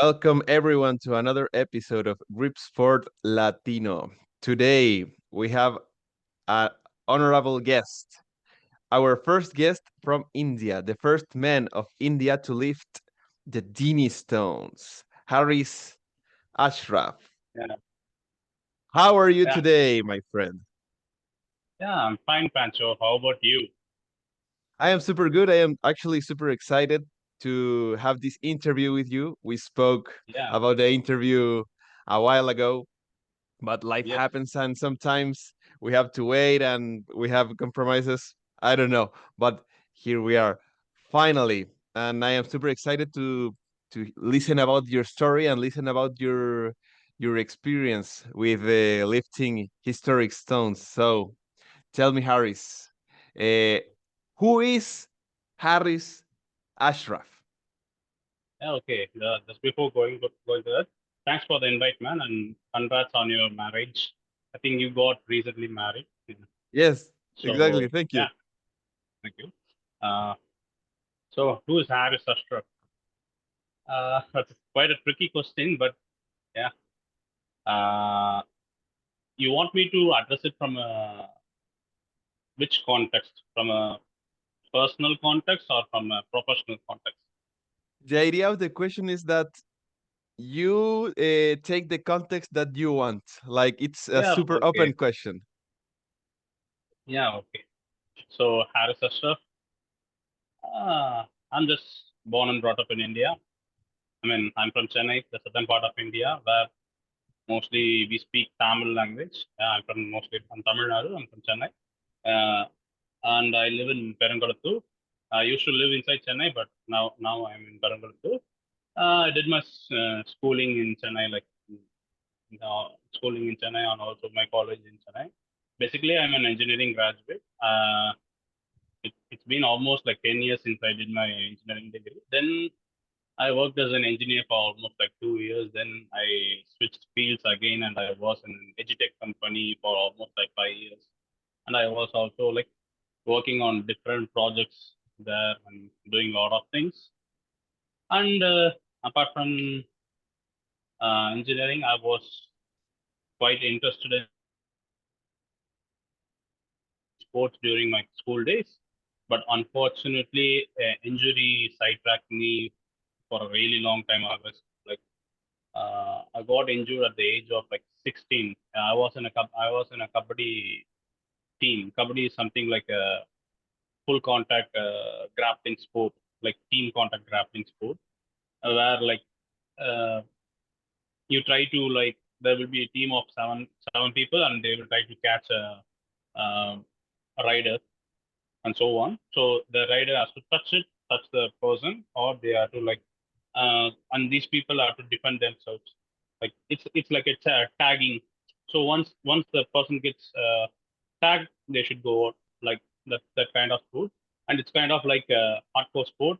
Welcome everyone to another episode of Gripsport Latino. Today we have an honorable guest, our first guest from India, the first man of India to lift the Dinnie Stones, Harris Ashraff. Yeah, How are you yeah, today, my friend? yeah. I'm fine, Pancho. How about you? I am super good. I am actually super excited to have this interview with you. We spoke Yeah, about the interview a while ago, but life yes. happens and sometimes we have to wait and we have compromises. I don't know, but here we are finally, and I am super excited to listen about your story and listen about your experience with lifting historic stones. So tell me, Harris, uh, who is Harris Ashraf? Yeah, okay. Just before going to that, thanks for the invite, man, and congrats on your marriage. I think you got recently married. Yeah. Yes, So exactly, thank you. yeah, thank you. Uh, so who is Harris Ashraff? That's quite a tricky question, but yeah. Uh, you want me to address it from which context? From a personal context or from a professional context? The idea of the question is that you take the context that you want. Like it's a Yeah, super okay. open question. Yeah, okay. So Harris Ashraf, I'm just born and brought up in India. I mean, I'm from Chennai, the southern part of India, where mostly we speak Tamil language. I'm from mostly from Tamil Nadu. I'm from Chennai, uh, and I live in Perangalattu. I used to live inside Chennai, but now I'm in Perangalattu. I did my schooling in Chennai, like schooling in Chennai, and also my college in Chennai. Basically, I'm an engineering graduate. It's been almost like 10 years since I did my engineering degree. Then I worked as an engineer for almost like 2 years. Then I switched fields again and I was in an edutech company for almost like 5 years. And I was also like working on different projects there and doing a lot of things. And apart from engineering, I was quite interested in sports during my school days. But unfortunately, injury sidetracked me for a really long time. Like I got injured at the age of like 16. I was in a kabaddi team. Kabaddi is something like a full contact grappling sport, like team contact grappling sport, where like uh, you try to like there will be a team of seven people and they will try to catch a rider and so on. So the rider has to touch the person, or they are to like, and these people are to defend themselves. Like it's like it's a tagging. So once the person gets tagged, they should go out, like that kind of sport, and it's kind of like a hardcore sport.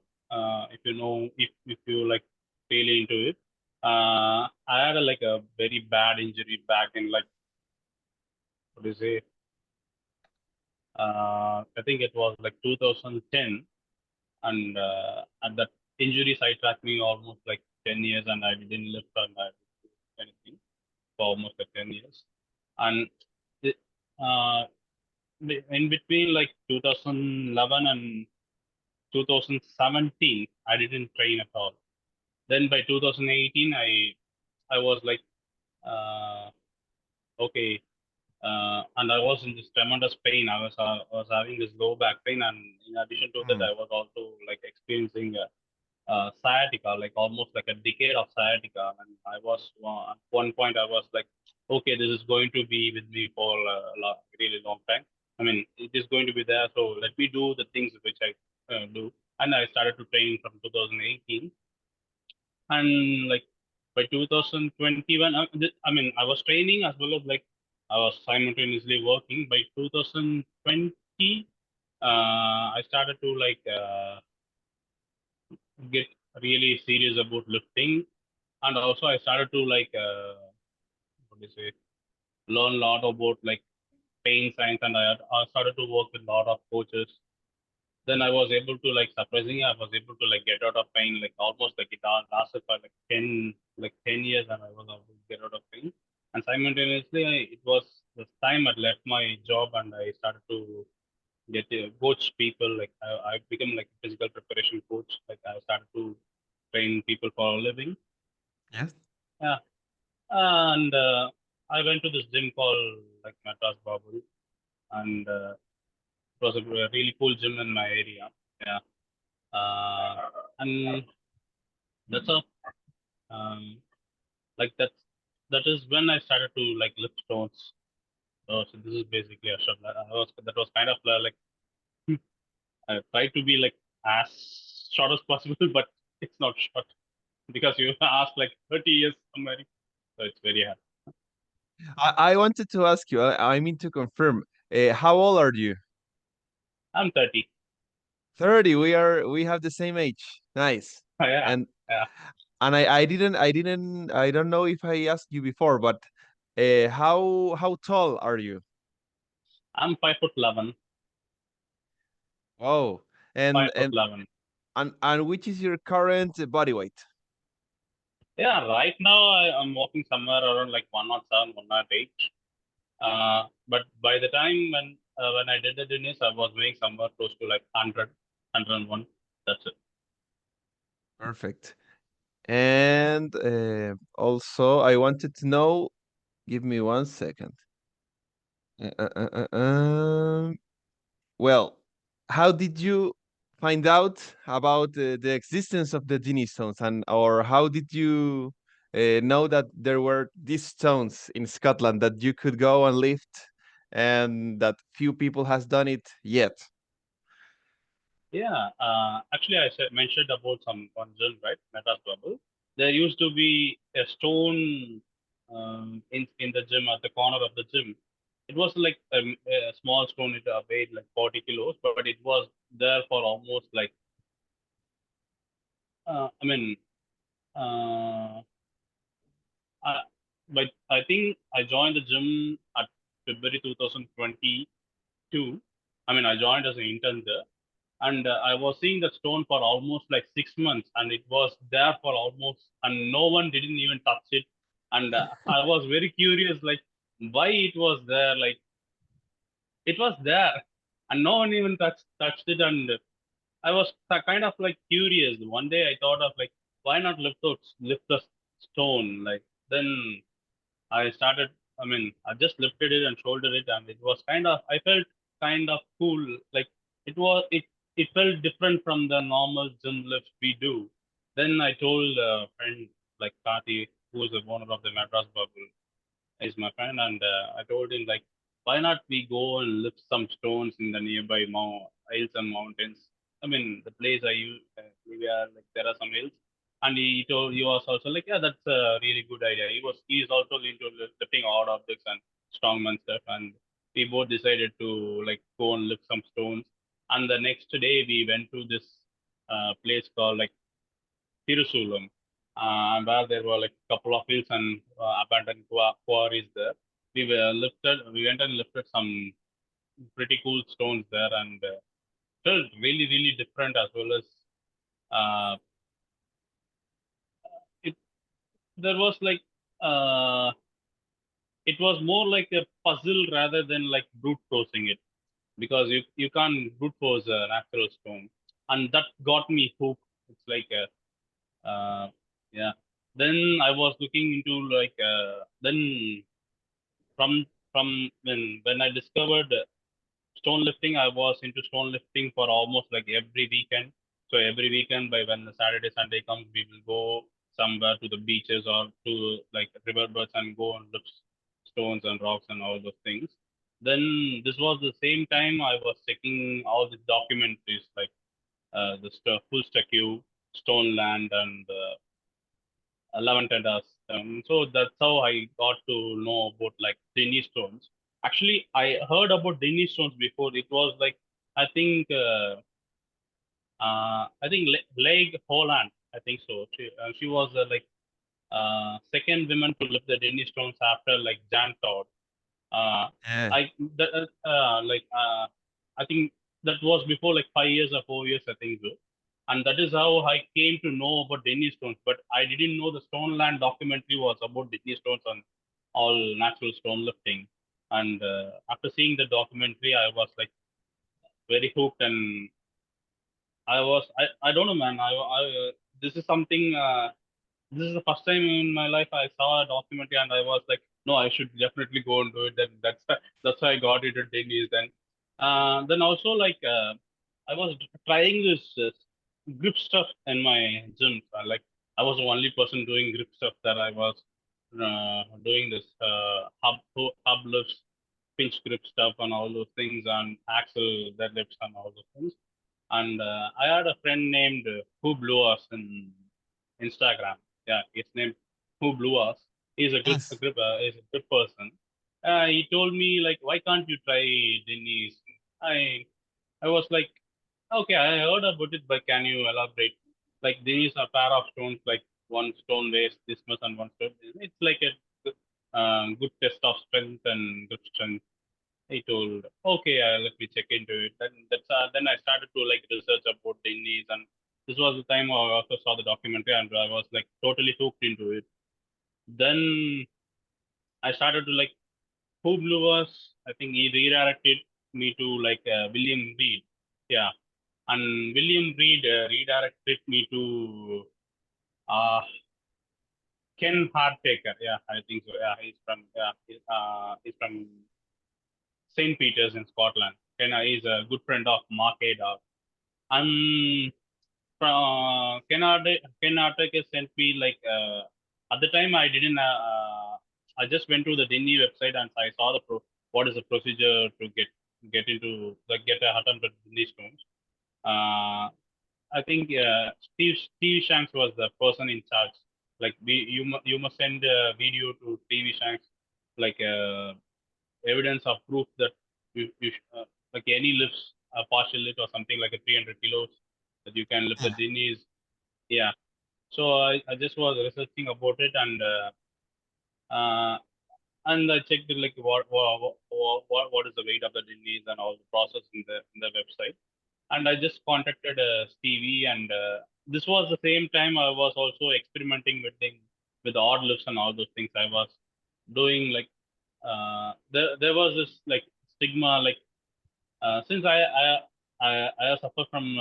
If you know, if you like really into it. I had like a very bad injury back in like what do you say? I think it was like 2010, and at that injury sidetracked me almost like 10 years, and I didn't lift and I didn't do anything for almost like 10 years. And it, uh, in between like 2011 and 2017, I didn't train at all. Then by 2018, I was like, uh, okay, and I was in this tremendous pain. I was having this low back pain, and in addition to that, Hmm. I was also like experiencing sciatica, like almost like a decade of sciatica. And I was at one point I was like, okay, this is going to be with me for really long time. I mean, it is going to be there. So let me do the things which I do. And I started to train from 2018, and like by 2021, I mean, I was training as well as like I was simultaneously working. By 2020, I started to like get really serious about lifting, and also I started to like what do you say, learn a lot about like pain science, and I started to work with a lot of coaches. Then I was able to like surprisingly I was able to like get out of pain like almost like it lasted for like 10 years and I was able to get out of pain. And simultaneously it was the time I left my job and I started to get coach people like I become like a physical preparation coach. Like I started to train people for a living. Yes. Yeah. And I went to this gym called like Madras Babul and it was a really cool gym in my area. Yeah. And that's all. Um, like that is when I started to like lift stones. So this is basically a shot. That was kind of like I tried to be like as short as possible, but it's not short because you asked like 30 years somewhere, so it's very hard. I wanted to ask you, I mean to confirm, how old are you? I'm 30. 30. We have the same age. Nice. Yeah, And yeah. I don't know if I asked you before, but how tall are you? I'm 5'11". Oh, Five and foot and eleven. and which is your current body weight? Yeah, right now I'm walking somewhere around like 107, 108. But by the time when I did the Dennis, I was weighing somewhere close to like 100, 101. That's it. Perfect. And also, I wanted to know, give me 1 second. Uh, uh, uh, uh, um, well, how did you find out about the existence of the Dinnie Stones, and or how did you know that there were these stones in Scotland that you could go and lift, and that few people has done it yet? Yeah, actually, mentioned about some concern, right? Metas bubble. There used to be a stone in the gym at the corner of the gym. It was like a small stone. It weighed like 40 kilos, but it was there for almost like I mean, uh, I, but I think I joined the gym at February 2022. I mean, I joined as an intern there and I was seeing the stone for almost like 6 months, and it was there for almost, and no one didn't even touch it. And I was very curious, like why it was there, like it was there, and no one even touched it. And I was kind of like curious. One day I thought of like, why not lift the stone? Like then I started, I mean, I just lifted it and shouldered it, and it was kind of, I felt kind of cool. Like it felt different from the normal gym lifts we do. Then I told a friend like Kati, who is the owner of the Madras Bubble, is my friend, and I told him like, why not we go and lift some stones in the nearby hills and mountains. I mean, the place I use, we are like there are some hills, and he was also like, yeah, that's a really good idea. He is also into lifting odd objects and strongman stuff, and we both decided to like go and lift some stones. And the next day we went to this place called like Tirusulam, where there were like a couple of hills and abandoned quarries there. We went and lifted some pretty cool stones there and felt really, really different as well as uh, it. There was like uh, it was more like a puzzle rather than like brute forcing it because you can't brute force a natural stone, and that got me hooked. It's like a yeah. Then I was looking into like then from when I discovered stone lifting, I was into stone lifting for almost like every weekend. So every weekend, by when the Saturday Sunday comes, we will go somewhere to the beaches or to like riverbeds and go and lift stones and rocks and all those things. Then this was the same time I was checking all the documentaries like the full statue, stone land, and 11 us. So that's how I got to know about like Dinnie Stones. Actually, I heard about Dinnie Stones before. It was like I think Leg Holland. I think so. She was like second woman to lift the Dinnie Stones after like Jan Todd. Uh, Yeah. I the, like I think. That was before like 5 years or 4 years, I think so. And that is how I came to know about Dinnie Stones. But I didn't know the Stoneland documentary was about Dinnie Stones and all natural stone lifting. And after seeing the documentary, I was like very hooked, and I don't know, man. This is something. This is the first time in my life I saw a documentary, and I was like, no, I should definitely go and do it. That's why I got it at Denny's. Then also like I was trying this grip stuff in my gym. Like I was the only person doing grip stuff that I was doing this hub lifts, pinch grip stuff, and all those things, and axle deadlifts and all those things. And I had a friend named Who Blew Us in Instagram. Yeah, his name Who Blew Us. Yes. He's a good person. He told me like, why can't you try Denny's? I I was like, okay, I heard about it, but can you elaborate? Like these are pair of stones, like one stone weighs this much and one stone. It's like a good test of strength and grip strength. He told, okay, let me check into it. Then I started to like research about the Indies, and this was the time I also saw the documentary, and I was like totally hooked into it. Then I started to like who blew us. I think he redirected me to like William Reed, yeah, and William Reed redirected me to uh, Ken Hardtaker. Yeah, I think so. He's from Saint Peter's in Scotland. Ken is a good friend of Mark Adar. And Ken Artek sent me like at the time I didn't I just went to the Dinny website and I saw what is the procedure to get into like get a attempt at Dinny Stones. Uh, I think Steve Shanks was the person in charge. Like you must send a video to Stevie Shanks like evidence of proof that like any lifts a partial lift or something like a 300 kilos that you can lift the Yeah. Dinnies. Yeah. So I just was researching about it, uh, and I checked like what is the weight of the Dinnies and all the process in the website. And I just contacted Stevie, and this was the same time I was also experimenting with odd lifts and all those things. I was doing like there was this like stigma like since I suffer from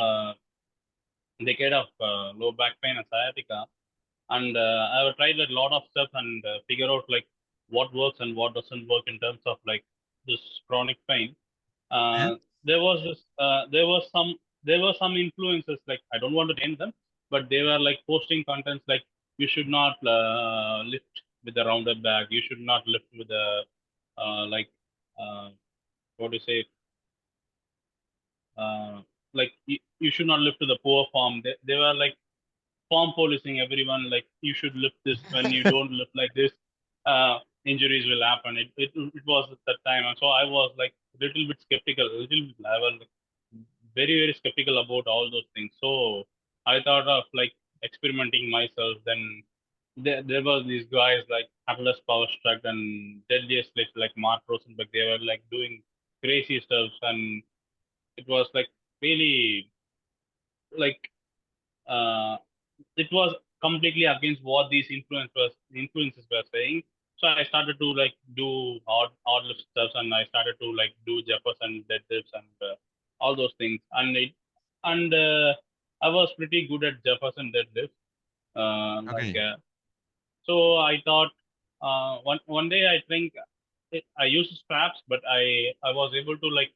decade of low back pain and sciatica, and I've tried a lot of stuff and figure out like what works and what doesn't work in terms of like this chronic pain. Yeah. Uh, there was this, there were some influencers like I don't want to name them, but they were like posting contents like you should not lift with a rounded back, you should not lift with a like uh, what do you say like you should not lift to the poor form. They were like form policing everyone like you should lift this when you don't lift like this injuries will happen. It was at that time, and so I was like a little bit skeptical, a little bit I was like, very skeptical about all those things. So I thought of like experimenting myself. Then there was these guys like Atlas Power Struck and Deadliest Lift like Mark Rosenberg. They were like doing crazy stuff, and it was like really like uh, it was completely against what these influences were saying. So I started to like do odd lift stuff, and I started to like do Jefferson deadlifts and all those things. And I was pretty good at Jefferson deadlifts. Like Okay. so, I thought one day I think I used straps, but I was able to like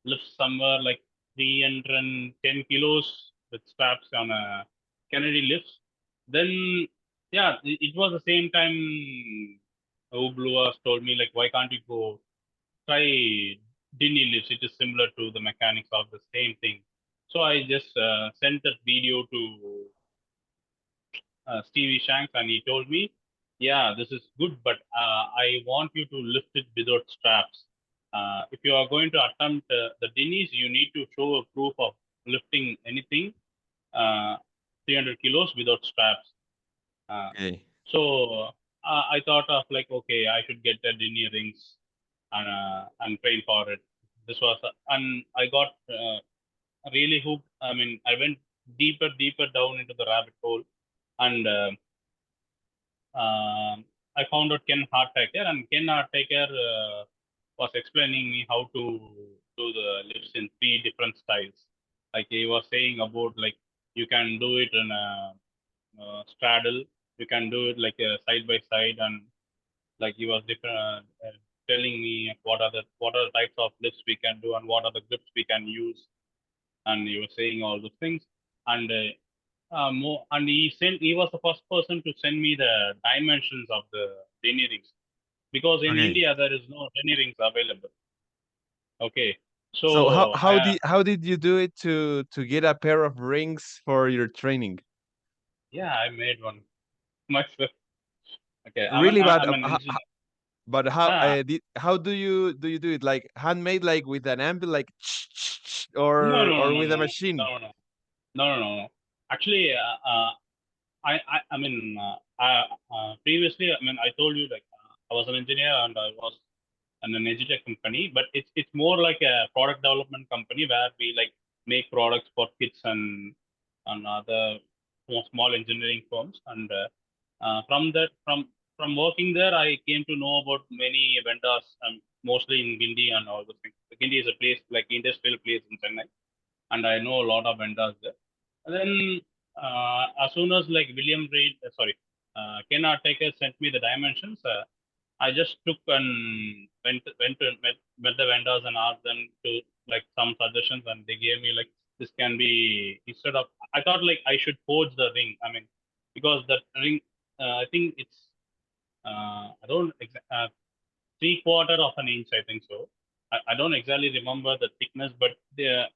lift somewhere like 310 kilos with straps on a Kennedy lifts. Then, yeah, it was the same time Ubluas told me, like, why can't you go try Dinny lifts? It is similar to the mechanics of the same thing. So I just sent that video to Stevie Shanks, and he told me, "Yeah, this is good, but I want you to lift it without straps. If you are going to attempt the Dinnies, you need to show a proof of lifting anything 300 kilos without straps." Uh, Okay. so I thought of like, okay, I should get the Dinnie rings and train for it. This was, and I got really hooked. I mean, I went deeper down into the rabbit hole, and I found out Ken Hartaker, and Ken Hartaker was explaining me how to do the lifts in three different styles. Like he was saying about like you can do it in a, straddle, you can do it like a side by side, and like he was different, telling me what are the types of lifts we can do and what are the grips we can use, and he was saying all those things, and more, and he was the first person to send me the dimensions of the Dinnie rings, because in Okay. India there is no Dinnie rings available. Okay, So so how did you do it to get a pair of rings for your training? yeah, I made one myself. Okay, Really bad. I'm an engineer. But Ah, how do you do it? Like handmade, like with an anvil, like no, no, no, or no, with a no, machine? no, no, no, no, no, no. Actually, I mean, previously, I mean, I told you like I was an engineer and I was in an edutech company, but it's more like a product development company where we like make products for kids and other small engineering firms. And from working there, I came to know about many vendors, mostly in Gindi and all those things. Gindi is a place like industrial place in Chennai, and I know a lot of vendors there. And then as soon as like William Reed, Ken Artaker sent me the dimensions, I just took and met the vendors and asked them to like some suggestions, and they gave me like this can be instead of, I thought like I should forge the ring. I mean, because that ring, I think it's I don't three quarter of an inch, I think so. I don't exactly remember the thickness, but the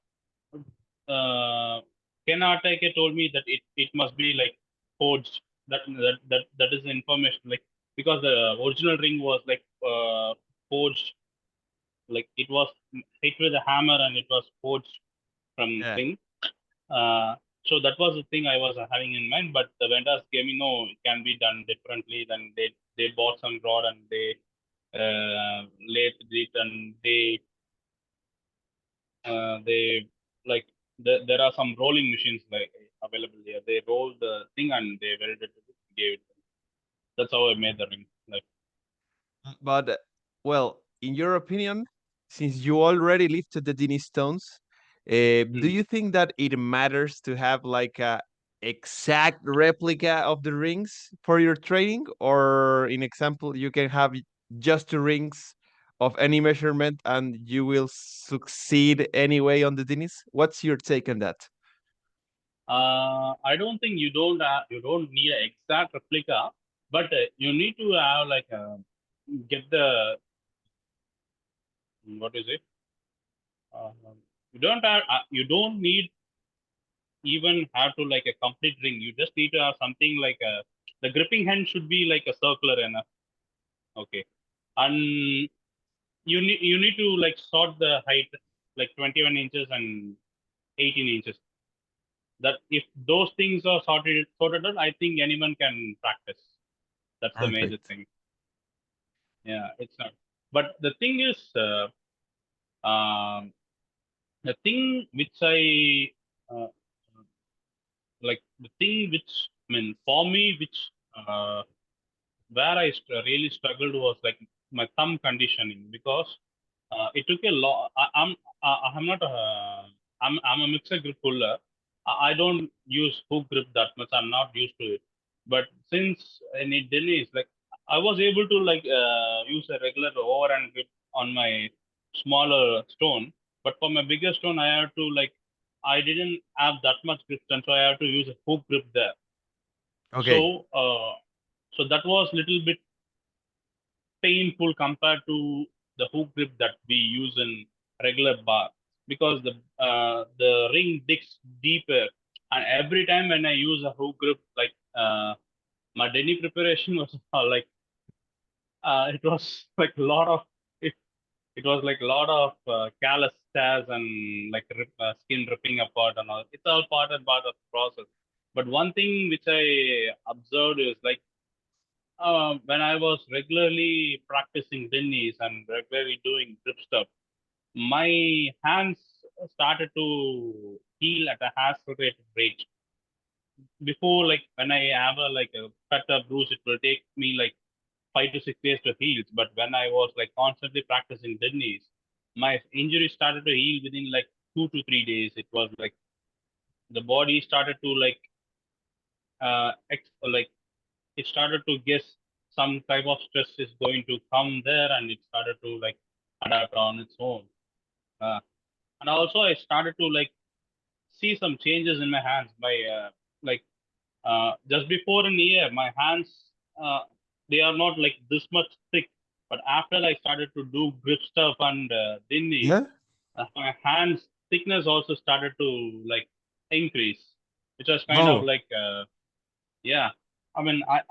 Ken Artake told me that it must be like forged. That is the information. Like because the original ring was like forged, like it was hit with a hammer and it was forged from Yeah. thing. Uh, so that was the thing I was having in mind. But the vendors gave me no, it can be done differently. Then they bought some rod and they laid it, and they like there are some rolling machines like available here. They roll the thing and they welded it, gave it. That's how I made the ring. Like, But well, in your opinion, since you already lifted the Dinnie Stones, do hmm. you think that it matters to have like a exact replica of the rings for your training, or in example, you can have just the rings of any measurement and you will succeed anyway on the Dinnies? What's your take on that? I don't think you don't need an exact replica, but you need to have like get the what is it? Uh, you don't need even have to like a complete ring. You just need to have something like a, the gripping hand should be like a circular enough. Okay, and you need to like sort the height like 21 inches and 18 inches. That if those things are sorted out, I think anyone can practice. That's the major Perfect. thing. Yeah, it's not. But the thing is, um, the thing which I uh, like the thing which I mean for me which where I really struggled was like my thumb conditioning, because it took a lot. I'm not a I'm a mixer grip puller. I don't use hook grip that much. I'm not used to it. But since in Delhi, it's like I was able to like use a regular overhand grip on my smaller stone. But for my bigger stone, I had to like I didn't have that much grip, and so I had to use a hook grip there. Okay. So so that was little bit painful compared to the hook grip that we use in regular bar, because the ring digs deeper, and every time when I use a hook grip, like my Denny preparation was like it was like a lot of it, it was like a lot of callus tears and like skin ripping apart and all. It's all part and part of the process. But one thing which I observed is like when I was regularly practicing dinnies and regularly doing grip stuff, my hands started to heal at a accelerated rate. Before, like when I have a like a cut or bruise, it will take me like 5 to 6 days to heal. But when I was like constantly practicing Dinnie's, my injury started to heal within like 2 to 3 days. It was like the body started to like like it started to guess some type of stress is going to come there, and it started to like adapt on its own. Uh, and also I started to like see some changes in my hands by like just before a year my hands uh, they are not like this much thick, but after I started to do grip stuff and dinnies, Yeah. my hands thickness also started to like increase, which was kind of Oh, like yeah. I mean, I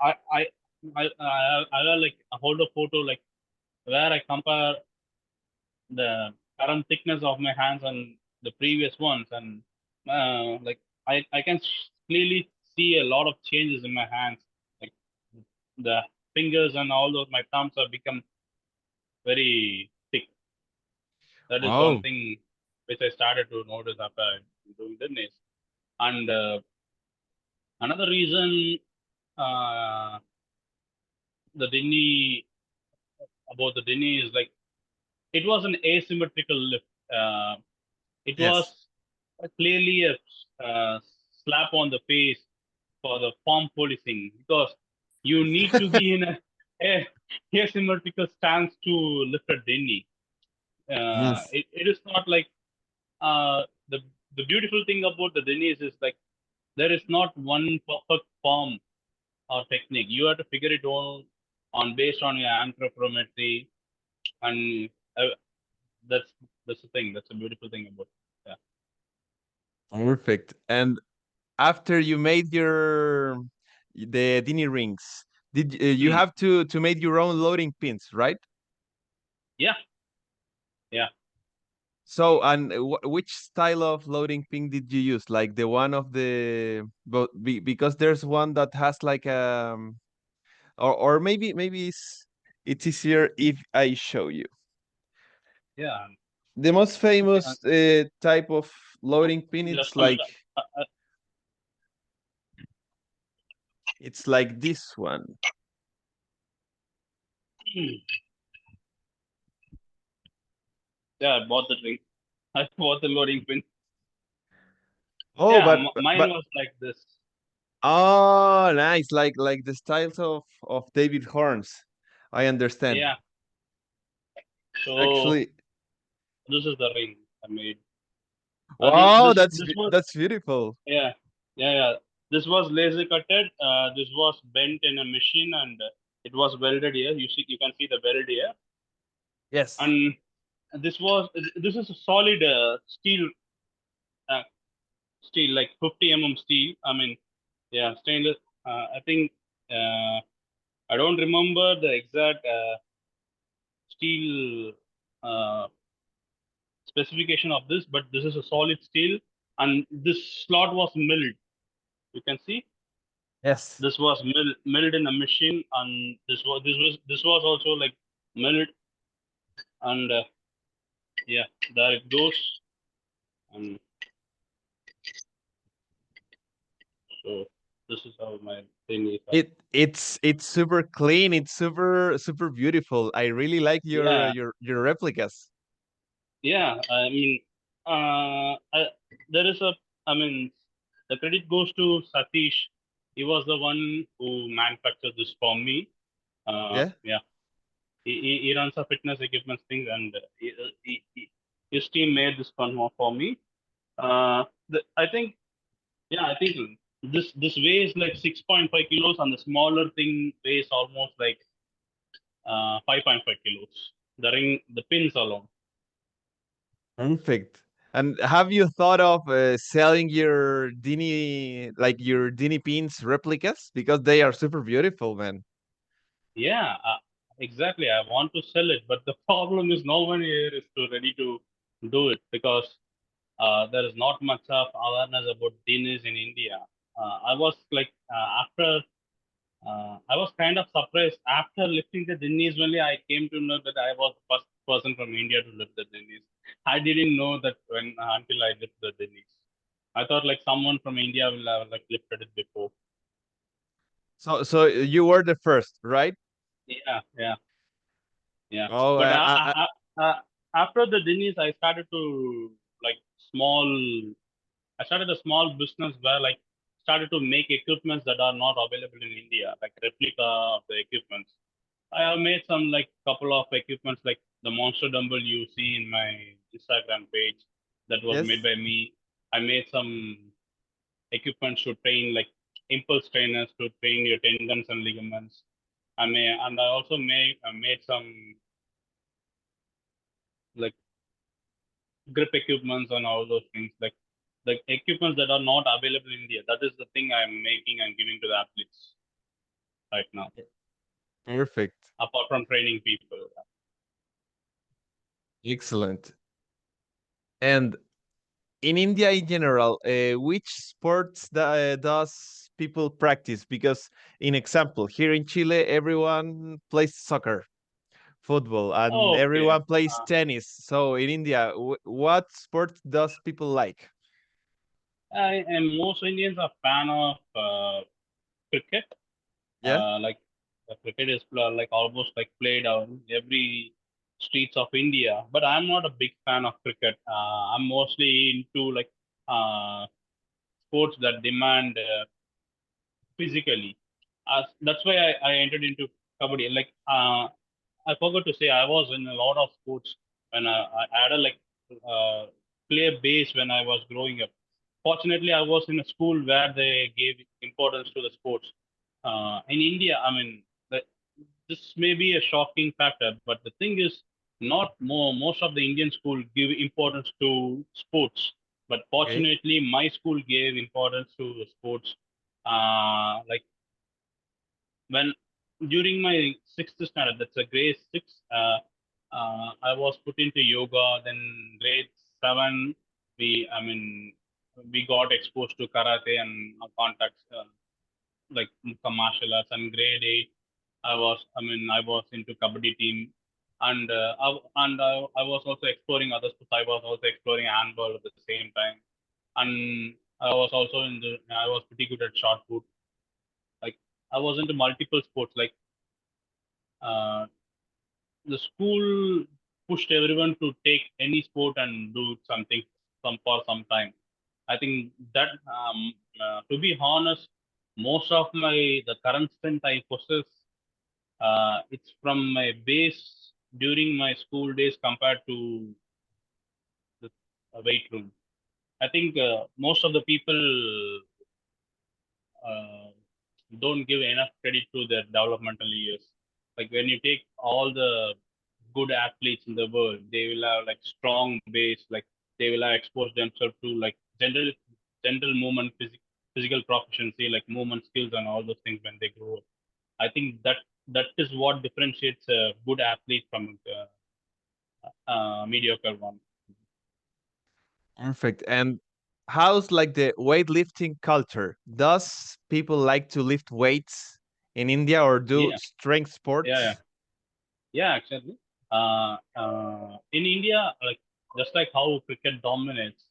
like hold a photo like where I compare the current thickness of my hands and the previous ones, and like I can clearly see a lot of changes in my hands. Like the fingers and all those, my thumbs have become very thick. That is one wow. thing which I started to notice after doing this. And another reason uh, the Dinny about the Dinny is like it was an asymmetrical lift. It Yes. was clearly a slap on the face for the form policing because you need to be in a asymmetrical stance to lift a Dinny. Yes. It is not like uh, the the beautiful thing about the Dennis is like there is not one perfect form or technique. You have to figure it on based on your anthropometry, and that's that's the thing. That's a beautiful thing about it. Perfect. And after you made your the Dini rings, did you Yeah. have to make your own loading pins, right? Yeah. Yeah. So, and which style of loading pin did you use? Like the one of the, but because there's one that has like or maybe it's easier if I show you. Yeah. The most Yeah. famous type of loading pin, Just a minute. it's like this one. Yeah, I bought the drink. I bought the loading pin. Oh, Yeah, but mine but was like this. oh, nice. Like the styles of David Horns. I understand. Yeah. So Actually, this is the ring I made. wow, This was that's beautiful. yeah, yeah, yeah. This was laser cutted. This was bent in a machine, and it was welded here. You can see the weld here. Yes. And this is a solid uh, steel, like 50 steel. I mean, yeah, stainless. I think uh, I don't remember the exact steel uh, specification of this, but this is a solid steel, and this slot was milled. You can see Yes. this was milled in a machine, and this was also like milled, and yeah, there it goes. And so this is how my thing is. It's super clean. It's super beautiful. I really like Yeah, your replicas. yeah. I mean, there is a. I mean, the credit goes to Satish. He was the one who manufactured this for me. Yeah. Yeah, he runs a fitness equipment thing, and his team made this one more for me. I think, yeah, I think this weighs like 6.5 kilos, and the smaller thing weighs almost like 5.5 kilos. The pins alone. Perfect. And have you thought of selling your your Dini pins replicas because they are super beautiful, man? Yeah, exactly. I want to sell it, but the problem is no one here is ready to do it because there is not much of awareness about dinners in India. I was like after I was kind of surprised after lifting the Dinnies only I came to know that I was first. person from India to lift the Dinnies. I didn't know that when until I lifted the Dinnies. I thought like someone from India will have like lifted it before. So you were the first, right? Yeah, yeah, yeah. Oh, But after the Dinnies, I started to like small. I started a small business where like started to make equipments that are not available in India, like replica of the equipments. I have made some like couple of equipments like the monster dumbbell you see in my Instagram page that was made yes. by me. I made some equipment to train like impulse trainers to train your tendons and ligaments. I also made some like grip equipments and all those things like equipments that are not available in India. That is the thing I'm making and giving to the athletes right now. Perfect. Apart from training people. Excellent. And in India in general, which sports does people practice? Because, in example, here in Chile, everyone plays soccer, football, and Okay. everyone plays tennis. So in India, what sport does people like? And most Indians are fan of cricket. Yeah. Like cricket is like almost like played on every streets of India. But I'm not a big fan of cricket. I'm mostly into like uh, sports that demand physically. That's why I entered into kabaddi. Like I forgot to say, I was in a lot of sports when I had a like uh, clear base when I was growing up. Fortunately, I was in a school where they gave importance to the sports. In India, I mean, the, this may be a shocking factor, but the thing is, not more. Most of the Indian school give importance to sports, but Okay. fortunately, my school gave importance to sports. Like when during my sixth standard, that's a grade six, I was put into yoga. Then grade seven, I mean, we got exposed to karate and contacts like some martial arts. And grade eight, I was into kabaddi team, and I was also exploring other sports. I was also exploring handball at the same time, and I was pretty good at shot put. Like I was into multiple sports. Like uh, the school pushed everyone to take any sport and do something for some time. I think that to be honest, most of the current strength I possess, it's from my base during my school days compared to the weight room. I think most of the people uh, don't give enough credit to their developmental years. Like when you take all the good athletes in the world, they will have like strong base, like they will have exposed themselves to like general movement, physical proficiency, like movement skills and all those things when they grow up. I think that is what differentiates a good athlete from a mediocre one. Perfect. And how's like the weightlifting culture? Does people like to lift weights in India or do Yeah, strength yeah, yeah. sports? Yeah, actually, in India, like just like how cricket dominates,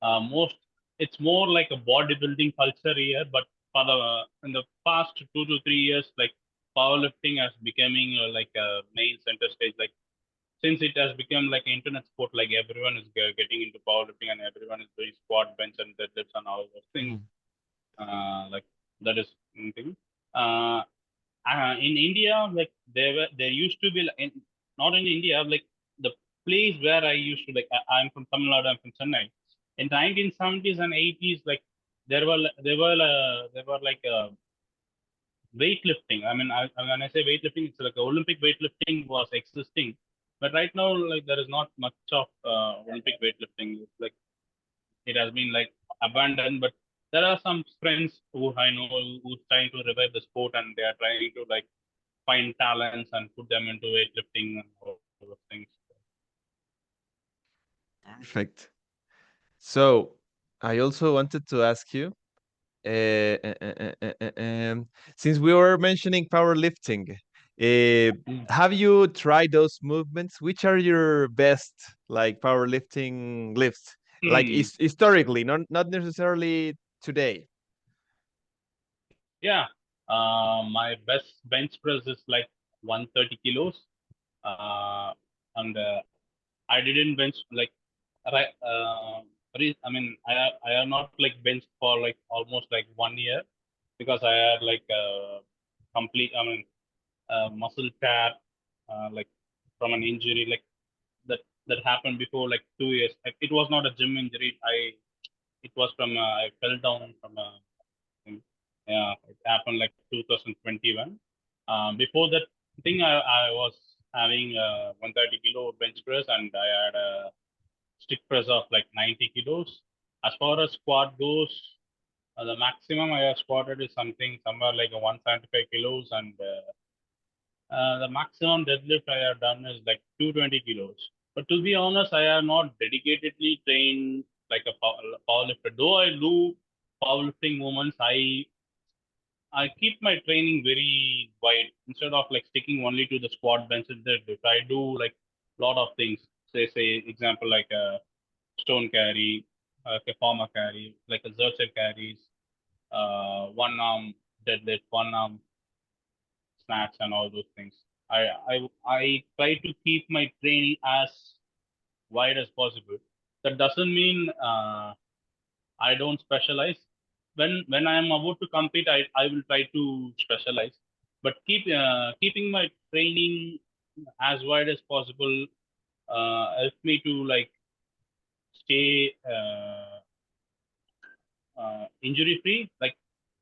most it's more like a bodybuilding culture here. But for the in the past 2 to 3 years, like powerlifting has becoming like a main center stage. Like since it has become like an internet sport, like everyone is getting into powerlifting and everyone is doing squat, bench, and deadlifts and all those things. Mhm. Like that is one thing. Uh, in India, like there used to be not in India, like the place where I used to I'm from Tamil Nadu, I'm from Chennai. In 1970s and 80s, like there were like weightlifting. I mean, when I say weightlifting, it's like Olympic weightlifting was existing, but right now like there is not much of Olympic weightlifting. It's like it has been like abandoned, but there are some friends who I know who's trying to revive the sport and they are trying to like find talents and put them into weightlifting and all those things. Perfect. So I also wanted to ask you, uh, uh, uh, uh, uh, uh, um, since we were mentioning powerlifting, Uh, Mm. have you tried those movements? Which are your best like powerlifting lifts? Like Hmm. historically, not necessarily today. Yeah. My best bench press is like 130 kilos. Uh, and I didn't bench like right. I mean, I have not like benched for like almost like 1 year because I had like complete. I mean, muscle tear, like from an injury like that happened before like 2 years. Like, it was not a gym injury. It was from I fell down from a thing. Yeah, it happened like 2021. Before that thing, I was having 130 kilo bench press and I had a stick press of like 90 kilos. As far as squat goes, the maximum I have squatted is something somewhere like a 175 kilos, and the maximum deadlift I have done is like 220 kilos. But to be honest, I have not dedicatedly trained like a powerlifter. Though I do powerlifting movements, I keep my training very wide instead of like sticking only to the squat, bench, and deadlift. I do like lot of things. Say example like a stone carry, like a farmer carry, like a Zercher carries, one arm deadlift, one arm snatch, and all those things. I try to keep my training as wide as possible. That doesn't mean I don't specialize. When I am about to compete, I will try to specialize, but keeping my training as wide as possible helps me to like stay injury free. Like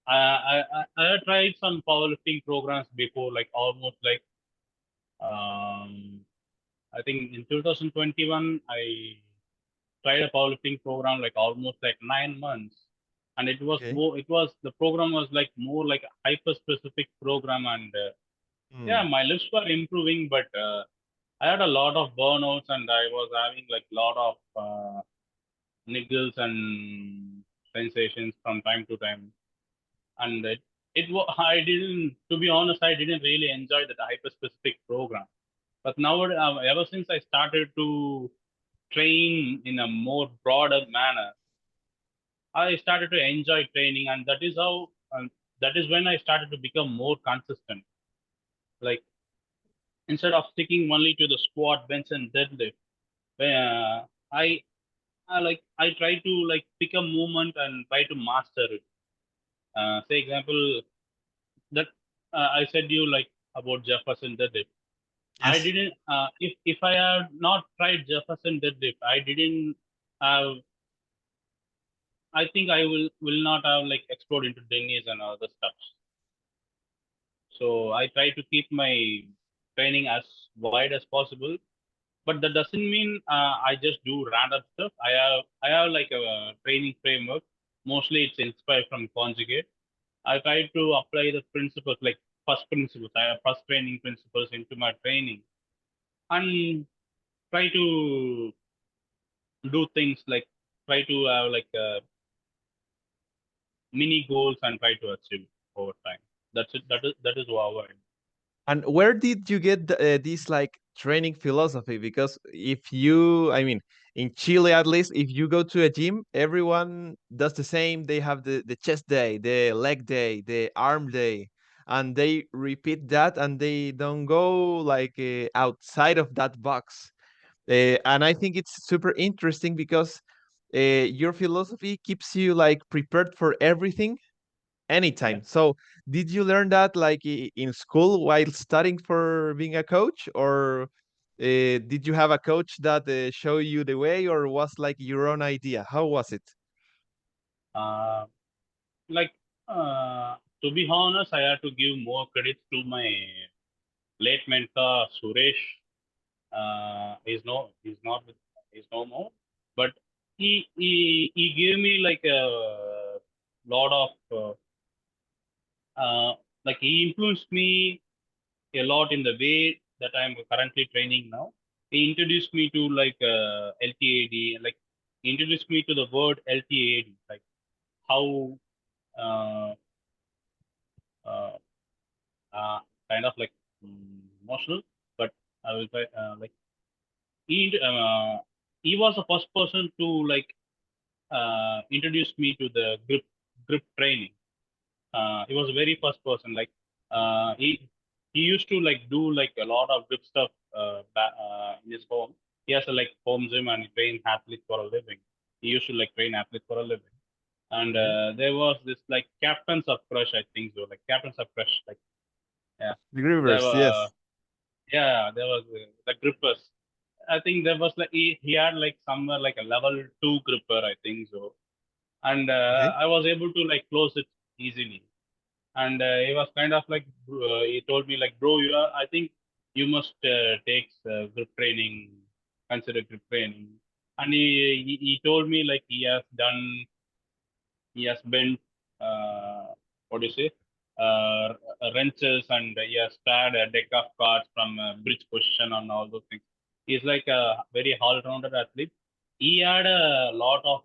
I tried some powerlifting programs before, like almost like um, I think in 2021 I tried a powerlifting program like almost like 9 months, and Okay. it was the program was like more like a hyper specific program, and yeah, Hmm. my lifts were improving, but I had a lot of burnouts and I was having like lot of niggles and sensations from time to time, and I didn't, to be honest, I didn't really enjoy that hyper specific program. But now, ever since I started to train in a more broader manner, I started to enjoy training, and that is when I started to become more consistent. Like instead of sticking only to the squat, bench, and deadlift, uh, I I try to like pick a movement and try to master it. Say example that I said you like about Jefferson deadlift. I Yes. didn't. If I had not tried Jefferson deadlift, I didn't have. I think I will not have like explored into Dennis and other stuff. So I try to keep my training as wide as possible, but that doesn't mean I just do random stuff. I have like a training framework. Mostly it's inspired from Conjugate. I try to apply the principles like first principles. I have first training principles into my training and try to do things like try to have like mini goals and try to achieve over time. That's it. That is how I. And where did you get this like training philosophy? Because if you, I mean, in Chile at least, if you go to a gym, everyone does the same. They have the chest day, the leg day, the arm day, and they repeat that, and they don't go like outside of that box. And I think it's super interesting because your philosophy keeps you like prepared for everything Yeah. anytime. So, did you learn that like in school while studying for being a coach, or did you have a coach that show you the way, or was like your own idea? How was it? Uh, like to be honest, I have to give more credit to my late mentor Suresh. He's not he's no more, but he gave me like a lot of like he influenced me a lot in the way that I'm currently training now. He introduced me to like LTAD, like he introduced me to the word LTAD, like how uh, uh, uh, kind of like. will try. He he was the first person to introduce me to the grip training. He was the very first person. He used to do a lot of grip stuff in his home. He has a home gym and he train athletes for a living. He used to train athletes for a living. And Okay. there was this captains of crush, I think so, captains of crush, yeah, The there Rivers, were, yes. yeah, there was the grippers. I think there was he had somewhere a level two gripper, I think so, and Okay. I was able to close it easily. And he was kind of he told me bro, I think you must take grip training, consider grip training. And he told me he has bent what do you say wrenches, and he has spared a deck of cards from bridge position and all those things. He's a very all-rounded athlete. He had a lot of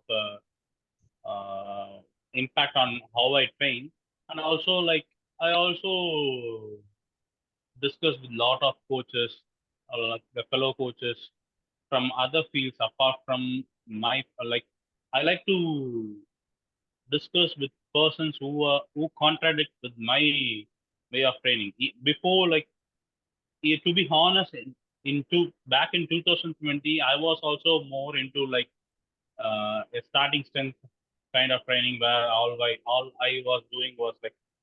impact on how I train, and also I also discussed with a lot of coaches, the fellow coaches from other fields apart from my I like to discuss with persons who contradict with my way of training. Before to be honest, into back in 2020, I was also more into a starting strength kind of training where all I was doing was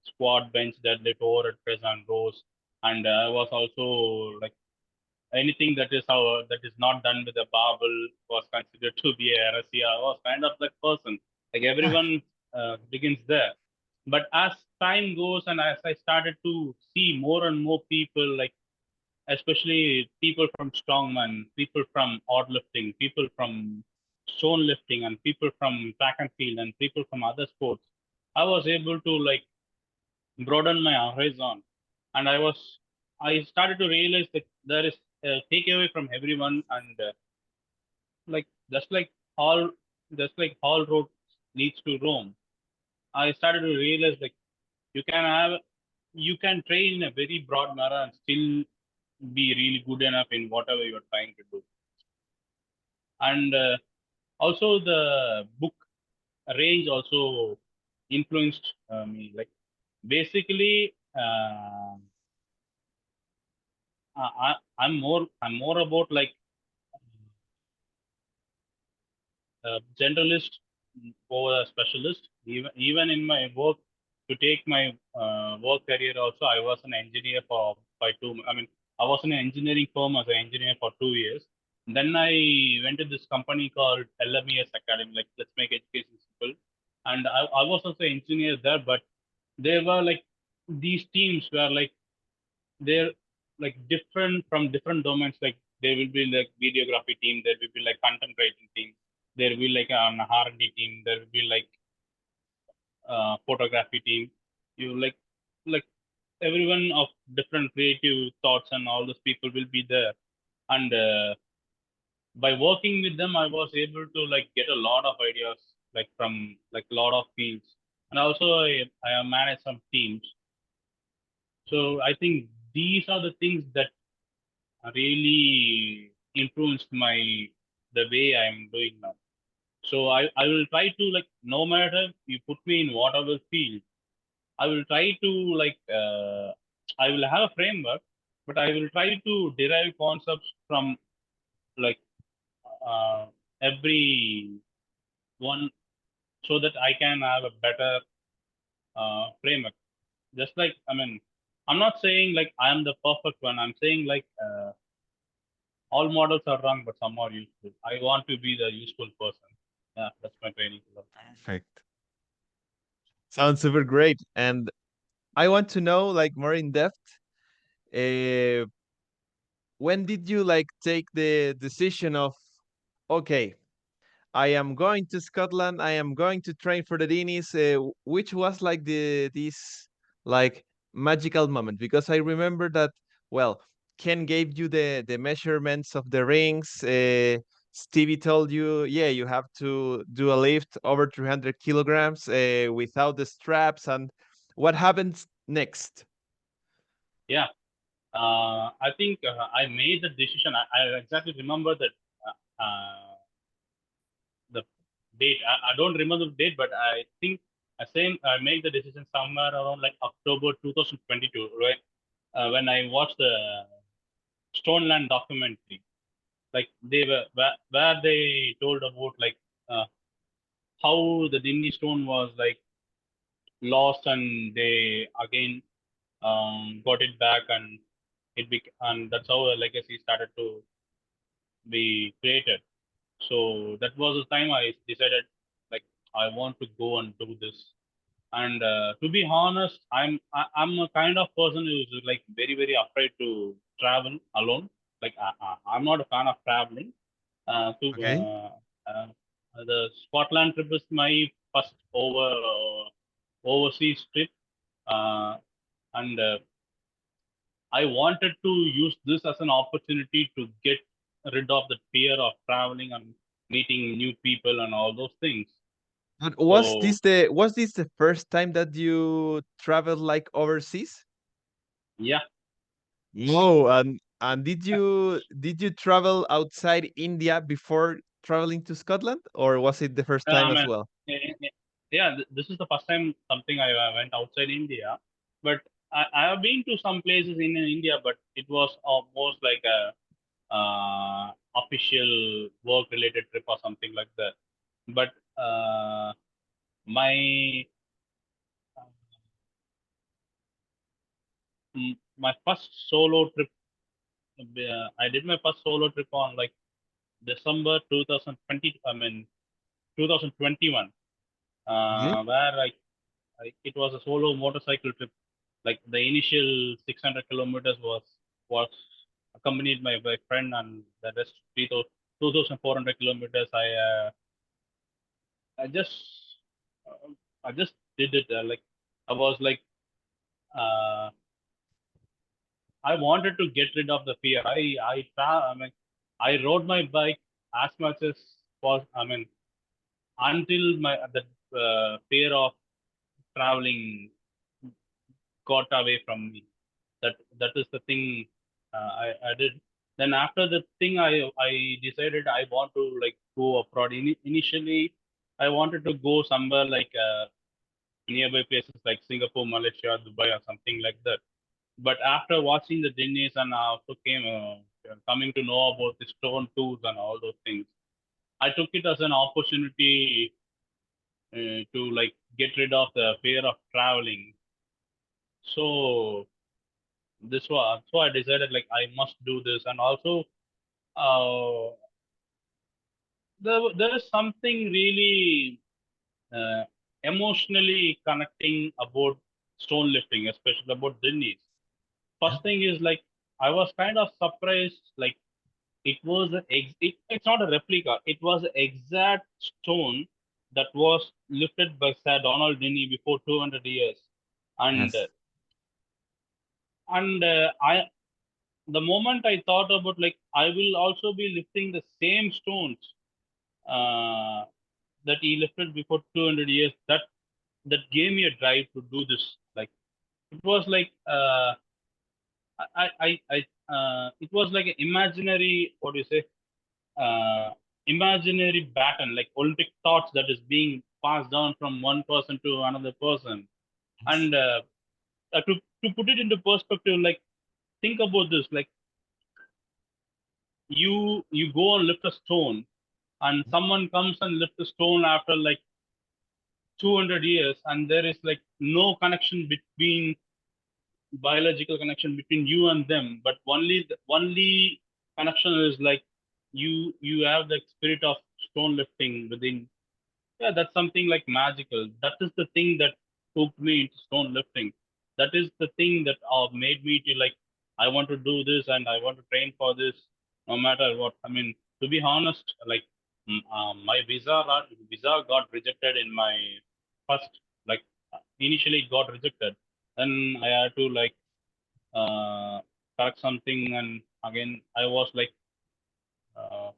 squat, bench, deadlift, overhead press, and rows. And I was also anything that is not done with a barbell was considered to be a heresy. I was kind of that person. Everyone begins there. But as time goes and as I started to see more and more people, especially people from strongman, people from odd lifting, people from stone lifting, and people from track and field, and people from other sports, I was able to broaden my horizon. And I started to realize that there is a takeaway from everyone. And like just like all just like all road leads to Rome, I started to realize you can have you can train in a very broad manner and still be really good enough in whatever you're trying to do. And also the book range also influenced me. Basically, I'm more about generalist over a specialist. Even in my work, to take my work career also, I was an engineer for by two. I mean, I was in an engineering firm as an engineer for 2 years. Then I went to this company called LMES Academy. Let's make education simple. And I was also an engineer there, but there were these teams were they're different from different domains. There will be videography team, there will be content writing team, there will be an R&D team, there will be photography team. You like everyone of different creative thoughts, and all those people will be there. And by working with them, I was able to get a lot of ideas from a lot of fields. And also I have managed some teams. So I think these are the things that really influenced the way I'm doing now. So I will try to no matter you put me in whatever field, I will try to I will have a framework, but I will try to derive concepts from like uh, every one, so that I can have a better framework. Just I mean, I'm not saying I am the perfect one. I'm saying all models are wrong, but some are useful. I want to be the useful person. Yeah, that's my training philosophy. Perfect. Sounds super great. And I want to know, like, more in depth, uh, when did you like take the decision of, okay, I am going to Scotland. I am going to train for the Dinnies. Which was like this like magical moment, because I remember that, well, Ken gave you the measurements of the rings. Stevie told you, yeah, you have to do a lift over 300 kilograms without the straps. And what happens next? Yeah. I think I made the decision. I exactly remember that the date. I don't remember the date, but I think I made the decision somewhere around like October 2022, right? When I watched the Stoneland documentary, like they where they told about like uh, how the Dinnie Stone was like lost and they again got it back and and that's how a legacy started to be created. So that was the time I decided like I want to go and do this. And to be honest, I'm a kind of person who's like very afraid to travel alone. Like I'm not a fan of traveling. To Okay. uh, the Scotland trip is my first overseas trip, uh, and I wanted to use this as an opportunity to get rid of the fear of traveling and meeting new people and all those things. But So was this the first time that you traveled like overseas? yeah, No, and did you travel outside India before traveling to Scotland, or was it the first time I as mean, well? yeah, this is the first time something I went outside India, but I have been to some places in India, but it was almost like a official work related trip or something like that. But my my first solo trip, I did my first solo trip on like December 2020. I mean 2021, Okay. where it was a solo motorcycle trip. Like the initial 600 kilometers was accompanied by my friend, and the rest 2,400 kilometers I just uh, I just did it. Like I was like uh, I wanted to get rid of the fear. I mean I rode my bike as much as was. I mean until my the fear of traveling got away from me. That is the thing I did. Then after the thing, I decided I want to like go abroad. Initially, I wanted to go somewhere like nearby places like Singapore, Malaysia, Dubai, or something like that. But after watching the Dinnies and I also came coming to know about the stone tours and all those things, I took it as an opportunity to like get rid of the fear of traveling. So this was so I decided like I must do this, and also uh, there is something really uh, emotionally connecting about stone lifting, especially about Dinnies. Yeah. First thing is like I was kind of surprised, like it's not a replica, it was an exact stone that was lifted by Sir Donald Dinnie before 200 years, and Yes. I the moment I thought about like I will also be lifting the same stones uh, that he lifted before 200 years, that gave me a drive to do this. Like it was like it was like an imaginary, what do you say, uh, imaginary baton, like Olympic thoughts that is being passed down from one person to another person. Yes. And to put it into perspective, like think about this, like you go and lift a stone and someone comes and lifts a stone after like 200 years and there is like no connection between biological connection between you and them, but only the only connection is like you have the spirit of stone lifting within. Yeah, that's something like magical. That is the thing that hooked me into stone lifting. That is the thing that made me to like, I want to do this and I want to train for this, no matter what. I mean, to be honest, like my visa got rejected in my first, like initially it got rejected. Then I had to like uh, correct something, and again I was like. Uh,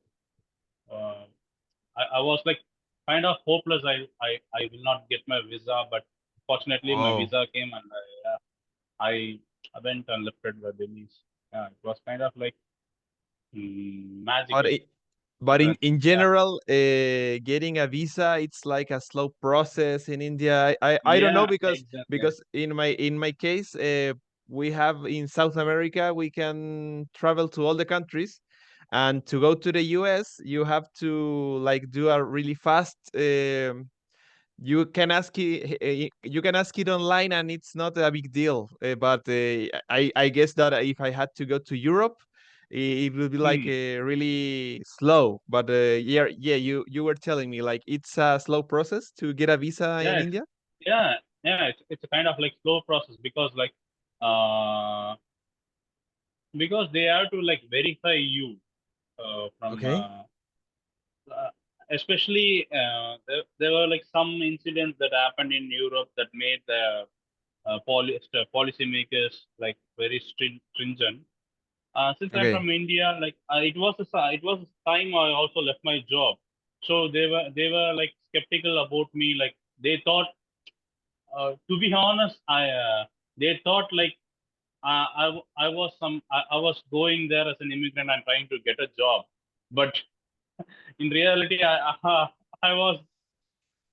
uh, I was like kind of hopeless. I will not get my visa, but fortunately my Whoa. visa came and I I went and lifted the Dennis. Yeah, it was kind of like But magical. it, but in Yeah, general, getting a visa, it's like a slow process in India. I don't know yeah, because exactly. in my case, we have in South America we can travel to all the countries, and to go to the US, you have to like do a really fast. You can ask it online and it's not a big deal, but I guess that if I had to go to Europe, it would be like Hmm. really slow. But yeah, you were telling me like it's a slow process to get a visa in Yeah, India. yeah, yeah. It's a kind of like slow process because like uh because they have to like verify you from Okay. uh, especially there were like some incidents that happened in Europe that made the policy makers like very stringent. Since I'm Okay. from India, like it was a time I also left my job, so they were like skeptical about me. Like they thought, to be honest, they thought like I was I was going there as an immigrant and trying to get a job, but in reality, I was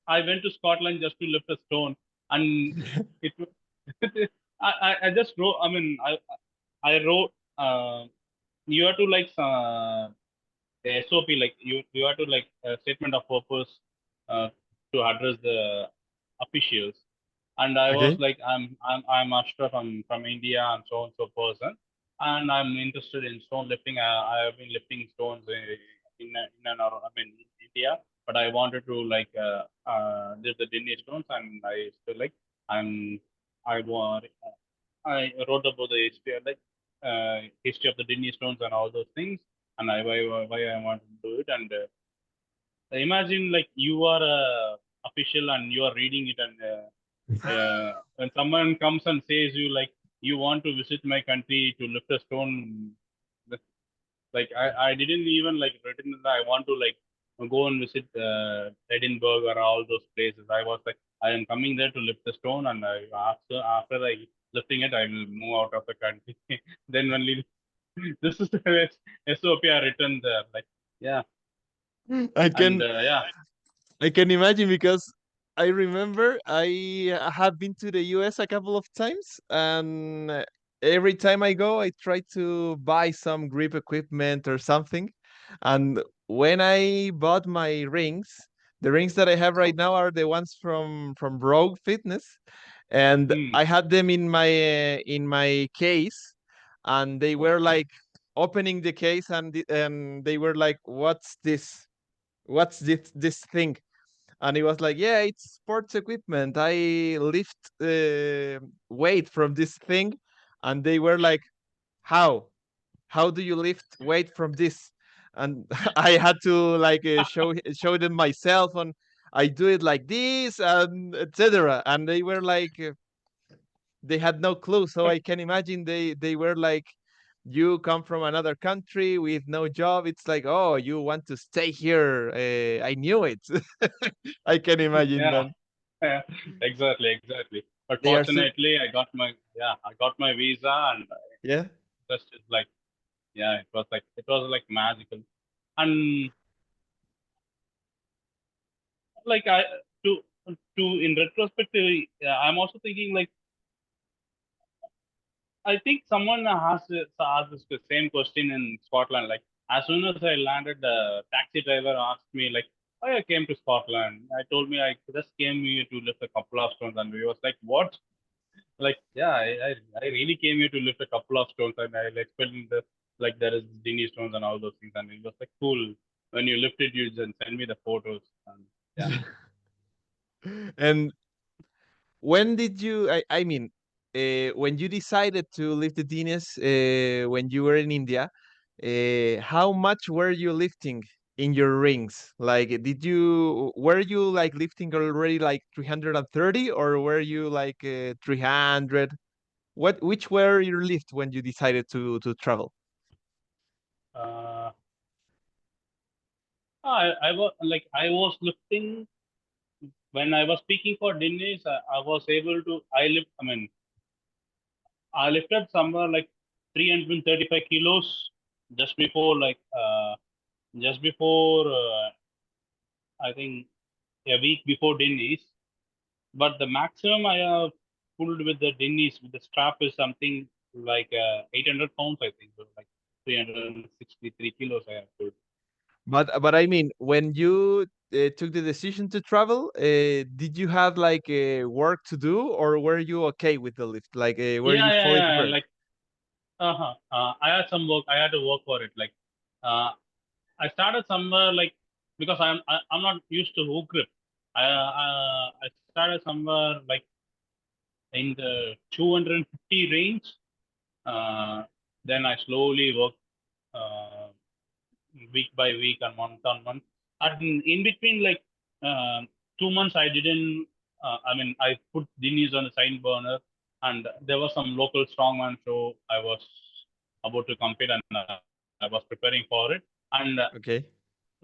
I went to Scotland just to lift a stone, and it I just wrote. I mean, I wrote. You have to like the SOP, like you have to like a statement of purpose uh, to address the officials. And I was Okay. like, I'm Ashraff, I'm from India, I'm so and so person, and I'm interested in stone lifting. I have been lifting stones in and around, I mean, in India, but I wanted to like lift the Dinnie Stones, and I still like I'm I want I wrote about the history of the Dinnie Stones and all those things, and why I want to do it. And imagine like you are a official and you are reading it, and when someone comes and says you like you want to visit my country to lift a stone, like I didn't even like written that I want to like go and visit Edinburgh or all those places. I was like I am coming there to lift the stone, and after I lifting it, I will move out of the country. Then only this is the SOP I written there. Like yeah, I and can yeah. I can imagine because I remember I have been to the US a couple of times, and every time I go, I try to buy some grip equipment or something. And when I bought my rings, the rings that I have right now are the ones from Rogue Fitness, and Hmm. I had them in my case, and they were like opening the case, and they were like, "What's this? What's this thing?" And he was like, "Yeah, it's sports equipment. I lift weight from this thing." And they were like, "How? How do you lift weight from this?" And I had to like show them myself, and I do it like this, and etc. And they were like, they had no clue. So I can imagine they were like, "You come from another country with no job. It's like, oh, you want to stay here. I knew it." I can imagine, Yeah, man. yeah, exactly. But They are so fortunately, I got my visa, and yeah. just like yeah, it was like magical, and like to in retrospective, I'm also thinking like I think someone asked this the same question in Scotland. Like as soon as I landed, the taxi driver asked me like, "Why I came to Scotland?" I told me I just came here to lift a couple of stones, and he was like, "What?" Like, yeah, I really came here to lift a couple of stones, and I explained the like there is Dinnie stones and all those things, and it was like cool. When you lift it, you just send me the photos, and yeah. And when did you? I mean, when you decided to lift the Guinness, when you were in India, how much were you lifting in your rings? Like, were you like lifting already like 330, or were you like 300? Which were your lift when you decided to travel? Uh, I was lifting when I was speaking for Dinnie's. I was able to I lift. I mean, I lifted somewhere like 335 kilos just before just before I think a week before Denny's. But the maximum I have pulled with the Denny's with the strap is something like 800 pounds, I think. So like 363 kilos I have pulled. But I mean, when you took the decision to travel, did you have like work to do, or were you okay with the lift? Like, were Yeah, you yeah, fully yeah. prepared? Like, I had some work. I had to work for it. Like, uh, I started somewhere like because I'm not used to hook grip. I started somewhere like in the 250 range. Uh, then I slowly worked uh, week by week and month on month. And in between, like 2 months, I didn't. I mean, I put Dinnie's on the side burner, and there was some local strongman show I was about to compete, and I was preparing for it. And Okay.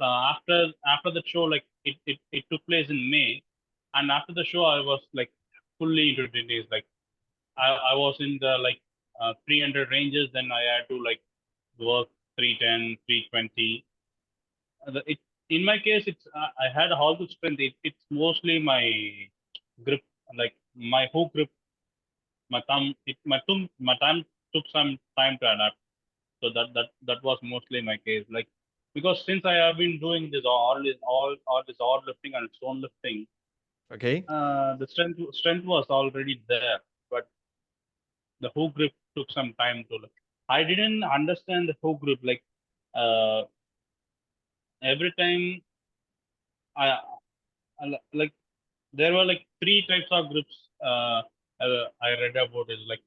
after the show, like it took place in May, and after the show, I was like fully into Dinnie's. Like I was in the like 300 ranges, then I had to like work 310, 320. It in my case, it's I had all the strength. It's mostly my grip, like my hook grip, my thumb. My thumb took some time to adapt. So that was mostly my case. Like because since I have been doing this all this odd lifting and stone lifting, Okay. the strength was already there, but the hook grip took some time to. Like, I didn't understand the hook grip. Like uh, every time I, like there were like three types of grips I read about is like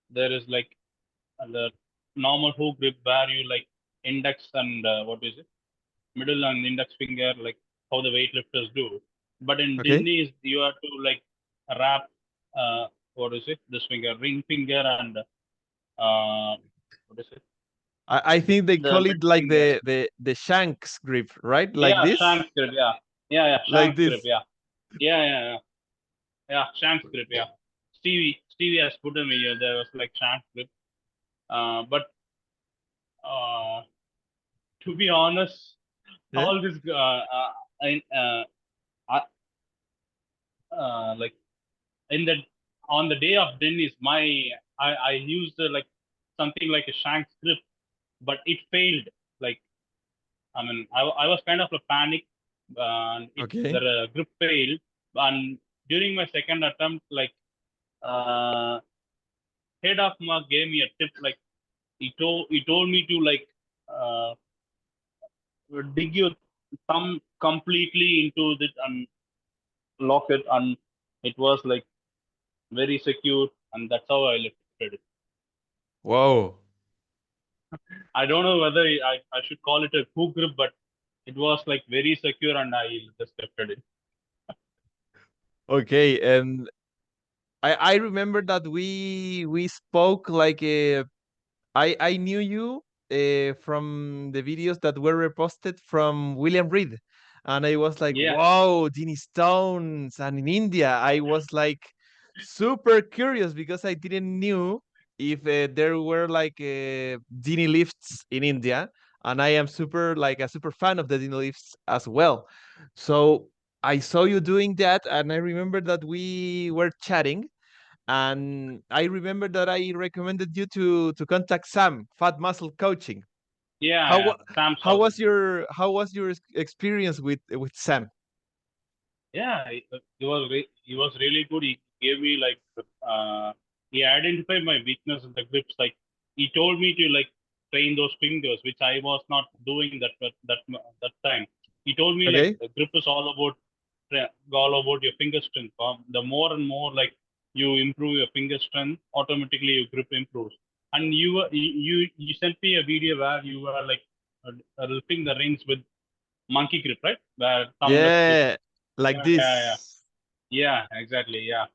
there is like the normal hook grip where you like index and what is it middle and index finger like how the weightlifters do. But in Okay. Dindies you have to like wrap what is it this finger ring finger and what is it I think they the call middle it like finger. the Shanks grip, right? Like Yeah, this, shank grip. Yeah, like shank grip. this. Yeah, shank grip. Yeah, Stevie has put in here. There was like shank grip. But uh, to be honest, Yeah. all this in, uh, like in the on the day of Dennis, I used something like a shank grip, but it failed. Like I mean, I was kind of a panic, and the Okay. grip failed. And during my second attempt, like uh, head of Mark gave me a tip. Like he told me to like uh, dig your thumb completely into it and lock it, and it was like very secure, and that's how I lifted it. Whoa. I don't know whether I should call it a hook grip, but it was like very secure, and I just lifted it. Okay. And I remember that we spoke like I knew you from the videos that were reposted from William Reed, and I was like, Yeah, "Wow, Dinnie Stones!" And in India, I was like super curious because I didn't knew if there were like Dinnie lifts in India, and I am super like a super fan of the Dinnie lifts as well. So I saw you doing that, and I remember that we were chatting, and I remember that I recommended you to contact Sam, Fat Muscle Coaching. yeah, How yeah. Sam how Solomon. was your experience with Sam? Yeah, he was really good. He gave me like he identified my weakness in the grips. Like he told me to like train those fingers, which I was not doing that time. He told me like Okay. the grip is all about your finger strength. The more and more like you improve your finger strength, automatically your grip improves. And you sent me a video where you were like lifting the rings with monkey grip, right? Where thumb lifts with Yeah, like yeah. this. Yeah, exactly. Yeah.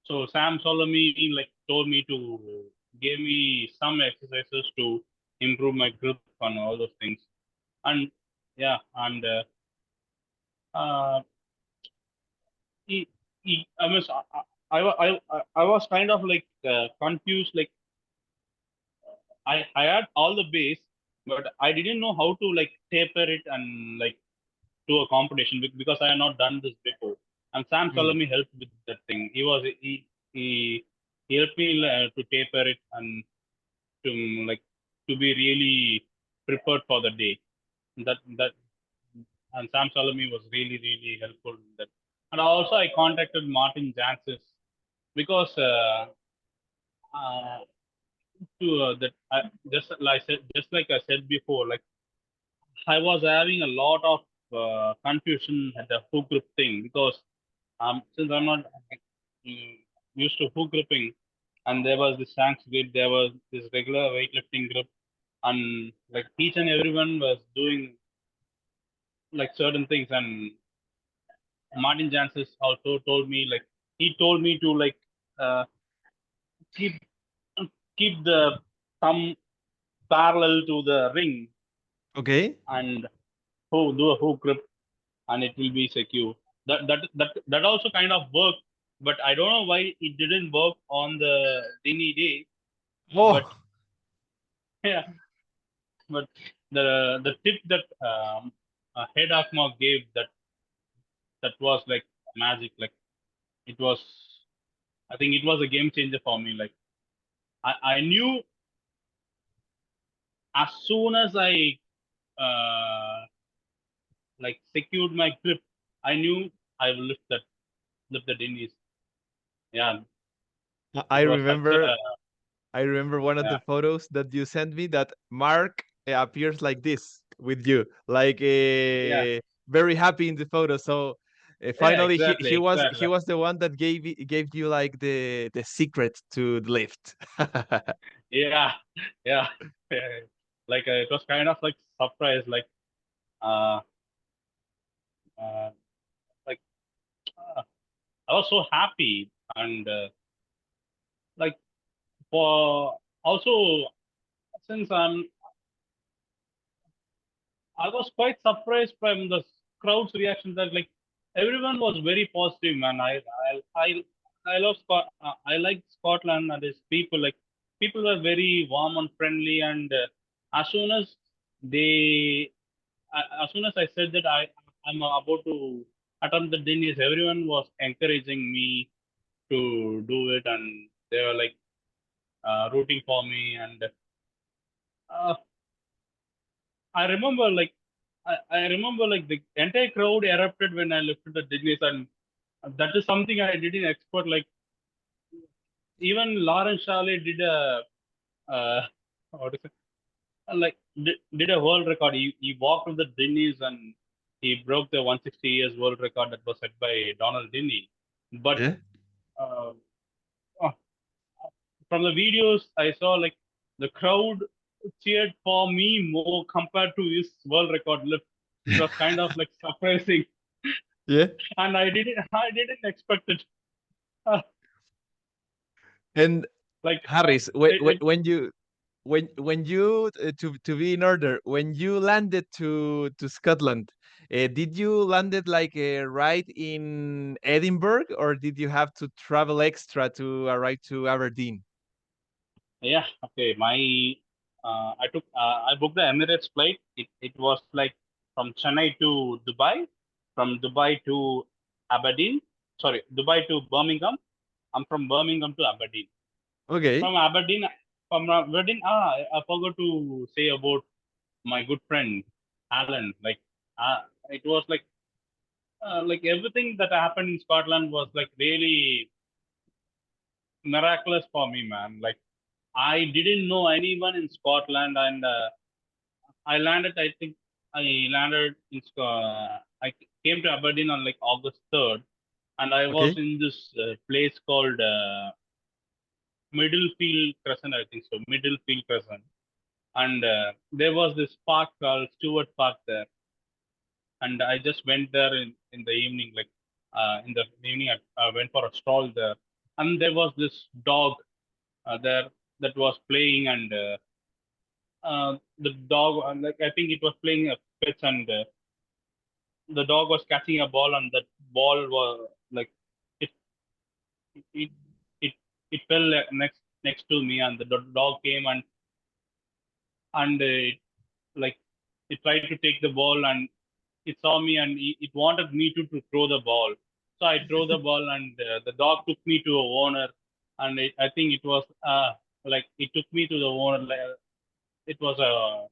So Sam Solomon like told me to give me some exercises to improve my grip and all those things. And yeah, and uh, he, I was I was kind of like confused. Like I had all the base, but I didn't know how to like taper it and like do a competition because I had not done this before. And Sam Mm. Salami helped with that thing. He he helped me to taper it and to like to be really prepared for the day. That and Sam Salami was really helpful in that. And also I contacted Martin Jancis because uh, to that just like I said before, like I was having a lot of confusion at the hook grip thing because since I'm not mm, used to hook gripping, and there was this shanks grip, there was this regular weightlifting grip, and like each and everyone was doing like certain things, and Martin Jancis also told me like he told me to like uh, keep keep the thumb parallel to the ring Okay. and do a hook grip and it will be secure. That also kind of worked, but I don't know why it didn't work on the Dinnie day. But Oh, yeah, but the tip that head Akma gave that was like magic. Like it was, I think it was a game changer for me. Like I knew as soon as I like secured my grip, I knew I will lift the Dinnies. Yeah, I it was such a remember. I remember one of yeah the photos that you sent me that Mark appears like this with you, like yeah. very happy in the photo. So Yeah, finally, he, exactly, he was exactly. he was the one that gave you like the secret to the lift. Yeah, yeah, yeah. Like it was kind of like surprise. Uh, uh, like uh, I was so happy, and like for also since I was quite surprised from the crowd's reaction that like everyone was very positive, man. I love I like Scotland and its people. Like people were very warm and friendly, and as soon as they, as soon as I said that I'm about to attempt the Dennis, everyone was encouraging me to do it, and they were like rooting for me, and uh, I remember like I remember like the entire crowd erupted when I lifted the Dignis, and that is something I didn't expect. Like even Lawrence Charlie did a what is it? Did a world record. He walked with the Dinnies and he broke the 160 years world record that was set by Donald Dinnie. But Yeah. uh, uh, from the videos I saw, like the crowd cheered for me more compared to his world record lift. It was kind of like surprising, Yeah. and I didn't expect it. Uh, And like Harris, it when you to be in order, when you landed to Scotland, did you landed like right in Edinburgh, or did you have to travel extra to arrive to Aberdeen? Yeah, okay. I booked the Emirates flight. It was like from Chennai to Dubai, from Dubai to Aberdeen. Sorry, Dubai to Birmingham. I'm from Birmingham to Aberdeen. Okay. From Aberdeen, I forgot to say about my good friend Alan. It was like everything that happened in Scotland was like really miraculous for me, man. Like I didn't know anyone in Scotland, and I landed. I think I landed I came to Aberdeen on like August 3rd, and I was Okay. in this place called Middlefield Crescent. I think so, Middlefield Crescent, and there was this park called Stewart Park there, and I just went there in the evening. Like in the evening, I went for a stroll there, and there was this dog there that was playing, and the dog, like I think it was playing a pitch, and the dog was catching a ball, and that ball was like it it it it fell next to me, and the dog came and and like it tried to take the ball, and it saw me, and it wanted me to throw the ball. So I throw the ball, and the dog took me to a owner, and I think it was like it took me to the owner. It was a,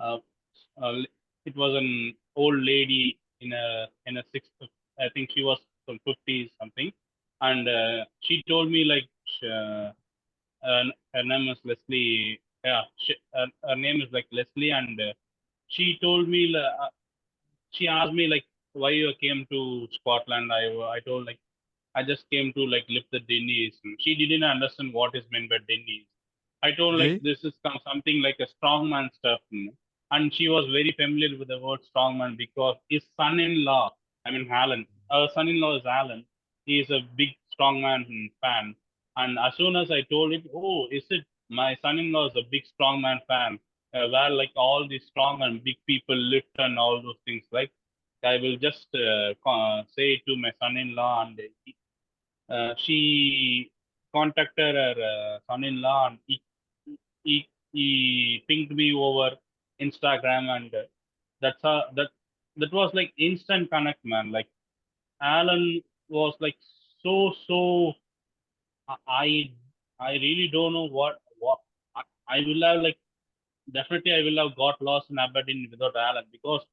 a it was an old lady in a sixth. I think she was some 50s something, and she told me like her name is Leslie. Yeah, her name is like Leslie, and she told me she asked me like why you came to Scotland. I told like I just came to like lift the Dinnies. She didn't understand what is meant by Dinnies. I told like Okay. this is something like a strongman stuff, and she was very familiar with the word strongman because his son-in-law, I mean Alan, her son-in-law is Alan. He is a big strongman fan, and as soon as I told him, oh, is it my son-in-law is a big strongman fan, where like all these strong and big people lift and all those things, like I will just say it to my son-in-law, and she contacted her son-in-law, and he pinged me over Instagram, and that was like instant connect, man. Like Alan was like so. I I really don't know what I will have like definitely I will have got lost in Aberdeen without Alan, because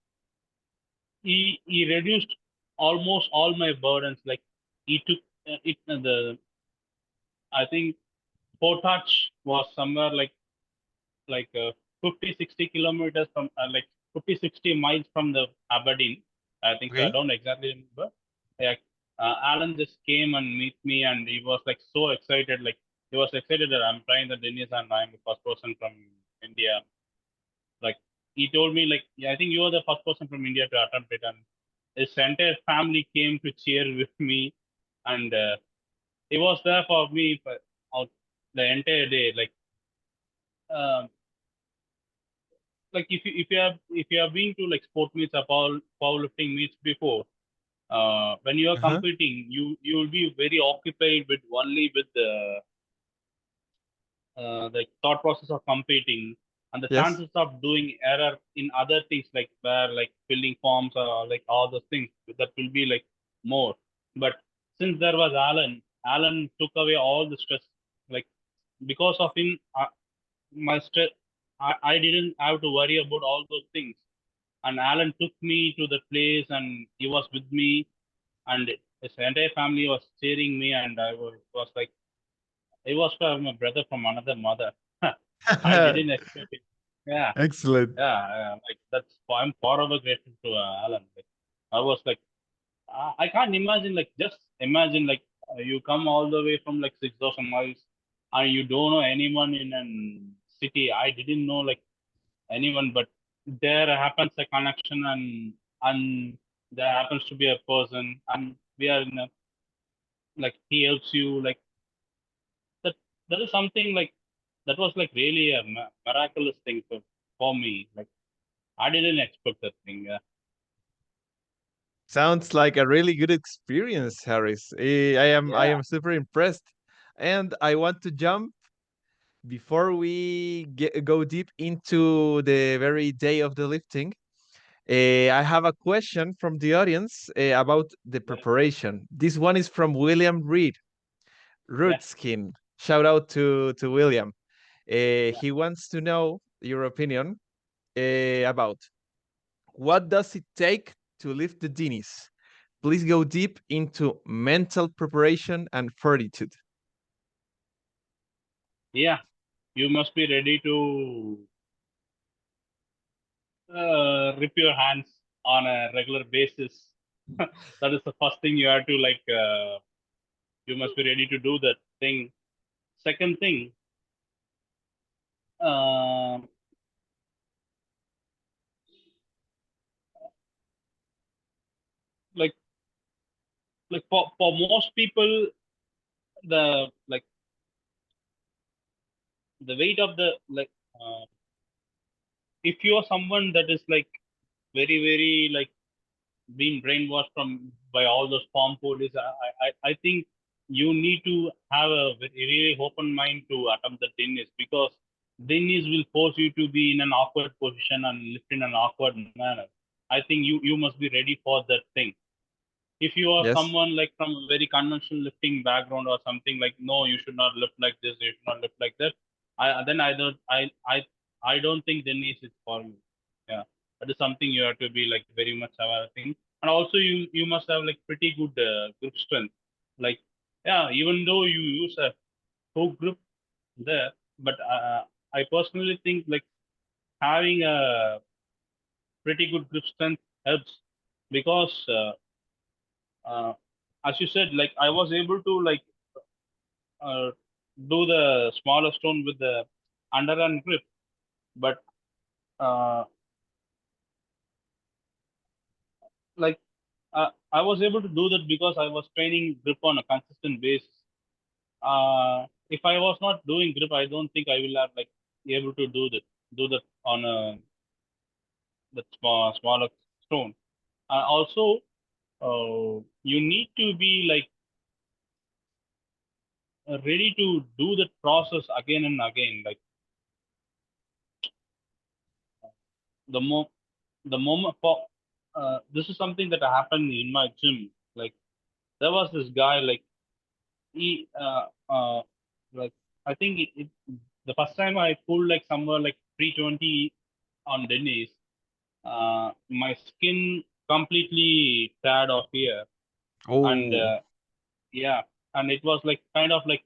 he reduced almost all my burdens. Like he took it the I think Portage was somewhere like 50 60 kilometers from like 50 60 miles from the Aberdeen. I think so. I Okay. don't exactly remember. Yeah, Alan just came and meet me, and he was like so excited. Like he was excited that I'm trying the Dennis, and I'm the first person from India. Like he told me, like, yeah, I think you are the first person from India to attempt it, and his entire family came to cheer with me, and he was there for me for out the entire day. Um, like if you have been to like sport meets or powerlifting meets before, when you are Uh-huh. competing, you will be very occupied with only with the thought process of competing, and the Yes. chances of doing error in other things like where like filling forms or like all those things, that will be like more. But since there was Alan took away all the stress. Like because of him, my stress, I didn't have to worry about all those things. And Alan took me to the place, and he was with me, and his entire family was cheering me, and was like, he was from a brother from another mother. I didn't expect it. Yeah, Excellent. yeah, like that's I'm forever grateful to Alan. Like, I was like, I can't imagine, like, just imagine, like, you come all the way from like 6,000 miles, and you don't know anyone in a city. I didn't know like anyone, but there happens a connection, and there happens to be a person, and we are in a, like he helps you, like that. That is something like that was like really a miraculous thing for me. Like I didn't expect that thing. Sounds like a really good experience, Harris. I Yeah, am super impressed. And I want to jump before we go deep into the very day of the lifting. I have a question from the audience about the yeah, preparation. This one is from William Reed, yeah, Rootskin. Shout out to William. yeah, He wants to know your opinion about what does it take to lift the Dinnies. Please go deep into mental preparation and fortitude. yeah. You must be ready to rip your hands on a regular basis. That is the first thing you have to like. You must be ready to do that thing. Second thing, um like for most people, the like the weight of the like if you are someone that is like very like being brainwashed from by all those farm police, I think you need to have a very open mind to attempt the tennis, because Dinnies will force you to be in an awkward position and lift in an awkward manner. I think you must be ready for that thing. If you are Yes. someone like from a very conventional lifting background or something, like no, you should not lift like this, you should not lift like that, I don't think Dennis is for you. Yeah, that is something you have to be like very much aware of thing. And also you must have like pretty good grip strength. Like, yeah, even though you use a hook grip there, but I personally think like having a pretty good grip strength helps, because uh, as you said, like I was able to like uh, do the smaller stone with the underhand grip, but uh, like I was able to do that because I was training grip on a consistent basis. If I was not doing grip, I don't think I will have like be able to do that on a that smaller stone. Also, you need to be like ready to do that process again and again. Like the mo the moment for this is something that happened in my gym. Like there was this guy, like he like I think the first time I pulled like somewhere like 320 on Dennis, my skin completely teared off here. And Oh. yeah, and it was like kind of like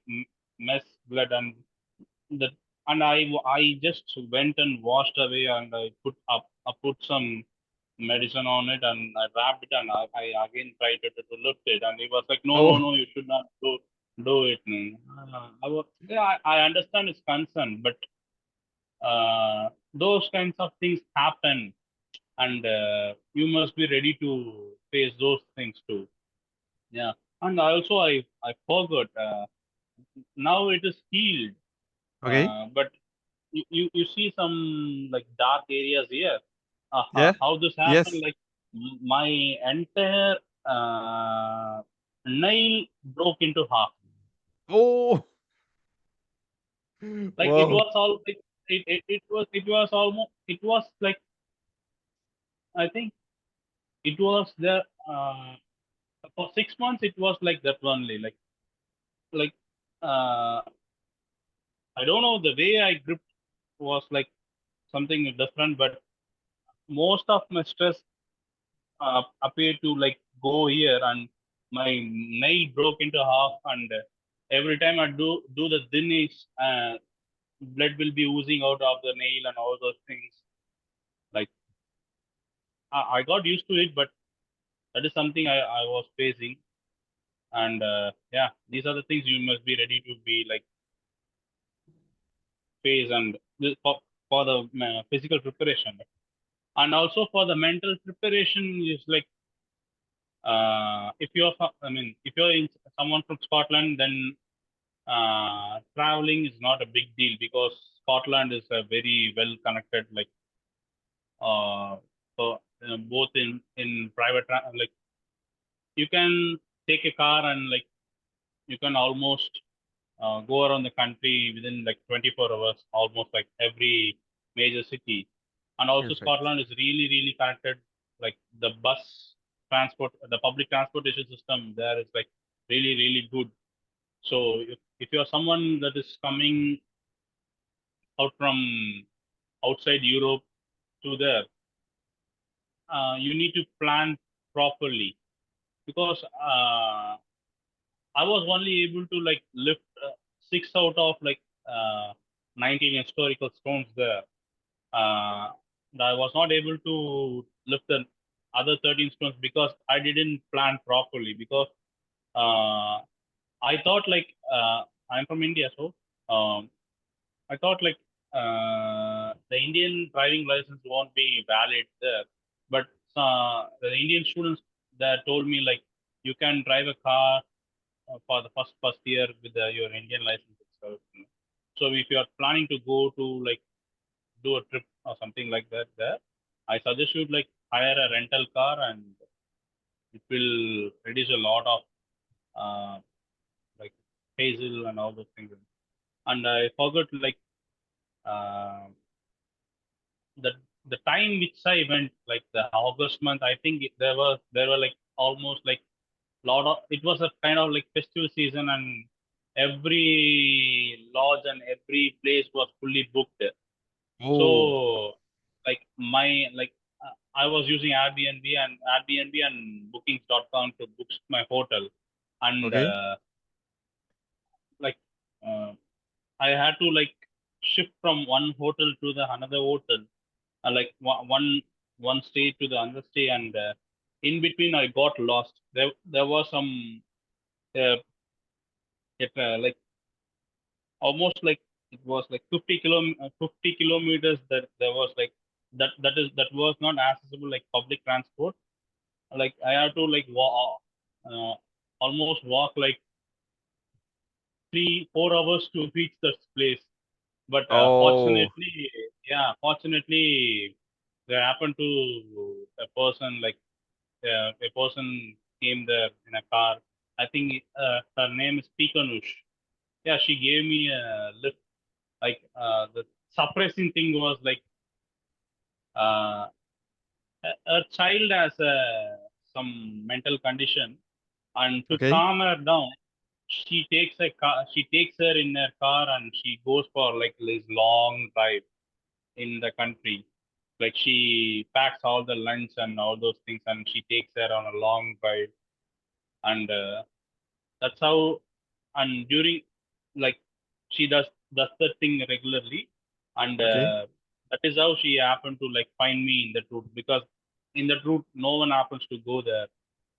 mess blood. And that, and I just went and washed away, and I put some medicine on it, and I wrapped it, and I again tried to lift it, and he was like, no, no, Oh. no, you should not do it. I was, yeah, I understand his concern, but those kinds of things happen, and you must be ready to face those things too. Yeah, and also I forgot. Now it is healed, Okay. but you see some like dark areas here. Yeah. How this happened? Yes. Like my entire nail broke into half. Oh. Like it Wow. was all like it was almost, it was like, I think it was there for 6 months. It was like that only. Like uh, I don't know, the way I gripped was like something different, but most of my stress appeared to like go here, and my nail broke into half. And every time I do the Dinnies, blood will be oozing out of the nail and all those things. Like I got used to it, but that is something I was facing. And yeah, these are the things you must be ready to be like face. And for the physical preparation, and also for the mental preparation is like, if you're I mean, if you're someone from Scotland, then traveling is not a big deal, because Scotland is a very well connected, like uh, so both in private like you can take a car, and like you can almost go around the country within like 24 hours, almost like every major city. And also Perfect. Scotland is really really connected. Like the bus transport, the public transportation system there is like really really good. So if you're someone that is coming out from outside Europe to there, you need to plan properly, because I was only able to like lift six out of like 19 historical stones there. Uh, and I was not able to lift the other 13 stones because I didn't plan properly. Because uh, I thought like I'm from India, so um, I thought like the Indian driving license won't be valid there, but the Indian students that told me like you can drive a car for the first year with your Indian license itself. So if you are planning to go to like do a trip or something like that there, I suggest you like hire a rental car, and it will reduce a lot of uh, like hassle and all those things. And I forgot like Uh, the the time which I went, like the August month, I think there were like almost like lot of, it was a kind of like festival season, and every lodge and every place was fully booked. So Oh, like I was using Airbnb and bookings.com to book my hotel, and okay, like uh, I had to like shift from one hotel to the another hotel, like one stay to the other stay, and in between I got lost. There was some it like almost like it was like 50 kilometers that there was like that was not accessible like public transport. Like I had to like walk, almost walk like 3 4 hours to reach this place. But oh, fortunately, yeah, fortunately, there happened to a person like a person came there in a car. I think her name is Pikanush. Yeah, she gave me a lift. Like the surprising thing was like uh, a child has some mental condition, and to okay, calm her down, she takes her in her car and she goes for like this long drive in the country. Like she packs all the lunch and all those things, and she takes her on a long drive, and that's how. And during like she does that thing regularly, and okay. that is how she happened to like find me in that route, because in that route no one happens to go there,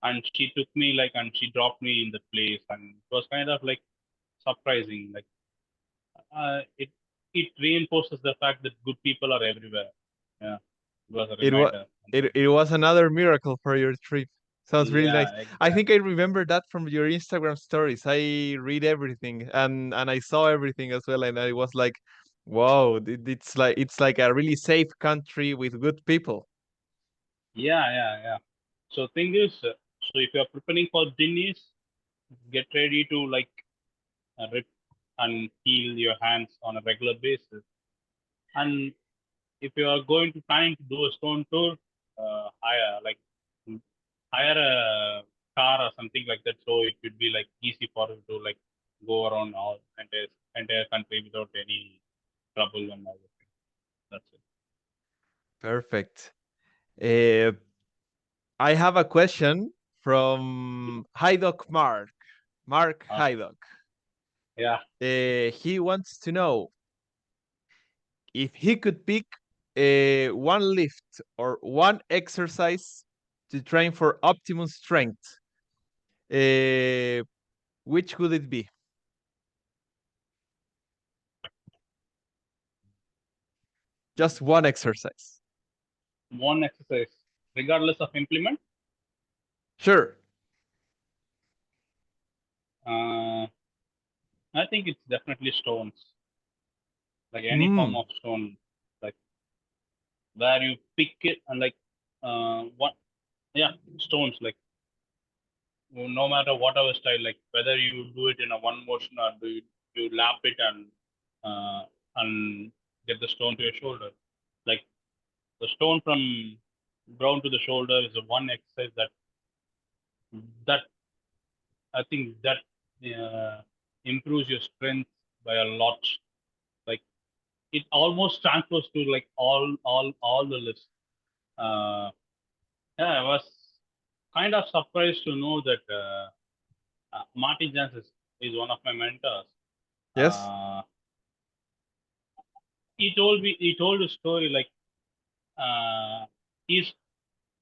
and she took me like and she dropped me in that place, and it was kind of like surprising. Like it reinforces the fact that good people are everywhere. Yeah, it was a It was reminder. it was another miracle for your trip. Sounds really nice. Yeah, I think I exactly. remember that from your Instagram stories. I read everything and I saw everything as well, and I was like, wow, it's like a really safe country with good people. Yeah, yeah, yeah. So thing is, so if you are preparing for Dinnie's, get ready to like rip and heal your hands on a regular basis. And if you are going to planning to do a stone tour, mm, hire a car or something like that, so it would be like easy for you to like go around all entire country without any trouble and all that. That's it. Perfect. Uh, I have a question from Hydock Mark. Mark Uh, Hydock. yeah, He wants to know if he could pick one lift or one exercise to train for optimum strength, uh, which would it be? Just one exercise. one exercise, regardless of implement. Sure. Uh, I think it's definitely stones, like any form Hmm. of stone, like where you pick it and like what, yeah, stones, like no matter whatever style, like whether you do it in a one motion or do you lap it uh, and get the stone to your shoulder. Like the stone from ground to the shoulder is a one exercise that I think that improves your strength by a lot. Like it almost transfers to like all the lifts. Uh, yeah, I was kind of surprised to know that Martin Jans is one of my mentors. Yes. Uh, he told a story like uh, he's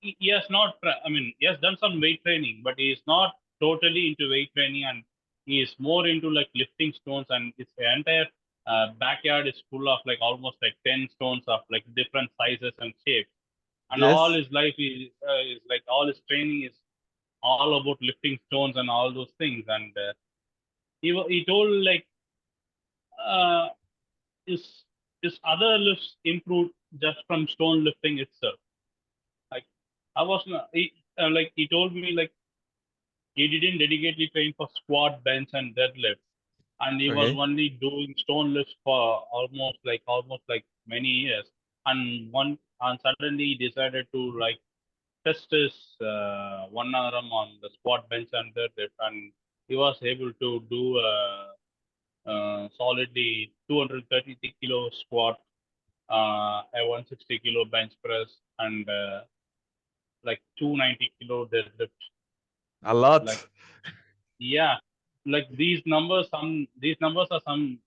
he has not I mean he has done some weight training, but he is not totally into weight training, and he is more into like lifting stones, and his entire backyard is full of like almost like 10 stones of like different sizes and shapes, and all Yes. his life is like all his training is all about lifting stones and all those things. And he told like uh, his his other lifts improved just from stone lifting itself. Like I was not, like he told me like he didn't dedicatedly train for squat, bench, and deadlift. and he was Okay. only doing stone lifts for almost like many years. And suddenly he decided to like test his one arm on the squat bench and deadlift, and he was able to do solidly 233 kilo squat, a 160 kilo bench press, and like 290 kilo deadlift. A Like, lot. yeah, like these numbers are some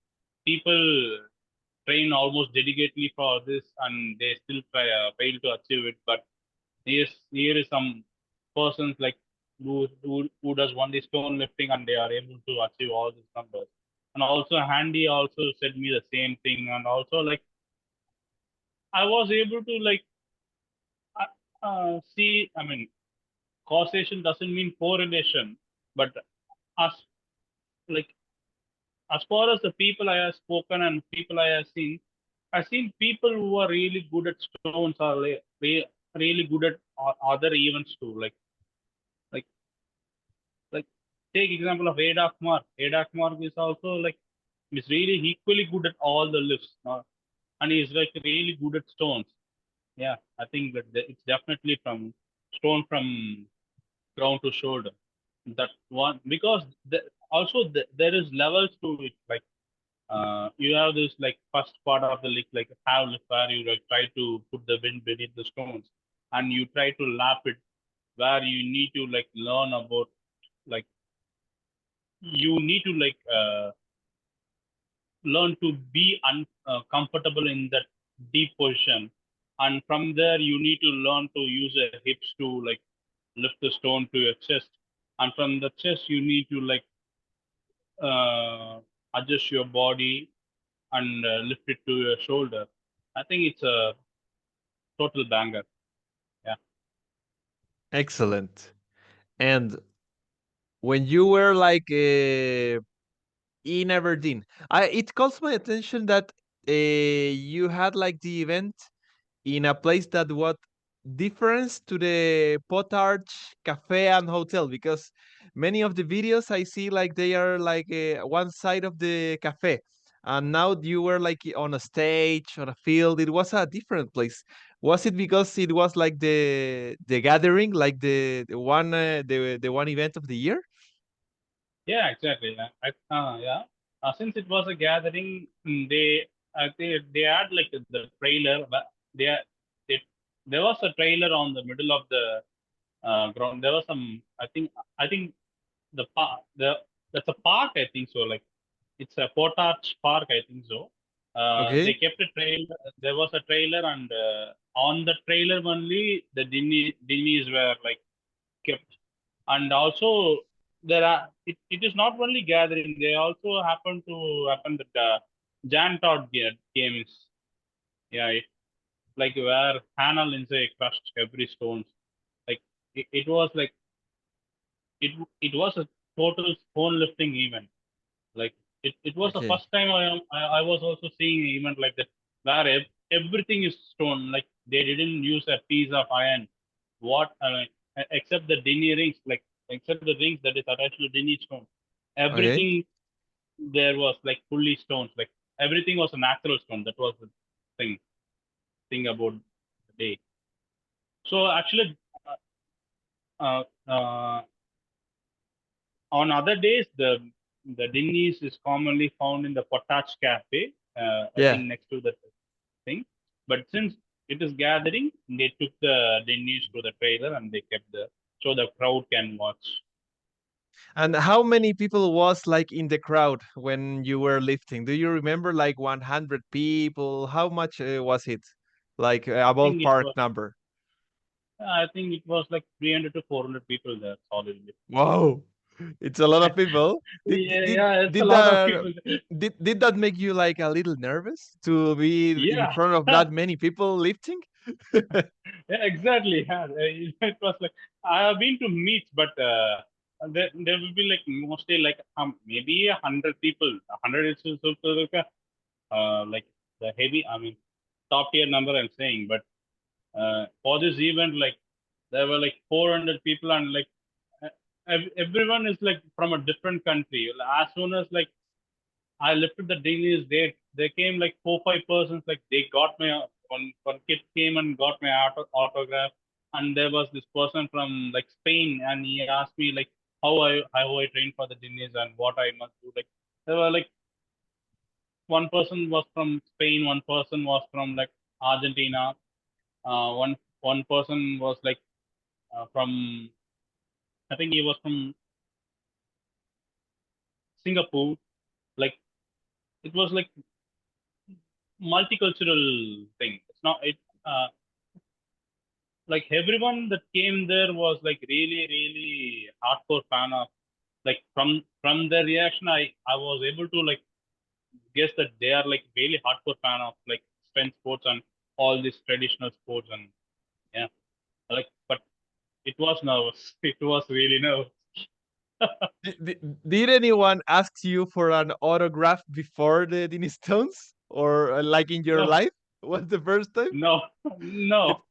people train almost dedicatedly for this, and they still fail to achieve it. But here is some persons like who does only stone lifting, and they are able to achieve all these numbers. And also Handy also said me the same thing, and also like I was able to like see. I mean, causation doesn't mean correlation, but as like as far as the people I have spoken and people I have seen, I've seen people who are really good at stones are really good at other events too. Like like take example of Adak Mark. Adak Mark is also like is really equally good at all the lifts, and he's like really good at stones. Yeah, I think that it's definitely from stone from ground to shoulder. That one because there is levels to it. Like you have this like first part of the lick, like have lift where you like try to put the wind beneath the stones, and you try to lap it, where you need to like learn about like you need to like learn to be comfortable in that deep position, and from there you need to learn to use your hips to like lift the stone to your chest, and from the chest you need to like uh, adjust your body and lift it to your shoulder. I think it's a total banger. Yeah. Excellent. And when you were like in Aberdeen, it calls my attention that you had like the event in a place that what difference to the Potarch Cafe and Hotel, because many of the videos I see like they are like one side of the cafe, and now you were like on a stage on a field. It was a different place. Was it because it was like the gathering, like the one event of the year? Yeah, exactly. Yeah. Since it was a gathering, they had like the trailer, but they there was a trailer on the middle of the ground. There was some. I think the park. That's a park. I think so. Like it's a Potarch Park. I think so. They Okay, kept a trailer. There was a trailer, and on the trailer only the dinnies were like kept. And also it is not only gathering, they also happen that Jan Todd games. Yeah, like where Hannah Lindsay crushed every stones. Like it was like it was a total stone lifting event. Like it was the okay, first time I was also seeing an event like that, where everything is stone. Like they didn't use a piece of iron. What except the Dinnie rings, like except the rings that is attached to the Dinnie stone. okay. Everything there was like fully stones. Like everything was a natural stone. That was the thing thing about the day. So actually, uh, uh, on other days, the Dinnies is commonly found in the Potage Cafe. I Yeah. think next to the thing. But since it is gathering, they took the Dinnies to the trailer and they kept the so the crowd can watch. And how many people was like in the crowd when you were lifting? Do you remember like 100 people? How much was it? Like a I think it ballpark was number. I think it was like 300 to 400 people there solidly. Wow. It's a lot of people. Did Yeah, did did yeah, it's a did lot of that people. did that make you like a little nervous to be in Yeah, front of that many people lifting? yeah, exactly. Yeah, it was like I have been to meets, but there will be like mostly like maybe 100 people. 100 is also like the heavy. I mean, top tier number I'm saying, but for this event, like there were like 400 people, and like everyone is like from a different country. As soon as like I lifted the Dinnie's. They came like 4 5 persons. Like they got my one kid came and got my autograph. And there was this person from like Spain, and he asked me like how I train for the Dinnie's and what I must do. Like there were like one person was from Spain, one person was from like Argentina, one person was like from, I think he was from Singapore. Like it was like multicultural thing. It's not it. Like everyone that came there was like really really hardcore fan of, like from their reaction, I was able to like guess that they are like really hardcore fan of like strength sports and all these traditional sports. And yeah, like, but it was nervous. It was really nervous. Did anyone ask you for an autograph before the Dinnie Stones, or like in your No, life? Was the first time? no, It no.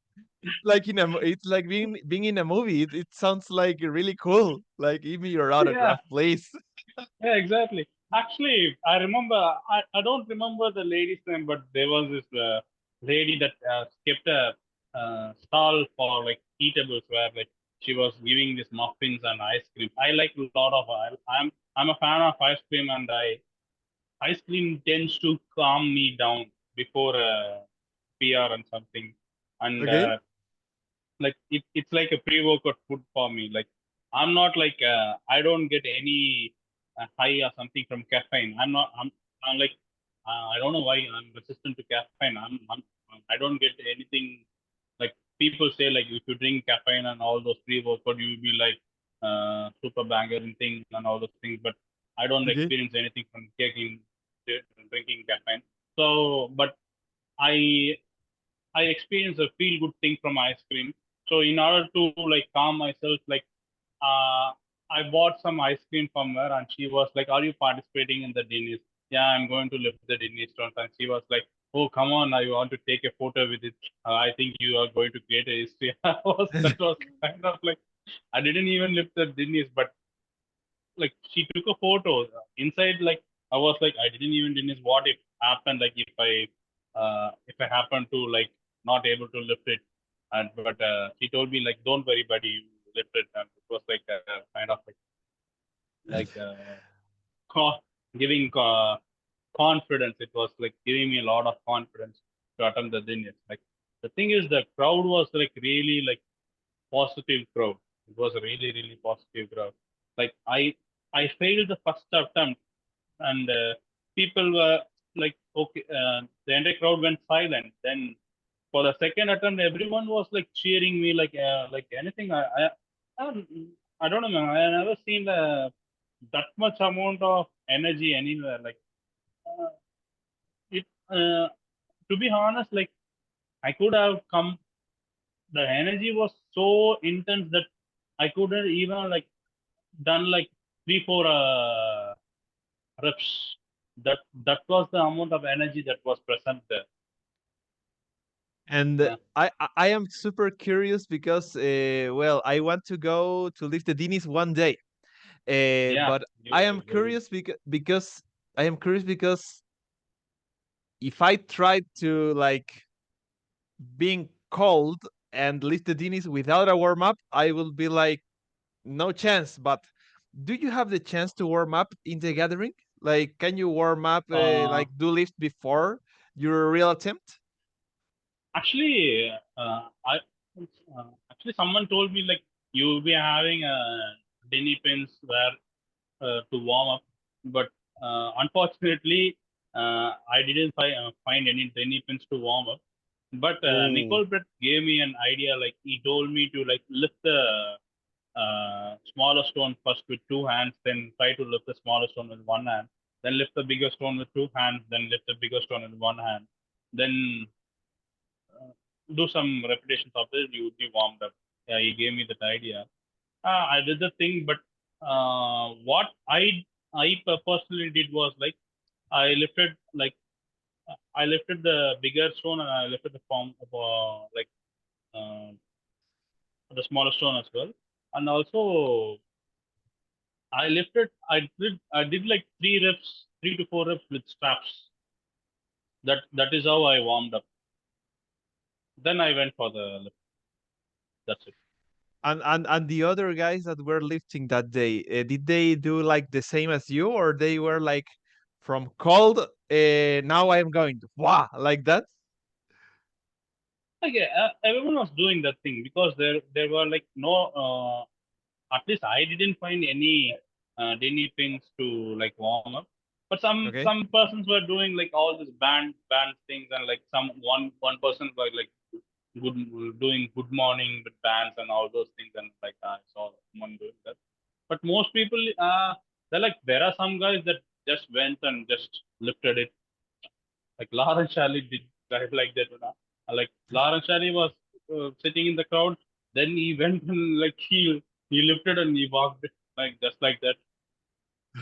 it's like it's like being in a movie. It sounds like really cool. Like, give me your Yeah, autograph, please. yeah, exactly. Actually, I remember, I don't remember the lady's name, but there was this lady that kept a stall for like eatables where like she was giving this muffins and ice cream. I like a lot of, I'm a fan of ice cream, and ice cream tends to calm me down before PR and something. And Okay. like it's like a pre-workout food for me. Like I'm not like I don't get any high or something from caffeine. I'm like I don't know why I'm resistant to caffeine. I don't get anything. Like people say, like if you drink caffeine and all those pre-workout, you will be like super banger and things and all those things. But I don't Okay. experience anything from taking drinking caffeine. So, but I experienced a feel good thing from ice cream. So in order to like calm myself, like uh, I bought some ice cream from her, and she was like, "Are you participating in the Dennis?" Yeah, I'm going to lift the Dennis stones. And she was like, "Oh, come on! I want to take a photo with it. I think you are going to create a history." That was kind of like I didn't even lift the Dennis, but like she took a photo inside. Like I was like, I didn't even didn't what if happened, like if I happen to like not able to lift it. And but she told me like, don't worry buddy, you lift it. And it was like kind of like co- giving confidence. It was like giving me a lot of confidence to attempt the Dinners. Like the thing is, the crowd was like really like positive crowd. It was a really really positive crowd. Like I failed the first attempt, and people were like, okay, the entire crowd went silent. Then for the second attempt, everyone was like cheering me like anything. I I don't know, man. I never seen that much amount of energy anywhere. Like uh, it. To be honest, like I could have come. The energy was so intense that I couldn't even like done like 3 4 reps. That was the amount of energy that was present there. And Yeah, I am super curious because well, I want to go to live the Dinis one day. yeah, But you I am should go. curious because I am curious because if I try to like being cold and lift the Dinis without a warm up, I will be like no chance. But do you have the chance to warm up in the gathering? Like, can you warm up, Uh, like do lift before your real attempt? actually, actually someone told me like you'll be having a Denny pins where to warm up, but unfortunately, I didn't find any Denny pins to warm up. But Oh. Nicole Brett gave me an idea. Like he told me to like lift the smaller stone first with 2 hands, then try to lift the smaller stone with 1 hand, then lift the bigger stone with 2 hands, then lift the bigger stone with 1 hand, then uh, do some repetitions of it. You would be warmed up. Yeah, he gave me that idea. I did the thing, but what I personally did was like I lifted like I lifted the bigger stone, and I lifted the form of uh, the smaller stone as well, and also I did like 3 reps, 3 to 4 reps with straps. That is how I warmed up. Then I went for the lift. That's it. And the other guys that were lifting that day, did they do like the same as you, or they were like from cold? Now I am going to wow like that. Like everyone was doing that thing because there were like no at least I didn't find any Denny pins to like warm up. But some Okay. persons were doing like all this band things, and like one person was like good doing good morning with bands and all those things, and like I saw someone doing that. But most people, there are some guys that just went and just lifted it. Like Lawrence Shally did drive like that. Like Lawrence Shally was sitting in the crowd, then he went and like he lifted and he walked like just like that.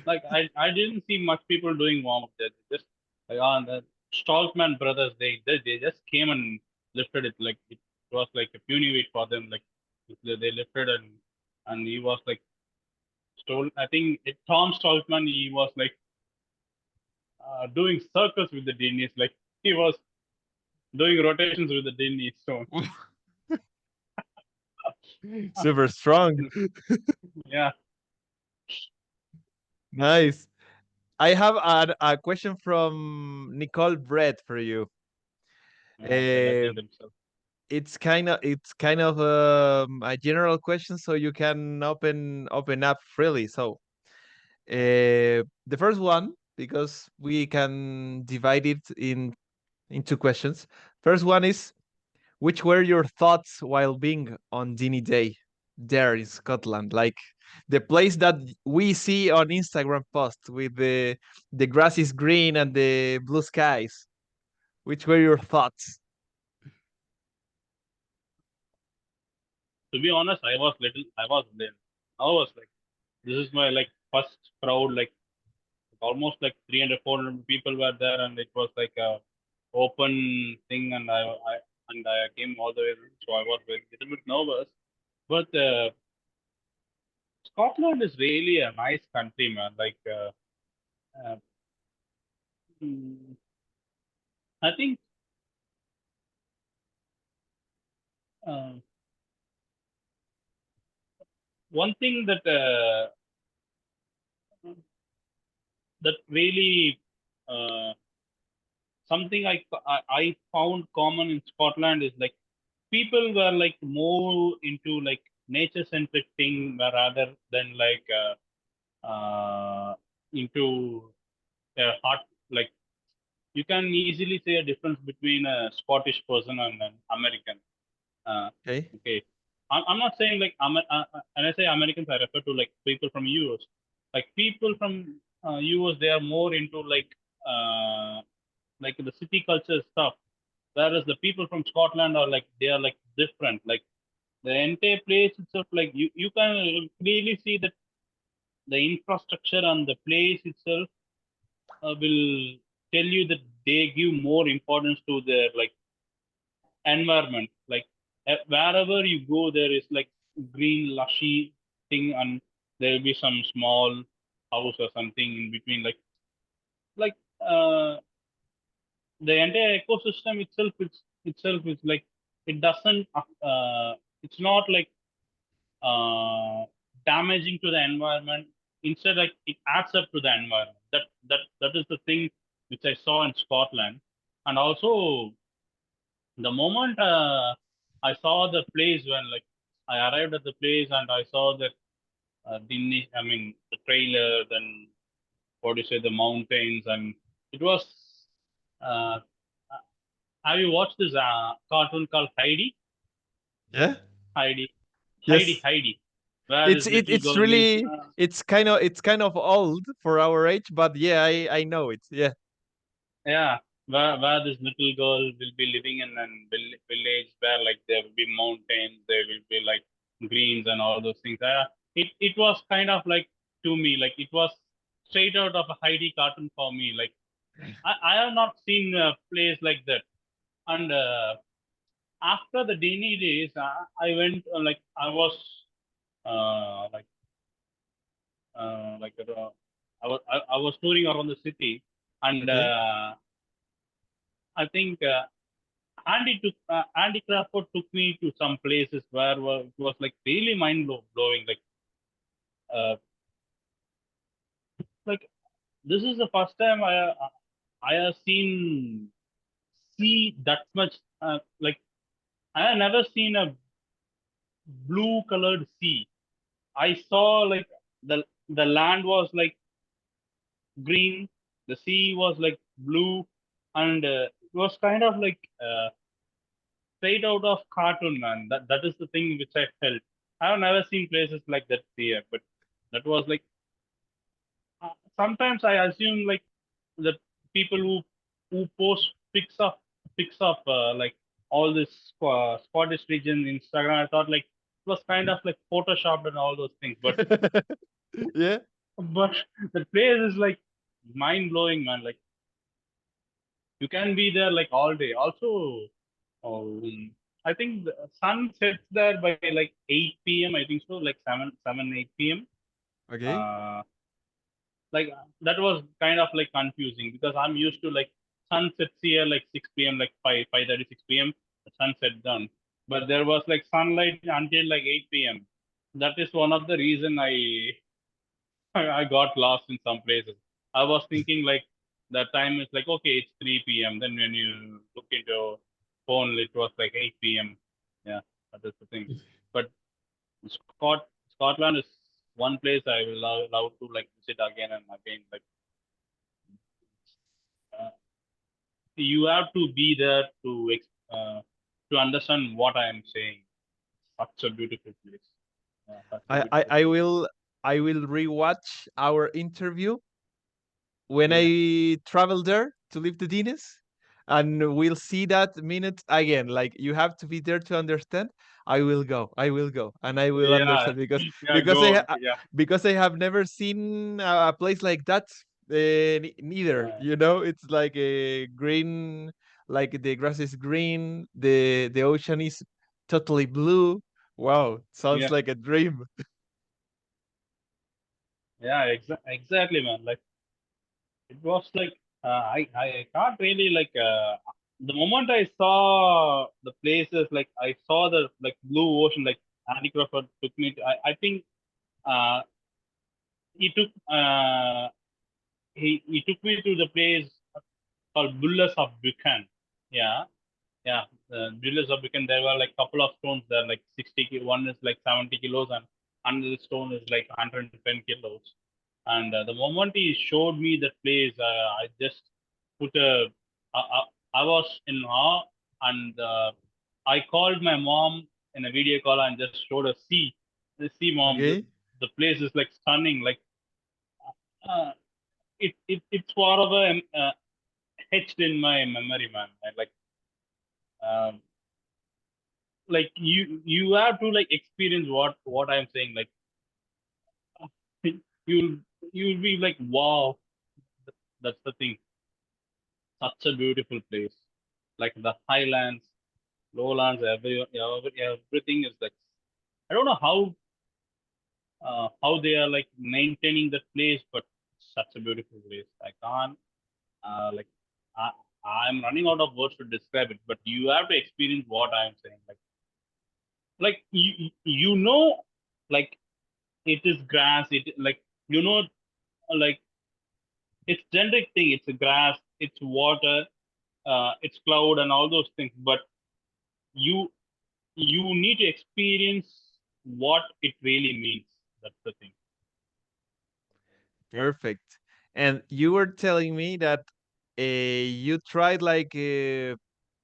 Like I didn't see much people doing warm up there. Just like on the Stoltman brothers, they just came and lifted it. Like it was like a puny weight for them. Like they lifted, and he was like stole. I think Tom Stoltman, he was like doing circles with the Dinnies. Like he was doing rotations with the Dinnie Stones. Super strong. Yeah, Nice. I have a question from Nicole Brett for you. the Uh, legend himself. it's kind of a general question, so you can open up freely. So the first one, because we can divide it into questions. First one is, which were your thoughts while being on Dinny Day there in Scotland? Like the place that we see on Instagram posts with the grass is green and the blue skies. Which were your thoughts? To be honest, I was like, this is my like first crowd, like almost like 300, 400 people were there, and it was like a open thing, and I came all the way, so I was very little bit nervous. But Scotland is really a nice country, man. Like, uh, mm, I think uh, one thing that really something I found common in Scotland is like people were like more into like nature centric thing rather than like into heart. Like you can easily say a difference between a Scottish person and an American. Uh, Okay. okay, I'm not saying like when I say Americans, I refer to like people from US. Like people from US, they are more into like the city culture stuff, whereas the people from Scotland are like they are like different. Like the entire place itself, like you can clearly see that the infrastructure and the place itself will tell you that they give more importance to their like environment. Like wherever you go, there is like green lushy thing, and there will be some small house or something in between. Like uh, the entire ecosystem itself is like it doesn't it's not like uh, damaging to the environment. Instead, like it adds up to the environment. That is the thing which I saw in Scotland. And also the moment I saw the place, when like I arrived at the place and I saw that I mean the trailer, then what do you say, the mountains, and it was uh, have you watched this cartoon called Yeah. Heidi, Yes. Heidi, where It's this it, little it's girl is, really it's kind of old for our age, but yeah, I know it. Yeah. yeah, where this little girl will be living in a village where like there will be mountains, there will be like greens and all those things. It was kind of like to me, like it was straight out of a Heidi cartoon for me. Like I have not seen a place like that. And after the Dini days, I went like I was like like I was touring around the city, and Okay. I think Andy Crawford took me to some places where it was like really blowing. Like this is the first time I have seen sea that much. Like I have never seen a blue colored sea. I saw like the land was like green, the sea was like blue, and it was kind of like straight out of cartoon, man. That is the thing which I felt. I have never seen places like that here, but that was like sometimes I assume like the people who post pics of like all this Scottish region Instagram. I thought like it was kind of like photoshopped and all those things, Yeah. but the place is like mind blowing, man. Like you can be there like all day. Also, I think the sun sets there by like 8 p.m. I think so, like 8 p.m. Okay. Uh, like that was kind of like confusing because I'm used to like sun sets here like 6 p.m. like 5:30 6 p.m. the sun set done, but there was like sunlight until like 8 p.m. That is one of the reason I got lost in some places. I was thinking like the time is like okay, it's 3 p.m. Then when you look into phone, it was like 8 p.m. Yeah, that is the thing. But Scotland is one place I will love to like visit again and again. Like uh, you have to be there to understand what I am saying. Such a beautiful place. Yeah, such a beautiful I place. will rewatch our interview when Yeah, I travel there to live the Dines, and we'll see that minute again. Like you have to be there to understand. I will go, and I will yeah, understand because yeah. because I Go. ha- Yeah, because I have never seen a place like that. Neither, yeah, it's like a green, like the grass is green, the ocean is totally blue. Wow, sounds yeah. like a dream. Yeah, exactly, man. Like it was like I can't really like the moment I saw the places like I saw the like blue ocean like Andy Crawford took me to, I think uh he took he took me to the place called Bullers of Buchan. Yeah, yeah. Bullers of Buchan. There were like couple of stones there, like 60. One is like 70 kilos, and another stone is like 110 kilos. And the moment he showed me that place, I just put a. I was in awe, and I called my mom in a video call and just showed her. See, see, mom, Okay, the place is like stunning. Like uh, it's forever etched in my memory, man. Um, like you have to like experience what I'm saying. Like you'll you'll be like, wow, that's the thing. Such a beautiful place. Like the highlands, lowlands, everything is like I don't know how they are like maintaining that place, but such a beautiful place. I can't like I, I'm running out of words to describe it, but you have to experience what I'm saying. Like like it is grass. It like like it's generic thing. It's a grass. It's water. It's cloud and all those things. But you you need to experience what it really means. That's the thing. perfect. And you were telling me that you tried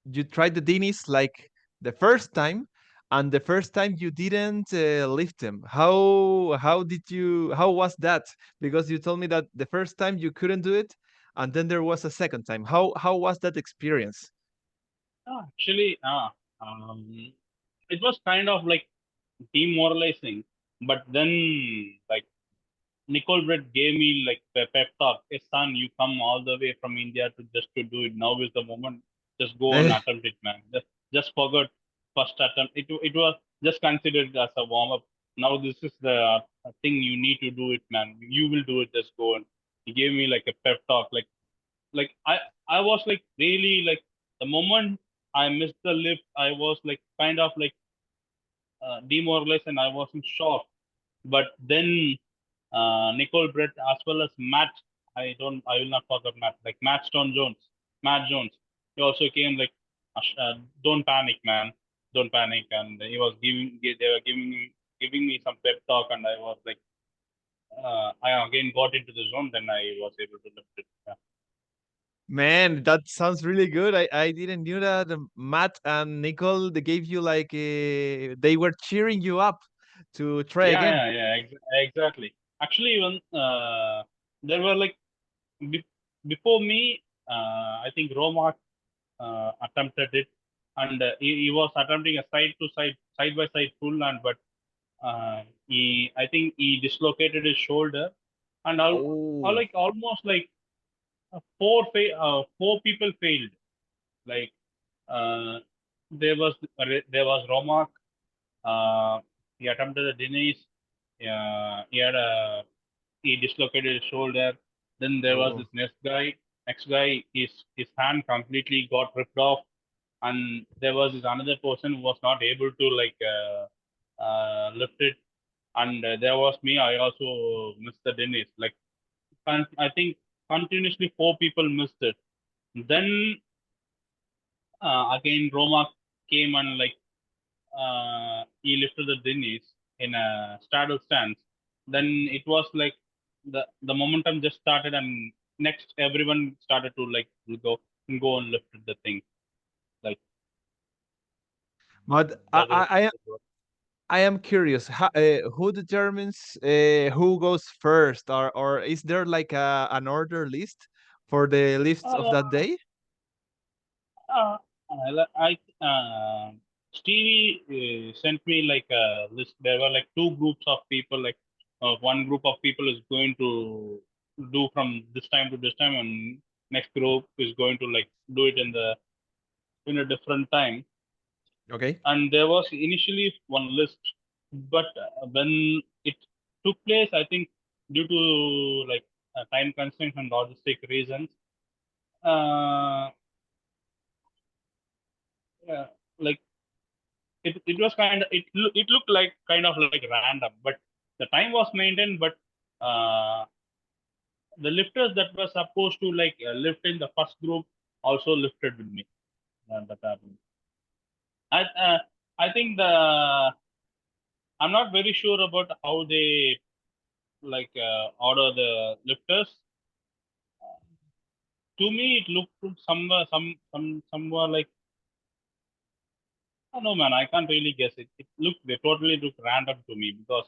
you tried the Dinis like the first time, and the first time you didn't lift them. How was that? Because you told me that the first time you couldn't do it, and then there was a second time. How was that experience? Actually, it was kind of like demoralizing. But then, like Nicole Brett gave me like a pep talk. Hey son, you come all the way from India to just to do it. Now is the moment. Just go and attempt it, man. Just forget first attempt. It was just considered as a warm up. Now this is the thing. You need to do it, man. You will do it. Just go. And he gave me like a pep talk. Like I was like really like the moment I missed the lift, I was like kind of like demoralized and I was in shock. But then Nicole Brett as well as Matt, I will not forget Matt, like Matt Jones. He also came like, don't panic, man, don't panic, and he was they were giving me some pep talk, and I was like, I again got into the zone, then I was able to lift it. Yeah, Man, that sounds really good. I didn't knew that Matt and Nicole they gave you like they were cheering you up to try again. exactly. Actually, when there were like be- before me, I think Roma attempted it, and he was attempting a side by side full land, but I think he dislocated his shoulder, and Oh, like almost like four people failed. Like uh, there was Romak. He attempted a Denise. He dislocated his shoulder. Then there was oh. this next guy. Next guy, his hand completely got ripped off, and there was this another person who was not able to like lift it. And there was me. I also missed the Dennis. Like I think continuously four people missed it. Then again Roma came and like he lifted the Dennis in a straddle stance. Then it was like the momentum just started, and next everyone started to like go and lift the thing. Like But that was. I am curious. Who determines who goes first, or is there like an order list for the lifts of Uh, that day? uh, Stevie sent me like a list. There were like two groups of people. Like one group of people is going to do from this time to this time, and next group is going to like do it in a different time. Okay. And there was initially one list, but when it took place, I think due to like time constraints and logistic reasons, uh, uh, like it was kind of it looked like kind of like random, but the time was maintained. But uh, the lifters that were supposed to like lift in the first group also lifted with me. That happened. I uh, I think I'm not very sure about how they like order the lifters. To me, it looked somewhere like, oh no man, I can't really guess it. They totally looked random to me because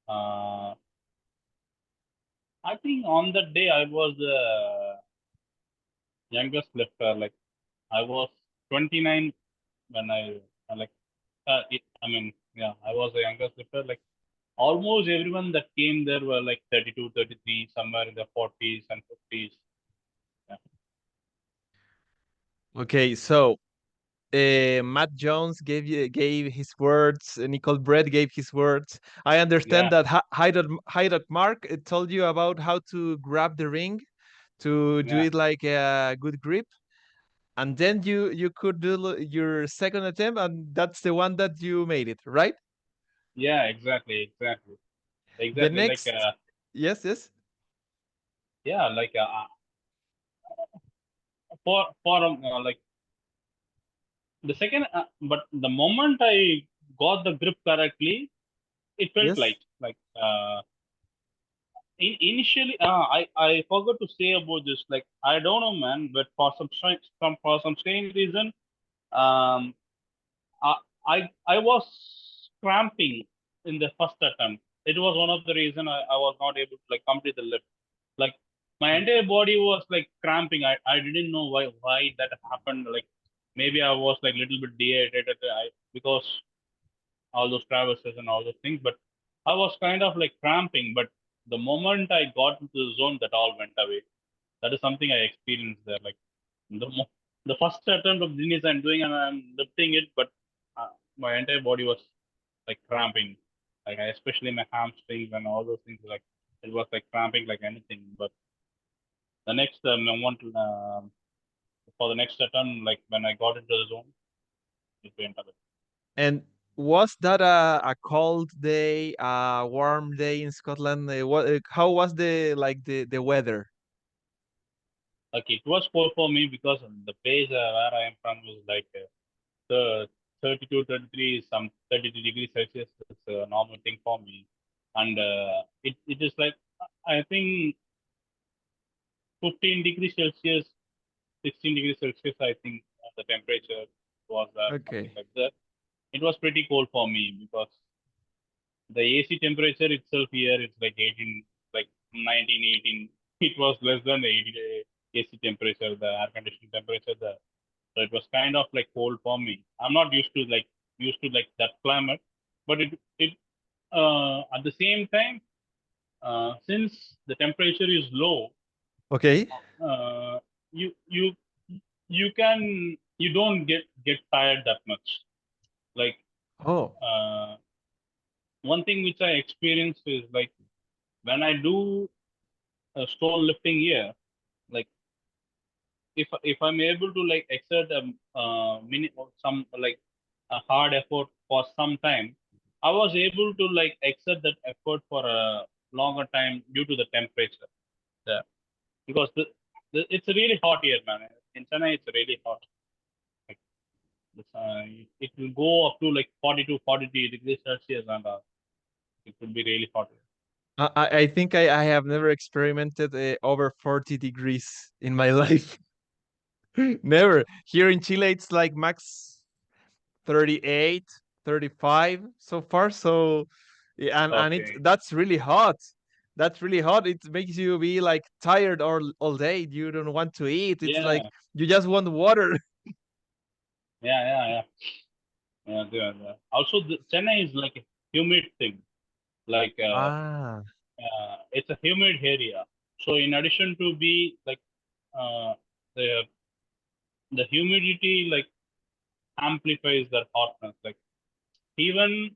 uh, I think on that day I was the youngest lifter. Like I was 29 when I like I mean yeah, I was the youngest lifter. Like almost everyone that came there were like 32, 33, somewhere in the 40s and 50s. Yeah, Okay, so Matt Jones gave his words. Nicole Brett gave his words. I understand yeah, that Haydok Mark told you about how to grab the ring to do yeah, it like a good grip, and then you could do your second attempt, and that's the one that you made it, right? yeah. The Exactly. Like next, yes, yes. yeah, like like the second, but the moment I got the grip correctly, it felt Yes. light. Like initially, I forgot to say about this. Like I don't know, man, but for some strange reason, um, I I was cramping in the first attempt. It was one of the reason I was not able to like complete the lift. Like my entire body was like cramping. I didn't know why that happened. Like maybe I was like little bit dehydrated because all those traverses and all those things. But I was kind of like cramping. But the moment I got into the zone, that all went away. That is something I experienced there. Like the first attempt of Guinness I'm doing and I'm lifting it, but my entire body was like cramping. Like especially my hamstrings and all those things. Like it was like cramping like anything. But the next moment for the next attempt, like when I got into the zone, it went away. And was that a cold day, a warm day in Scotland? How was the weather? Like it was cool for me because the place where I am from is like the 32, 33, some 33 degrees Celsius is a normal thing for me. And it is like, I think 15 degrees Celsius, 16 degrees Celsius, I think the temperature was something Okay. like that. It was pretty cold for me because the AC temperature itself here it's like 18, like 19, 18. It was less than the 80 AC temperature, the air conditioning temperature. So it was kind of like cold for me. I'm not used to like that climate, but it at the same time, since the temperature is low, Okay. uh, you you you don't get tired that much. Like Oh, uh, one thing which I experienced is like when I do stone lifting here, like if I'm able to like exert a mini some like a hard effort for some time, I was able to like exert that effort for a longer time due to the temperature there because it's really hot here, man. In Chennai, it's really hot. Like it will go up to like 42, 43 degrees Celsius, and it will be really hot. I think I have never experimented over 40 degrees in my life. Never. Here in Chile, it's like max 38, 35 so far. So, yeah, and Okay. that's really hot. That's really hot. It makes you be like tired all day. You don't want to eat. It's like Yeah. you just want water. Yeah. Yeah. Yeah. Yeah. Also, Chennai is like a humid thing. Like Ah, it's a humid area. So in addition to be like uh, the the humidity like amplifies that hotness. Like even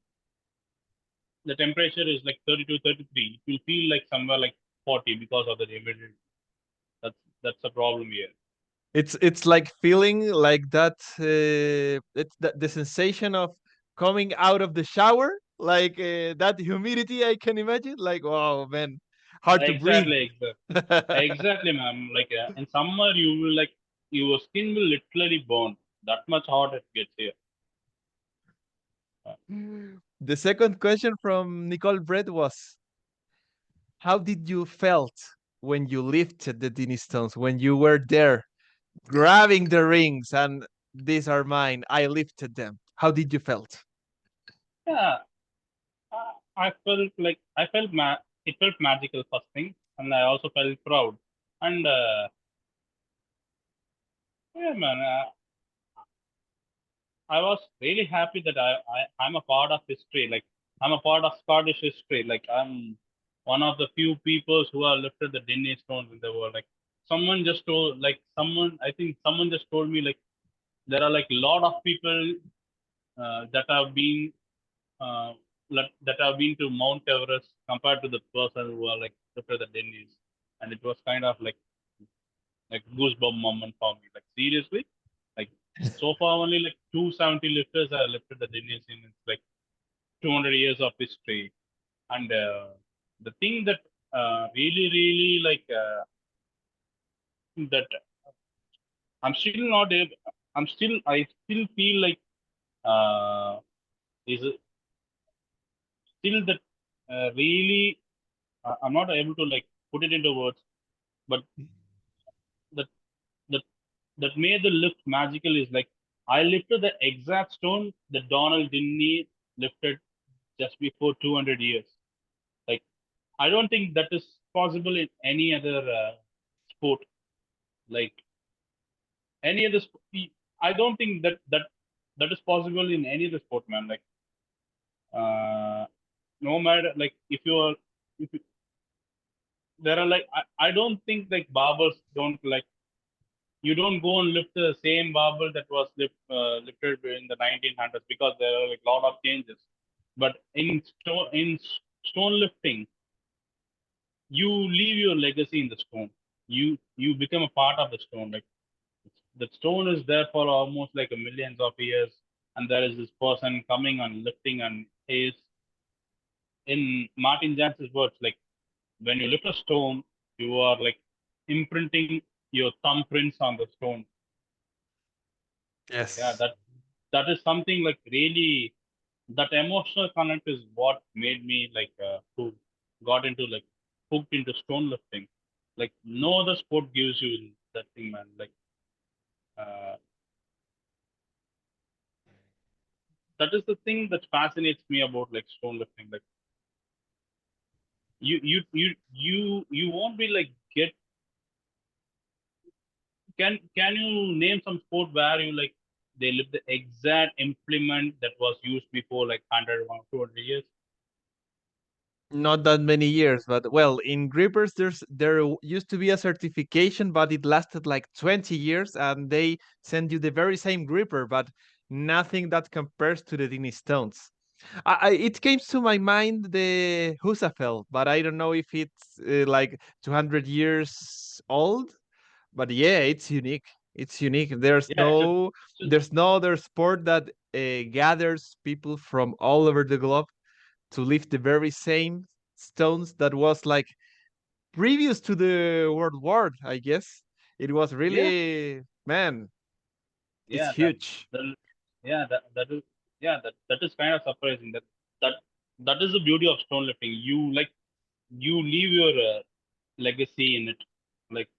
the temperature is like 32, 33, it will feel like somewhere like 40 because of the humidity. That's a problem here. it's like feeling like that. It's the sensation of coming out of the shower, like that humidity. I can imagine. Like, wow, man, hard to breathe. Exactly, ma'am. Like in summer, you will like your skin will literally burn. That much hot it gets here. Uh, The second question from Nicole Brett was, how did you felt when you lifted the Dinnie Stones, when you were there grabbing the rings and these are mine, I lifted them. How did you felt? yeah, I felt like it felt magical first thing, and I also felt proud. And yeah, man, I was really happy that I'm a part of history. Like I'm a part of Scottish history. Like I'm one of the few peoples who have lifted the Dinnie stones in the world. Like someone I think someone just told me like there are like a lot of people that have been uh, that have been to Mount Everest compared to the person who are like lifted the Dennis, and it was kind of like goosebump moment for me. Like seriously, like so far only like 270 lifters have lifted the Dennis in its like 200 years of history, and the thing that really like that I'm still not able. I still feel like uh, is still that really I'm not able to like put it into words, but that that that made the lift magical is like I lifted the exact stone that Donald Dinnie lifted just before 200 years. Like I don't think that is possible in any other sport. Like any other, I don't think that is possible in any other sport, man. Like no matter like if you are if you, there are like I don't think like barbers don't like you don't go and lift the same barbell that was lifted in the 1900s because there are like a lot of changes. But stone lifting, you leave your legacy in the stone. You become a part of the stone. Like the stone is there for almost like a millions of years, and there is this person coming and lifting, and is in Martin Jansen's words, like when you lift a stone, you are like imprinting your thumbprints on the stone. Yeah, Yes. that is something like really, that emotional connect is what made me like who got into like hooked into stone lifting. Like no other sport gives you that thing, man. Like uh, that is the thing that fascinates me about like stone lifting. Like you won't be like get can you name some sport where you like they lift the exact implement that was used before like 100 or 200 years? Not that many years, but well, in grippers there used to be a certification, but it lasted like 20 years, and they send you the very same gripper, but nothing that compares to the Dinnie Stones. It came to my mind the Husafel, but I don't know if it's like 200 years old. But yeah, it's unique. It's unique. Yeah, it's There's no other sport that gathers people from all over the globe to lift the very same stones that was like previous to the World War, I guess. It was yeah, really, man, it's yeah, huge. that yeah, that is, yeah, that is kind of surprising. That that is the beauty of stone lifting. You like you leave your legacy in it. Like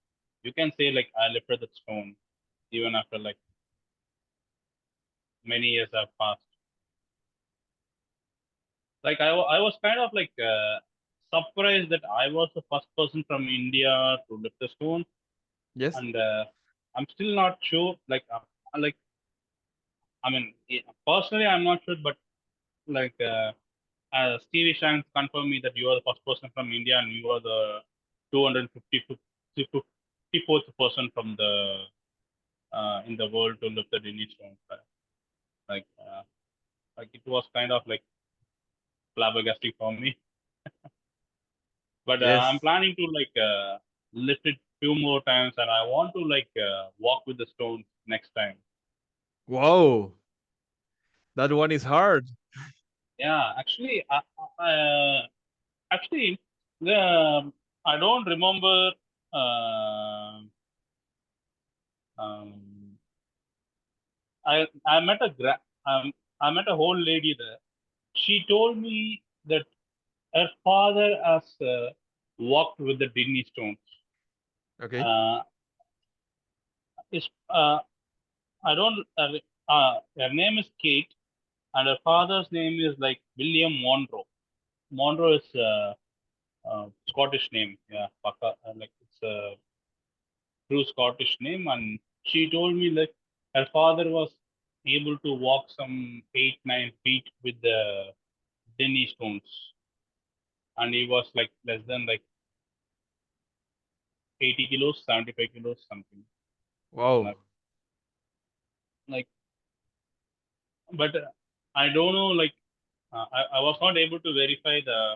you can say like I lifted that stone even after like many years have passed. Like I was kind of like surprised that I was the first person from India to lift the stone, Yes. and I'm still not sure. Like I mean, personally, I'm not sure, but like Stevie Shanks confirmed me that you are the first person from India and you are the 254th person from the in the world to lift the Dinnie Stones. Like, uh, like it was kind of like flabbergasting for me. But I'm Yes. planning to like lift it few more times, and I want to like walk with the stones next time. Whoa, that one is hard. Yeah, actually, actually, the I don't remember. Uh, um, I met I met a whole lady there. She told me that her father has walked with the Dinnie Stones. Okay. Uh, is I don't. Her name is Kate, and her father's name is like William Monroe. Monroe is Scottish name. Yeah, like it's a true Scottish name. And she told me like her father was able to walk some 8 9 feet with the Denny stones, and he was like less than like 80 kilos, 75 kilos, something Whoa. like. Like, but I don't know. Like, I was not able to verify the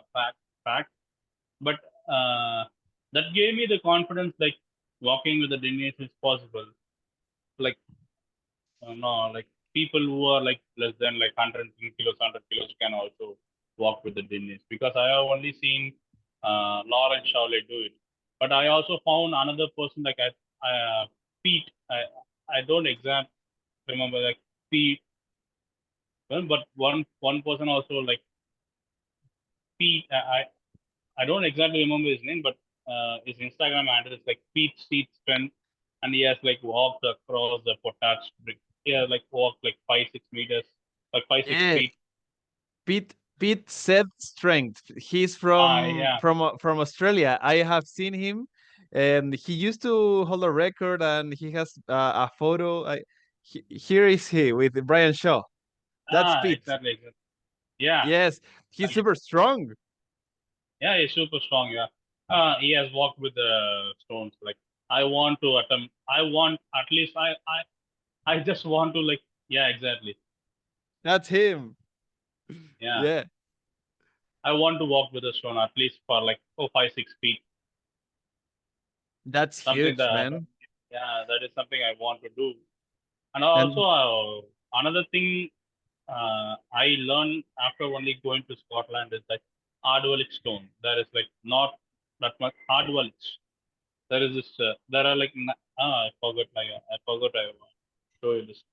fact, but that gave me the confidence. Like, walking with the Denny is possible. Like no, like people who are like less than like 100 kilos, 100 kilos can also walk with the Dinnies, because I have only seen Lawrence Shawnee do it. But I also found another person like Pete. I don't exact remember like Pete, well, but one person also like Pete. I don't exactly remember his name, but his Instagram handle is like Pete Street Strength, and he has like walked across the potage brick. He has like walked like 5 6 meters, like 5 6 Yeah. feet. Pete said strength. He's Yeah. from Australia. I have seen him, and he used to hold a record, and he has a photo. Here is he with Brian Shaw. That's Pete. Exactly. Yeah. Yes, he's Yeah, super strong. yeah, he's super strong. Yeah. He has walked with the stones. Like I want to attempt. I want at least I just want to like. Yeah, exactly. That's him. Yeah. Yeah. I want to walk with a stone at least for like 5, 6 feet. That's Something huge, that, man. yeah, that is something I want to do. And And also, another thing I learned after only going to Scotland is that hardwellic stone. There is like not that much hardwellic. There is this. There are like. I forgot. I forgot. I show you this.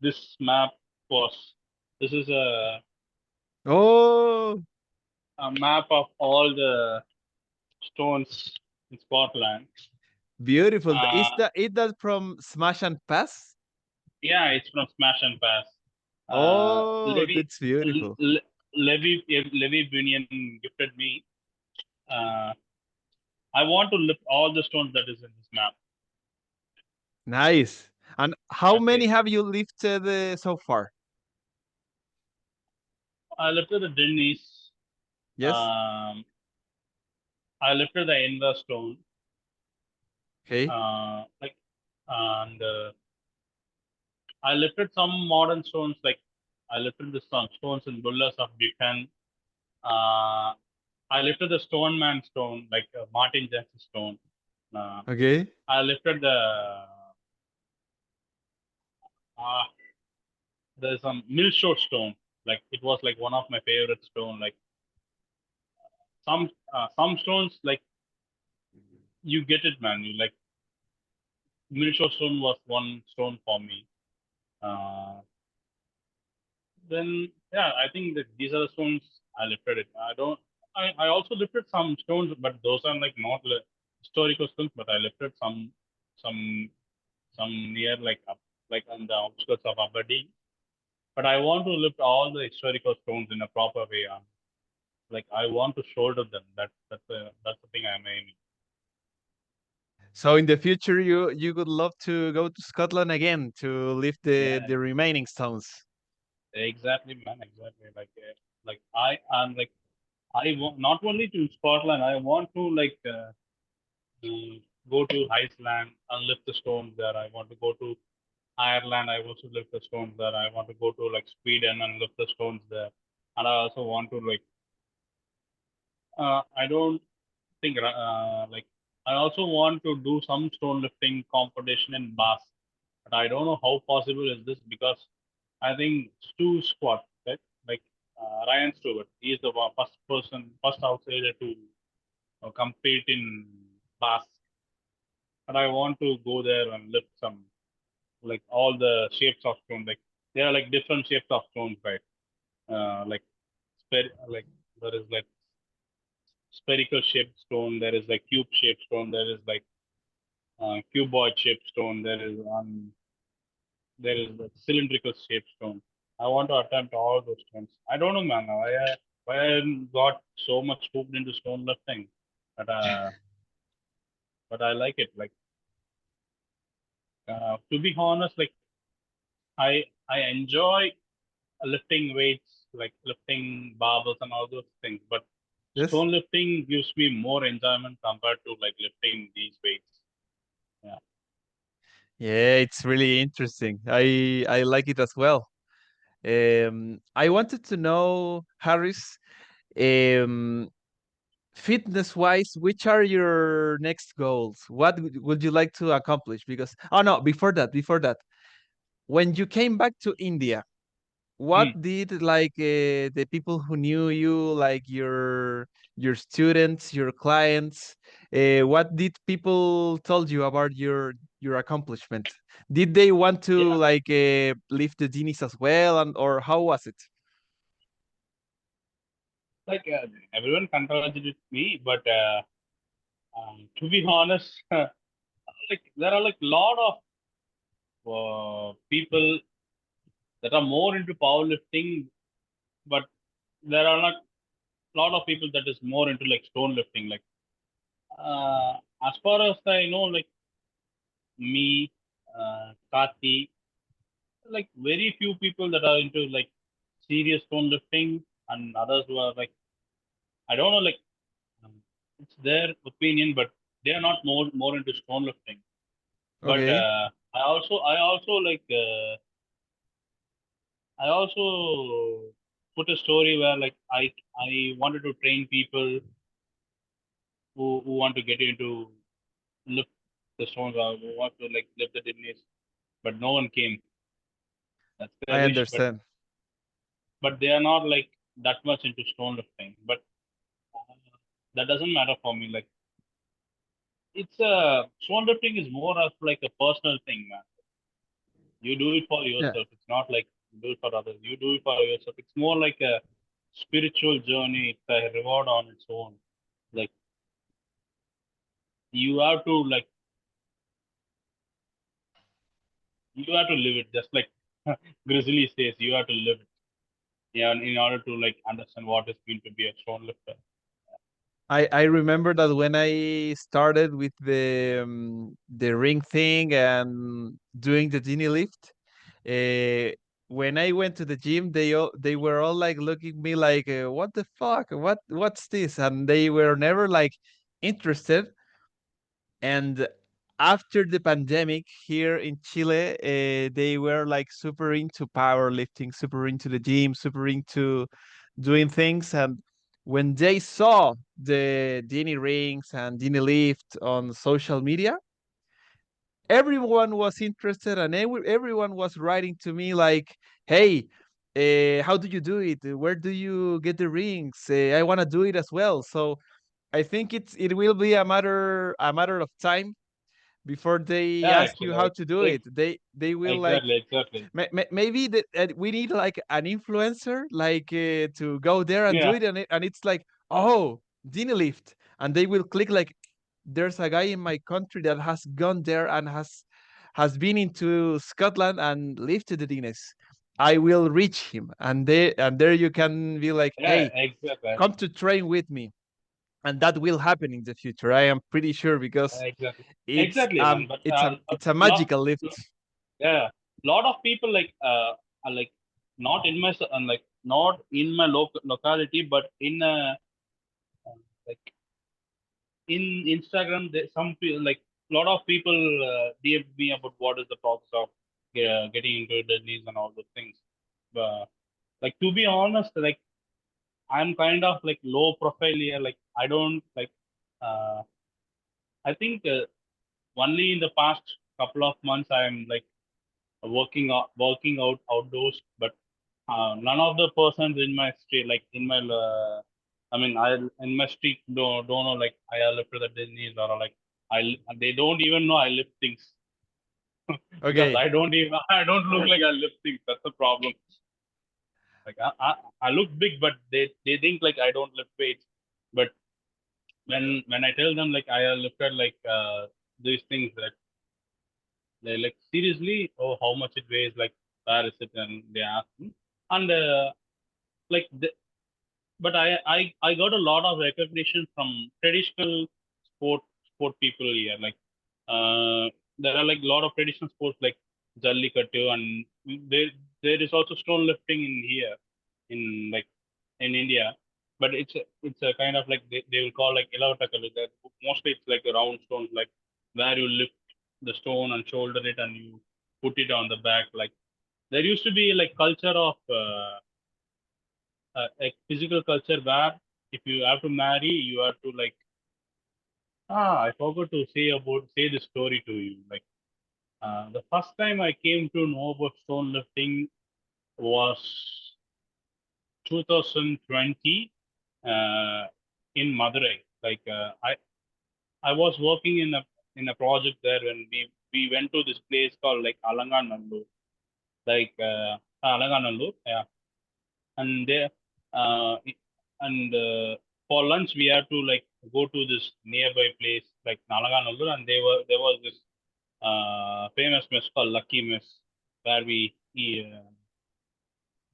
This map was. This is oh, a map of all the stones in Scotland. beautiful. Is Uh, that from Smash and Pass? yeah, it's from Smash and Pass. Oh, Levy, that's beautiful. Levy Bunion gifted me. Uh, I want to lift all the stones that is in this map. Nice. And how many Okay, have you lifted so far? I lifted the Dinnie's. Yes. Um, I lifted the Inver stone. Okay. Like, and I lifted some modern stones. Like, I lifted the some stones in Bullas of Buchan. Uh, I lifted the Stone Man stone, like Martin Jackson stone. Uh, Okay. I lifted the uh, there's some Millshore stone. Like it was like one of my favorite stone. Like some stones, like you get it, man. You like Millshore stone was one stone for me. Uh, then yeah, I think that these are the stones I lifted it. I don't. I also lifted some stones, but those are like not historical stones. But I lifted some some near like up, like on the outskirts of Aberdeen. But I want to lift all the historical stones in a proper way. Like I want to shoulder them. That's the thing I'm aiming. So in the future, you would love to go to Scotland again to lift Yeah, the remaining stones. exactly, man. Exactly. Like I am like I want not only to Scotland. I want to like go to Iceland and lift the stones there. I want to go to Ireland. I want to lift the stones there. I want to go to like Sweden and lift the stones there. And I also want to like I don't think like I also want to do some stone lifting competition in Bath, but I don't know how possible is this because I think Stu squat, right? Like Ryan Stewart, he is the first person, first outsider to compete in Bath, and I want to go there and lift some like all the shapes of stone. Like there are like different shapes of stones, right? Like like there is like spherical shaped stone, there is like cube shaped stone, there is like cuboid shaped stone, there is a cylindrical shaped stone. I want to attempt all those stones. I don't know, man, why I got so much hooked into stone lifting, but I like it. Like to be honest, like I enjoy lifting weights, like lifting barbells and all those things, but Yes. stone lifting gives me more enjoyment compared to like lifting these weights. Yeah. Yeah, it's really interesting. I like it as well. I wanted to know, Harris, um, fitness wise, which are your next goals? What would you like to accomplish? Because oh no, before that, when you came back to India, what Hmm. did like the people who knew you, like your students, your clients, what did people told you about your accomplishment? Did they want to Yeah. like lift the Dinis as well, and or how was it? Like everyone congratulated me, but to be honest, like there are like lot of people that are more into powerlifting, but there are like lot of people that is more into like stone lifting. Like uh, as far as I know, like me, Kati, like very few people that are into like serious stone lifting, and others who are like I don't know, like um, it's their opinion, but they are not more into stone lifting. But Okay. I also put a story where like I wanted to train people who want to get into lift the stones or who want to like lift the Dinnies, but no one came. That's their I wish, understand. but they are not like that much into stone lifting. But uh, that doesn't matter for me. Like it's a stone lifting is more of like a personal thing, man. You do it for Yeah. yourself. It's not like you do it for others. You do it for yourself. It's more like a spiritual journey. It's a reward on its own. Like you have to like you have to live it. Just like Grizzly says, you have to live it. Yeah, in order to like understand what it's mean to be a stone lifter. I remember that when I started with the ring thing and doing the genie lift, uh, when I went to the gym, they were all like looking at me like, "What the fuck? What's this?" And they were never like interested. And after the pandemic here in Chile, they were like super into powerlifting, super into the gym, super into doing things. And when they saw the Dini rings and Dini lift on social media, everyone was interested and everyone was writing to me like, "Hey, how do you do it? Where do you get the rings? I want to do it as well." So I think it will be a matter of time before they Yeah, ask you actually, how to do it. They will like exactly, exactly. maybe that we need like an influencer like to go there and do Yeah, it, and it's like, oh, Dini lift, and they will click like, there's a guy in my country that has gone there and has been into Scotland and lifted the Guinness. I will reach him, and there you can be like, yeah, hey, exactly, come to train with me, and that will happen in the future. I am pretty sure because exactly, it's exactly, um man. But it's a a it's a lot, magical lift. yeah, lot of people like are like not in my like not in my locality, but in like in Instagram, some people like a lot of people DM me about what is the process of getting into the knees and all those things. Like to be honest, like I'm kind of like low profile here. Like I don't like. Uh, I think only in the past couple of months I'm like working out outdoors, but none of the persons in my street, like in my, I mean, I in my street don't know like I lifted the Disney's or like they don't even know I lift things because Okay, I don't look like I lift things. That's the problem. Like I look big, but they think like I don't lift weights. But when I tell them like I lifted like these things that they like seriously, oh how much it weighs, like where is it, and they ask me, and like but I got a lot of recognition from traditional sport people here. Like uh, there are like a lot of traditional sports like Jallikattu, and there is also stone lifting in here in like in India. But it's a kind of like they will call like Ilavatakallu. That mostly it's like a round stones, like where you lift the stone and shoulder it and you put it on the back. Like there used to be like culture of a physical culture where if you have to marry, you have to like I forgot to say the story to you. Like the first time I came to know about stone lifting was 2020 uh, in Madurai. Like I was working in a project there when we went to this place called like Alanganallur, like Alanganallur, yeah, and there uh, and for lunch we had to like go to this nearby place like Nalaganallur, and there was this famous mess called Lucky Mess where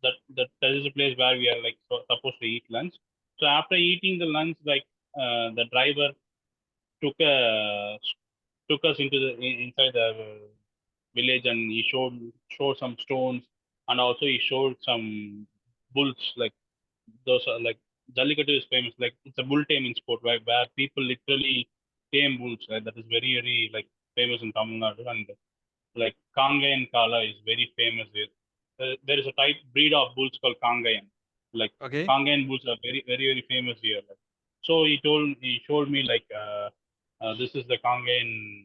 that is a place where we are like supposed to eat lunch. So after eating the lunch, like the driver took a took us into the inside the village, and he showed some stones, and also he showed some bulls. Like those are like Jallikattu is famous. Like it's a bull taming sport where people literally tame bulls. Right? That is very very like famous in Tamil Nadu, and like Kangayan Kala is very famous here. There is a type breed of bulls called Kangayan. Like Okay. Kangen bulls are very famous here. Like, so he showed me like this is the Kangen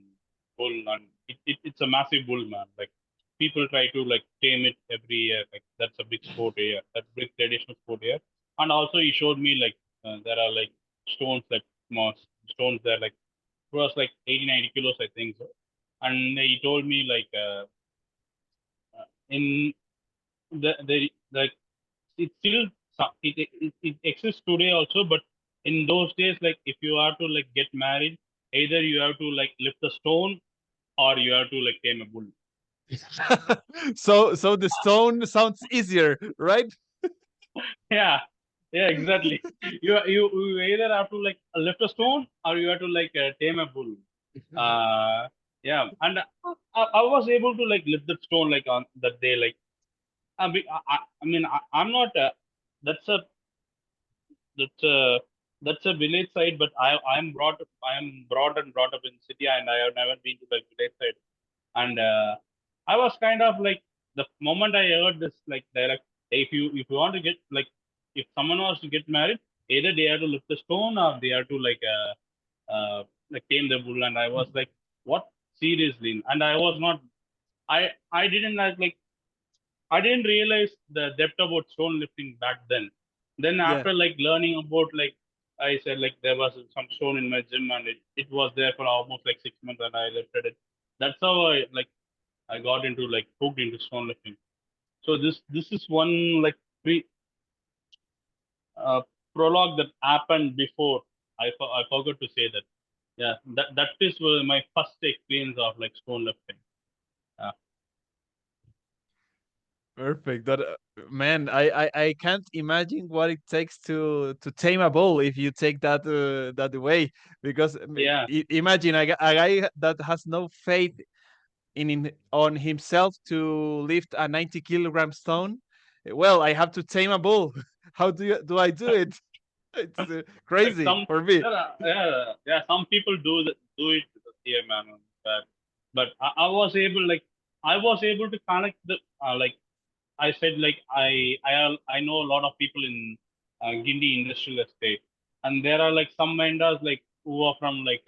bull, and it's a massive bull, man. Like people try to like tame it every year. Like that's a big sport here. That's big traditional sport here. And also he showed me like there are like stones like small stones there like it was like 80-90 kilos I think so. And he told me like in the it still it exists today also, but in those days like if you are to like get married, either you have to like lift a stone or you have to like tame a bull. So the stone sounds easier, right? Yeah, yeah, exactly. You either have to like lift a stone or you have to like tame a bull. Yeah, and I was able to like lift that stone like on that day. Like I mean I'm not. That's a that's a that's a village side, but I am brought up in city, and I have never been to the village side. And I was kind of like the moment I heard this like dialect, if you want to get like if someone wants to get married, either they have to lift the stone or they have to like tame the bull. And I was like, what, seriously? And I was not. I didn't like I didn't realize the depth about stone lifting back then. Then Yeah. after like learning about like I said like there was some stone in my gym, and it was there for almost like 6 months, and I lifted it. That's how I got into like hooked into stone lifting. So this is one like pre uh, prologue that happened before. I forgot to say that. Yeah, that is my first experience of like stone lifting. Uh, Perfect. That man, I can't imagine what it takes to tame a bull if you take that away. Because yeah, imagine a guy that has no faith in on himself to lift a 90-kilogram stone. Well, I have to tame a bull. How do I do it? It's like crazy for me. yeah, some people do it here, man. But I was able like I was able to connect the like I said like I know a lot of people in Gindi industrial estate, and there are like some vendors like who are from like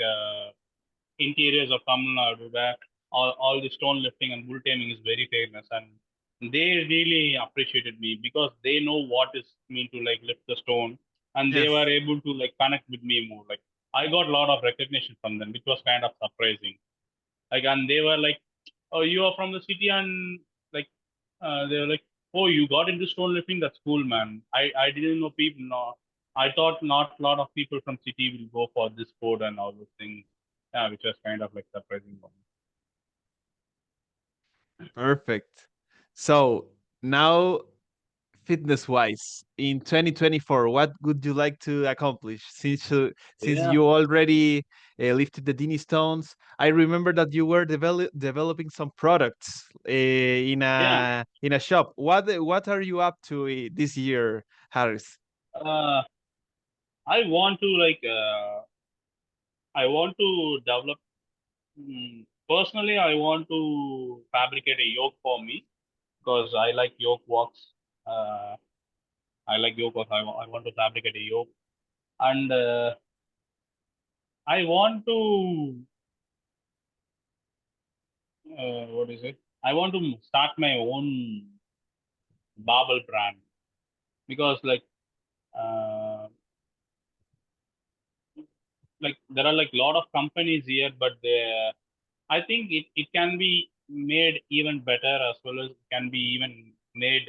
interiors of Tamil Nadu where all the stone lifting and bull taming is very famous, and they really appreciated me because they know what is mean to like lift the stone, and they were Yes. able to like connect with me more. Like I got a lot of recognition from them, which was kind of surprising. Like and they were like, "Oh, you are from the city," and like they were like, "Oh, you got into stone lifting? That's cool, man. I didn't know people. No, I thought not a lot of people from city will go for this sport and all those things." Yeah, which was kind of like surprising for me. Perfect. So now, fitness wise, in 2024, what would you like to accomplish since Yeah, you already lifted the Dinnie Stones? I remember that you were developing some products yeah. in a shop. What are you up to this year, Harris? Uh, I want to I want to develop. Personally, I want to fabricate a yoke for me because I like yoke walks. Uh, I like yoke walks. I want to fabricate a yoke, and I want to what is it? I want to start my own barbell brand because uh, like there are like a lot of companies here, but I think it can be made even better as well as can be even made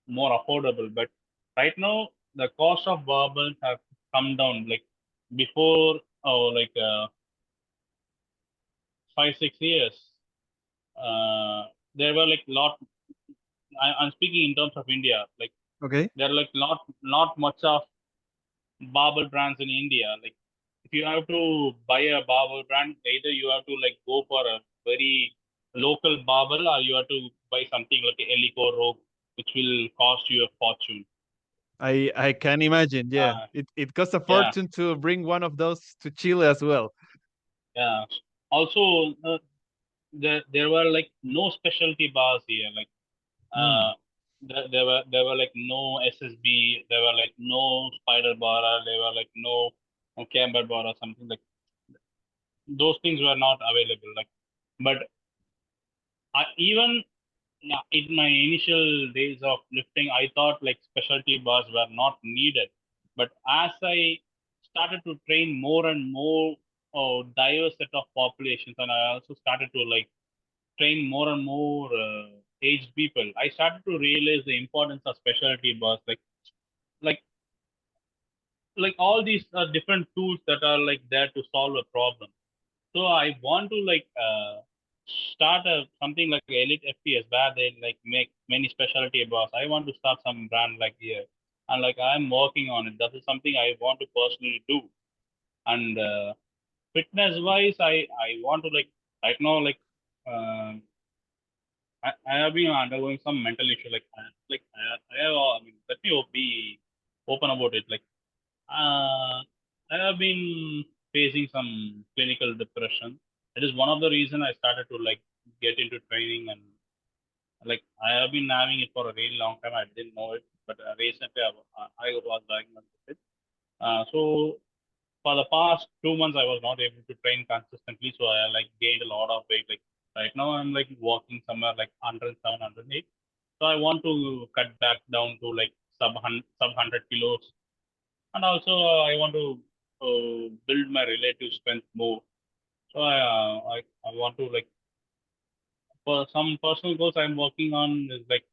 more affordable. But right now the cost of barbells have come down. Like before, like 5 6 years, uh, there were like lot. I'm speaking in terms of India. Like Okay. there are like not much of barbell brands in India. Like if you have to buy a barbell brand, either you have to like go for a very local barbell or you have to buy something like a Elico Rogue, which will cost you a fortune. I can imagine. Yeah, Uh, it costs a yeah, fortune to bring one of those to Chile as well. yeah. Also, there were like no specialty bars here. Like Mm. there were like no SSB, there were like no spider bar, there were like no camber bar or something like those things were not available. Like, but even yeah, in my initial days of lifting, I thought like specialty bars were not needed. But as I started to train more and more diverse set of populations, and I also started to like train more and more aged people, I started to realize the importance of specialty bars. Like like all these are different tools that are like there to solve a problem. So I want to like start something like Elite FPS where they like make many specialty bars. I want to start some brand like here, and like I'm working on it. That is something I want to personally do. And fitness wise, I want to like right now like uh, I have been undergoing some mental issue. I have I mean let me be open about it. Like uh, I have been facing some clinical depression. It is one of the reason I started to like get into training, and like I have been having it for a really long time. I didn't know it, but recently I was diagnosed with it. So for the past 2 months, I was not able to train consistently, so I like gained a lot of weight. Like right now, I'm like walking somewhere like 107, 108. So I want to cut back down to like sub 100 kilos, and also I want to build my relative strength more. So I want to like for some personal goals I'm working on is like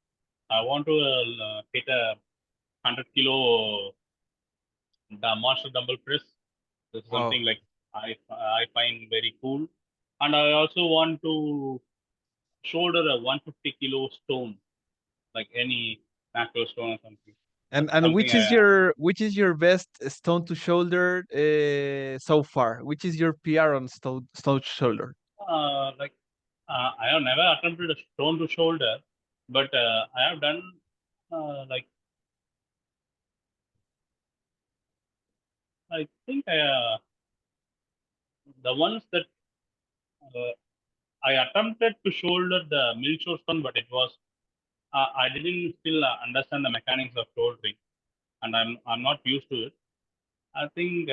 I want to hit a 100 kilo the monster dumbbell press. This is Wow. something like I find very cool, and I also want to shoulder a 150 kilo stone, like any macro stone or something. And That's something which is your best stone to shoulder so far? Which is your PR on stone to shoulder? like I have never attempted a stone to shoulder, but I have done like I think the ones that uh, I attempted to shoulder the Milchore stone, but it was I didn't still understand the mechanics of shouldering, and I'm not used to it. I think,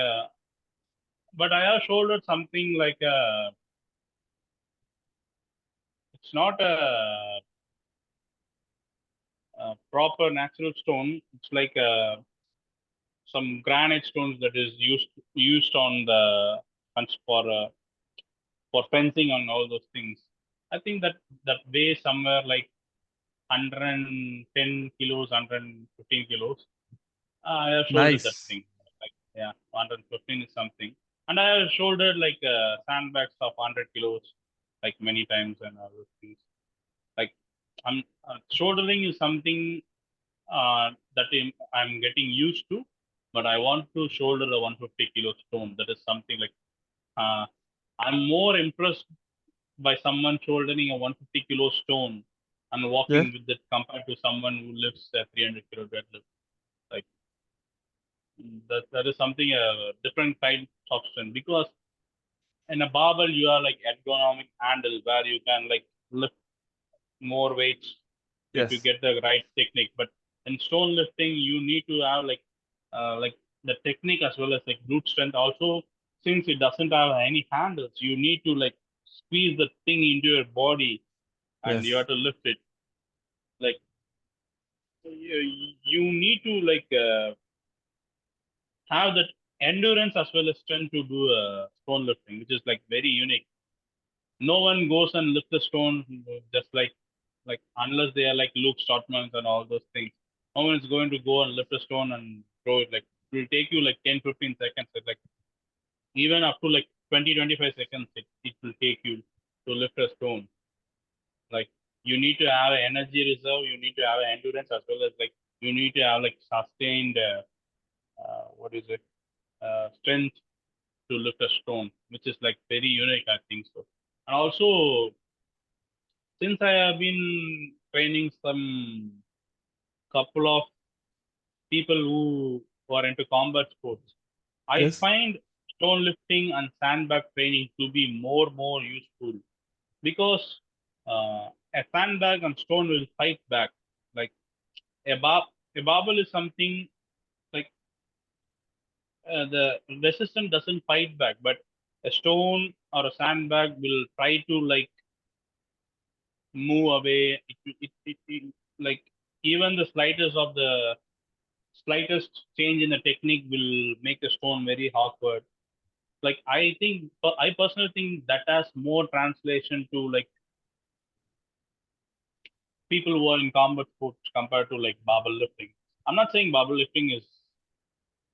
but I have shouldered something like it's not a proper natural stone. It's like some granite stones that is used on the for fencing and all those things. I think that weighs somewhere like 110 kilos, 115 kilos. I have shouldered that Nice. thing. Like yeah, 115 is something, and I have shouldered like sandbags of 100 kilos, like many times and all those things. Like I'm shouldering is something that I'm getting used to, but I want to shoulder a 150 kilo stone. That is something like uh, I'm more impressed by someone shouldering a 150 kilo stone and Yes. walking with it compared to someone who lifts a 300 kilo deadlift. Like that is something a different kind of strength because in a barbell you are like ergonomic handle where you can like lift more weights if you Yes. get the right technique. But in stone lifting, you need to have like the technique as well as like brute strength. Also, since it doesn't have any handles, you need to like squeeze the thing into your body and you Yes. have to lift it. Like you need to like have that endurance as well as strength to do stone lifting, which is like very unique. No one goes and lifts a stone just like unless they are like Luke Stoutmans and all those things. No one is going to go and lift a stone and throw it. Like it will take you like 10, 15 seconds. Like even up to like 20, 25 seconds, it will take you to lift a stone. Like you need to have an energy reserve, you need to have endurance as well as like you need to have like sustained what is it strength to lift a stone, which is like very unique, I think so. And also since I have been training some couple of people who are into combat sports, I Yes. find stone lifting and sandbag training to be more useful because a sandbag and stone will fight back. Like a bar a barbell is something like the resistance doesn't fight back, but a stone or a sandbag will try to like move away. It like even the slightest change in the technique will make the stone very awkward. Like I personally think that has more translation to like people who are in combat sports compared to like barbell lifting. I'm not saying barbell lifting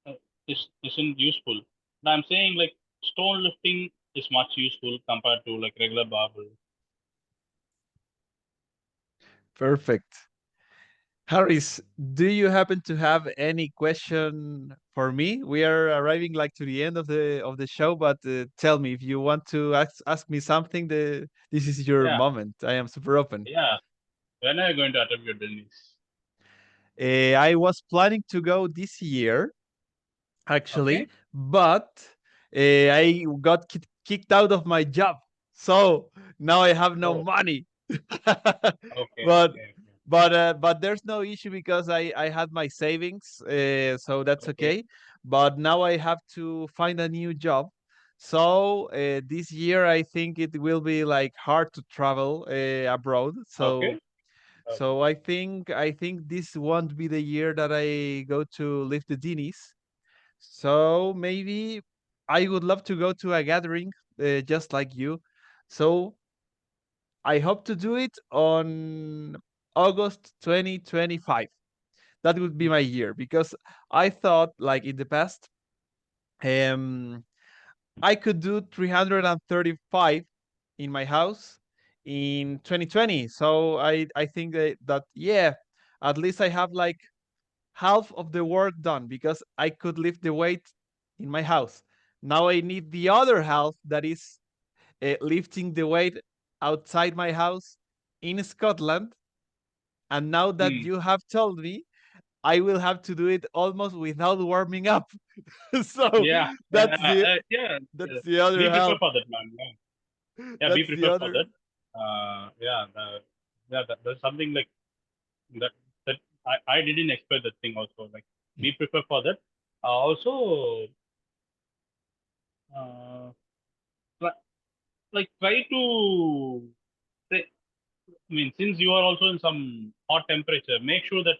uh, isn't useful, but I'm saying like stone lifting is much useful compared to like regular barbell. Perfect. Harris, do you happen to have any question for me? We are arriving like to the end of the show, but tell me if you want to ask me something. This is your Yeah, moment. I am super open. yeah. When are you going to attempt your Dennis? I was planning to go this year, actually, Okay. but I got kicked out of my job, so now I have no Oh, money. okay, but okay, okay. but there's no issue because I had my savings, so that's Okay, okay. But now I have to find a new job. So this year I think it will be like hard to travel abroad. okay, So okay. I think this won't be the year that I go to live the Dinnies. So maybe I would love to go to a gathering just like you. So I hope to do it on August 2025. That would be my year because I thought like in the past um I could do 335 in my house in 2020. So I think that yeah, at least I have like half of the work done because I could lift the weight in my house. Now I need the other half that is lifting the weight outside my house in Scotland. And now that Hmm. you have told me, I will have to do it almost without warming up. So Yeah, yeah. that's the other Be half. prepared for that, man. Yeah, yeah. Be That's the prepared for other. that. Yeah, yeah. That's something like that. That I didn't expect that thing also. Like, be prepared for that. Also, uh, try- like try to. I mean, since you are also in some hot temperature, make sure that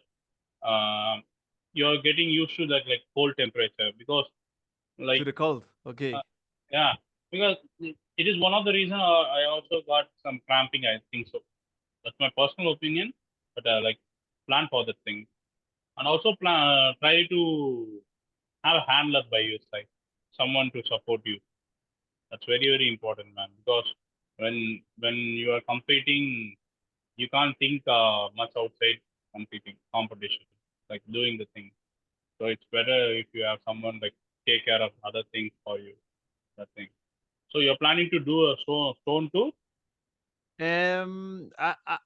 you're getting used to that like cold temperature because To like the cold. uh, Okay. yeah, because it is one of the reason I also got some cramping. I think so. That's my personal opinion, but like plan for that thing and also plan try to have a handler by your side, someone to support you. That's very important, man. Because when you are competing you can't think much outside competing competition, like doing the thing. So it's better if you have someone like take care of other things for you. That thing. So you're planning to do a stone too?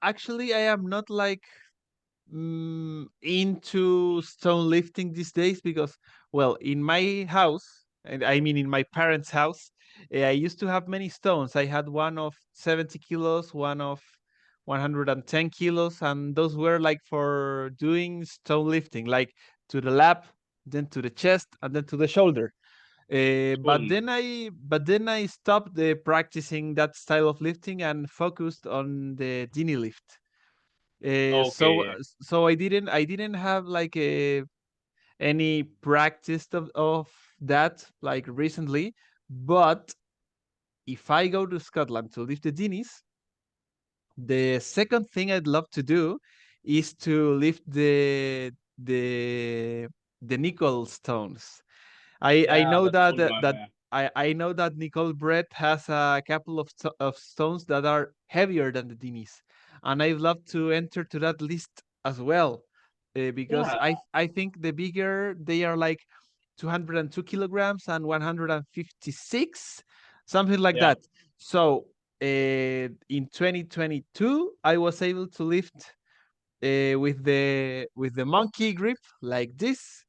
Actually, I am not like into stone lifting these days because, well, in my house, and I mean in my parents' house, I used to have many stones. I had one of 70 kilos, one of 110 kilos, and those were like for doing stone lifting, like to the lap, then to the chest, and then to the shoulder. Cool, man. But then I stopped practicing that style of lifting and focused on the Dini lift. Okay. So I didn't have like any practice of that like recently. But if I go to Scotland to lift the Dinis, the second thing I'd love to do is to lift the the nickel stones. I Yeah, know that's that cool, man. that Yeah. I know that Nicole Brett has a couple of stones that are heavier than the Dinis, and I'd love to enter to that list as well, because Yeah. I think the bigger they are like 202 kilograms and 156, something like Yeah. that. So in 2022, I was able to lift with the monkey grip like this.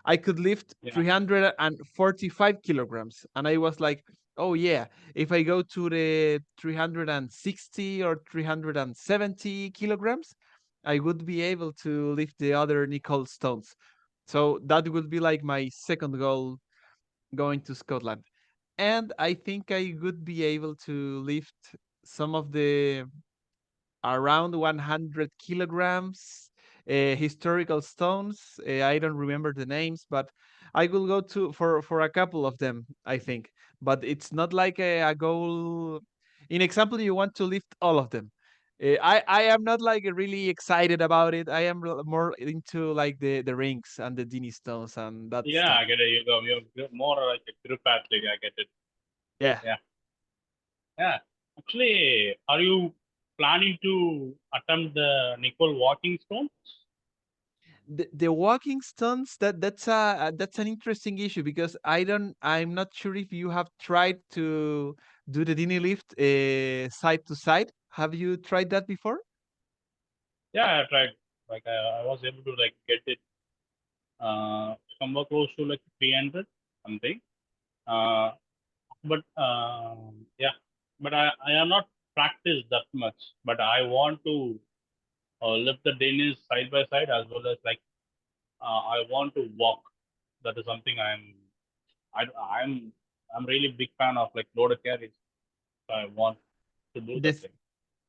I could lift Yeah. 345 kilograms. And I was like, oh, yeah, if I go to the 360 or 370 kilograms, I would be able to lift the other nickel stones. So that would be like my second goal going to Scotland. And I think I would be able to lift some of the around 100 kilograms historical stones. I don't remember the names, but I will go to for a couple of them, I think. But it's not like a goal. In example, you want to lift all of them. I am not like really excited about it. I am more into like the rings and the Dinnie Stones and that Yeah, stuff. I get it. You're more like a grip athlete. I get it. Yeah. Yeah, yeah. Actually, are you planning to attempt the Nicole walking stones? The walking stunts, that's an interesting issue because I'm not sure if you have tried to do the Dini lift side to side. Have you tried that before? Yeah, I tried. Like I was able to like get it somewhere close to like 300 something. Uh, but yeah, but I am not practiced that much. But I want to lift the Danish side by side as well as like I want to walk. That is something I, I'm I'm really big fan of like loaded carries. So I want to do The that th- thing.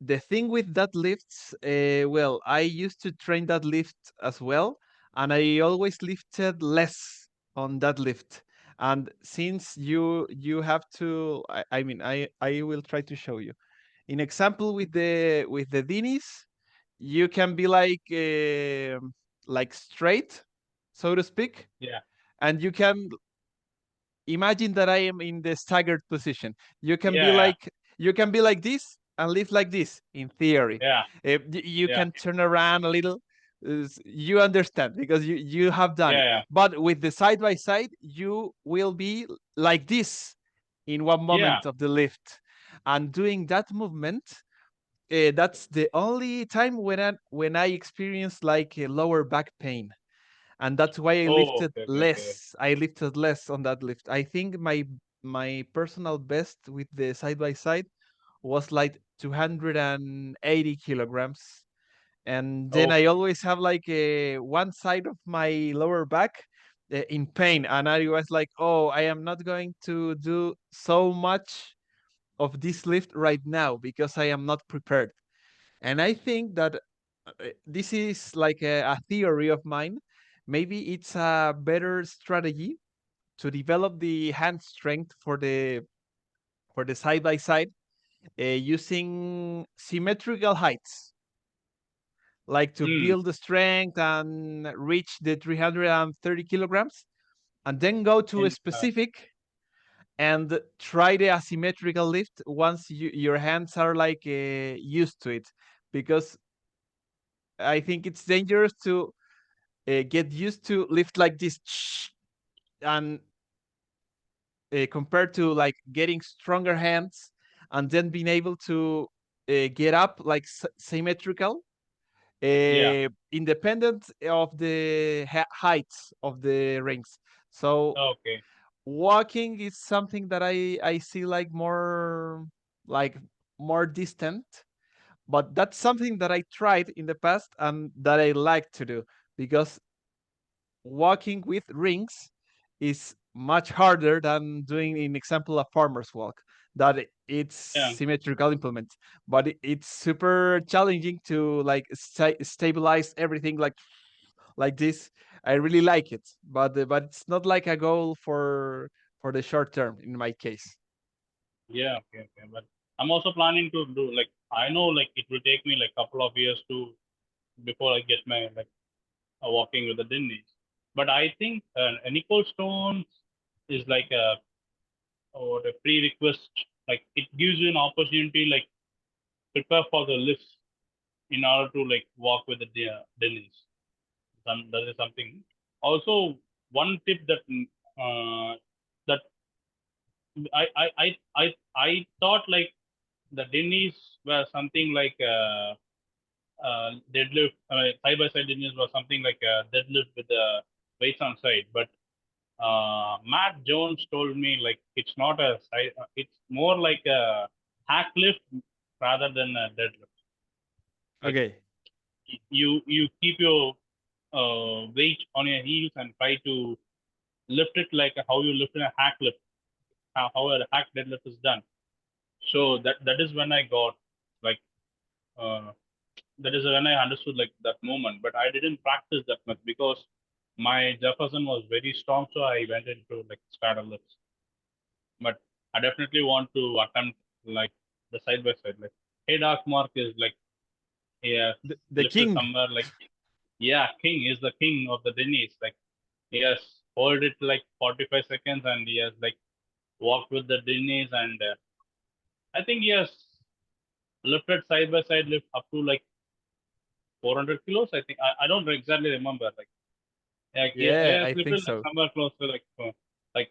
the thing with that lifts, well, I used to train that lift as well, and I always lifted less on that lift. And since you have to, I mean, I will try to show you. In example with the Dinis, you can be like straight, so to speak, Yeah, and you can imagine that I am in the staggered position. You can be yeah, like you can be like this and live like this in theory. yeah, You yeah, can turn around a little. You understand because you have done yeah, it. yeah, But with the side by side, you will be like this in one yeah. moment of the lift, and doing that movement, that's the only time when I experienced like a lower back pain, and that's why I Oh, lifted okay, okay, okay. less. I lifted less on that lift. I think my personal best with the side by side was like 280 kilograms, and then I Okay. always have like a one side of my lower back in pain, and I was like, oh, I am not going to do so much of this lift right now because I am not prepared. And I think that this is like a theory of mine. Maybe it's a better strategy to develop the hand strength for the side by side using symmetrical heights, like to Hmm. build the strength and reach the 330 kilograms, and then go to a In specific and try the asymmetrical lift once your hands are like used to it, because I think it's dangerous to get used to lift like this and compared to like getting stronger hands and then being able to get up like symmetrical, yeah. independent of the heights of the rings. So Okay. walking is something that I see like more distant, but that's something that I tried in the past and that I like to do, because walking with rings is much harder than doing, in example, a farmer's walk, that it's Yeah. symmetrical implement, but it's super challenging to like stabilize everything like this. I really like it, but it's not like a goal for the short term in my case. Yeah. Okay. Okay. But I'm also planning to do like I know like it will take me like couple of years to before I get my like walking with the Dinnies. But I think a Nicole Stones is like a or a prerequisite. Like it gives you an opportunity like prepare for the lifts in order to like walk with the Dennis. That is something. Also, one tip that that I thought like the Dennis were something like deadlift side by side Dennis was something like a deadlift with the weights on side, but Matt Jones told me like it's not a side, it's more like a hack lift rather than a deadlift. Like Okay, you keep your weight on your heels and try to lift it like how you lift in a hack lift, how a hack deadlift is done. So that is when I got like uh, that is when I understood like that moment. But I didn't practice that much because my Jefferson was very strong, so I went into like straddle lifts. But I definitely want to attempt like the side by side. Like, hey, Dark Mark is like, yeah, The lifted king. somewhere like, yeah, king is the king of the Dinnies. Like, he has hold it like 45 seconds and he has like walked with the Dinnies, and I think he has lifted side by side lift up to like 400 kilos. I think I don't exactly remember. Like he Yeah, has I think lifted like so. somewhere close to like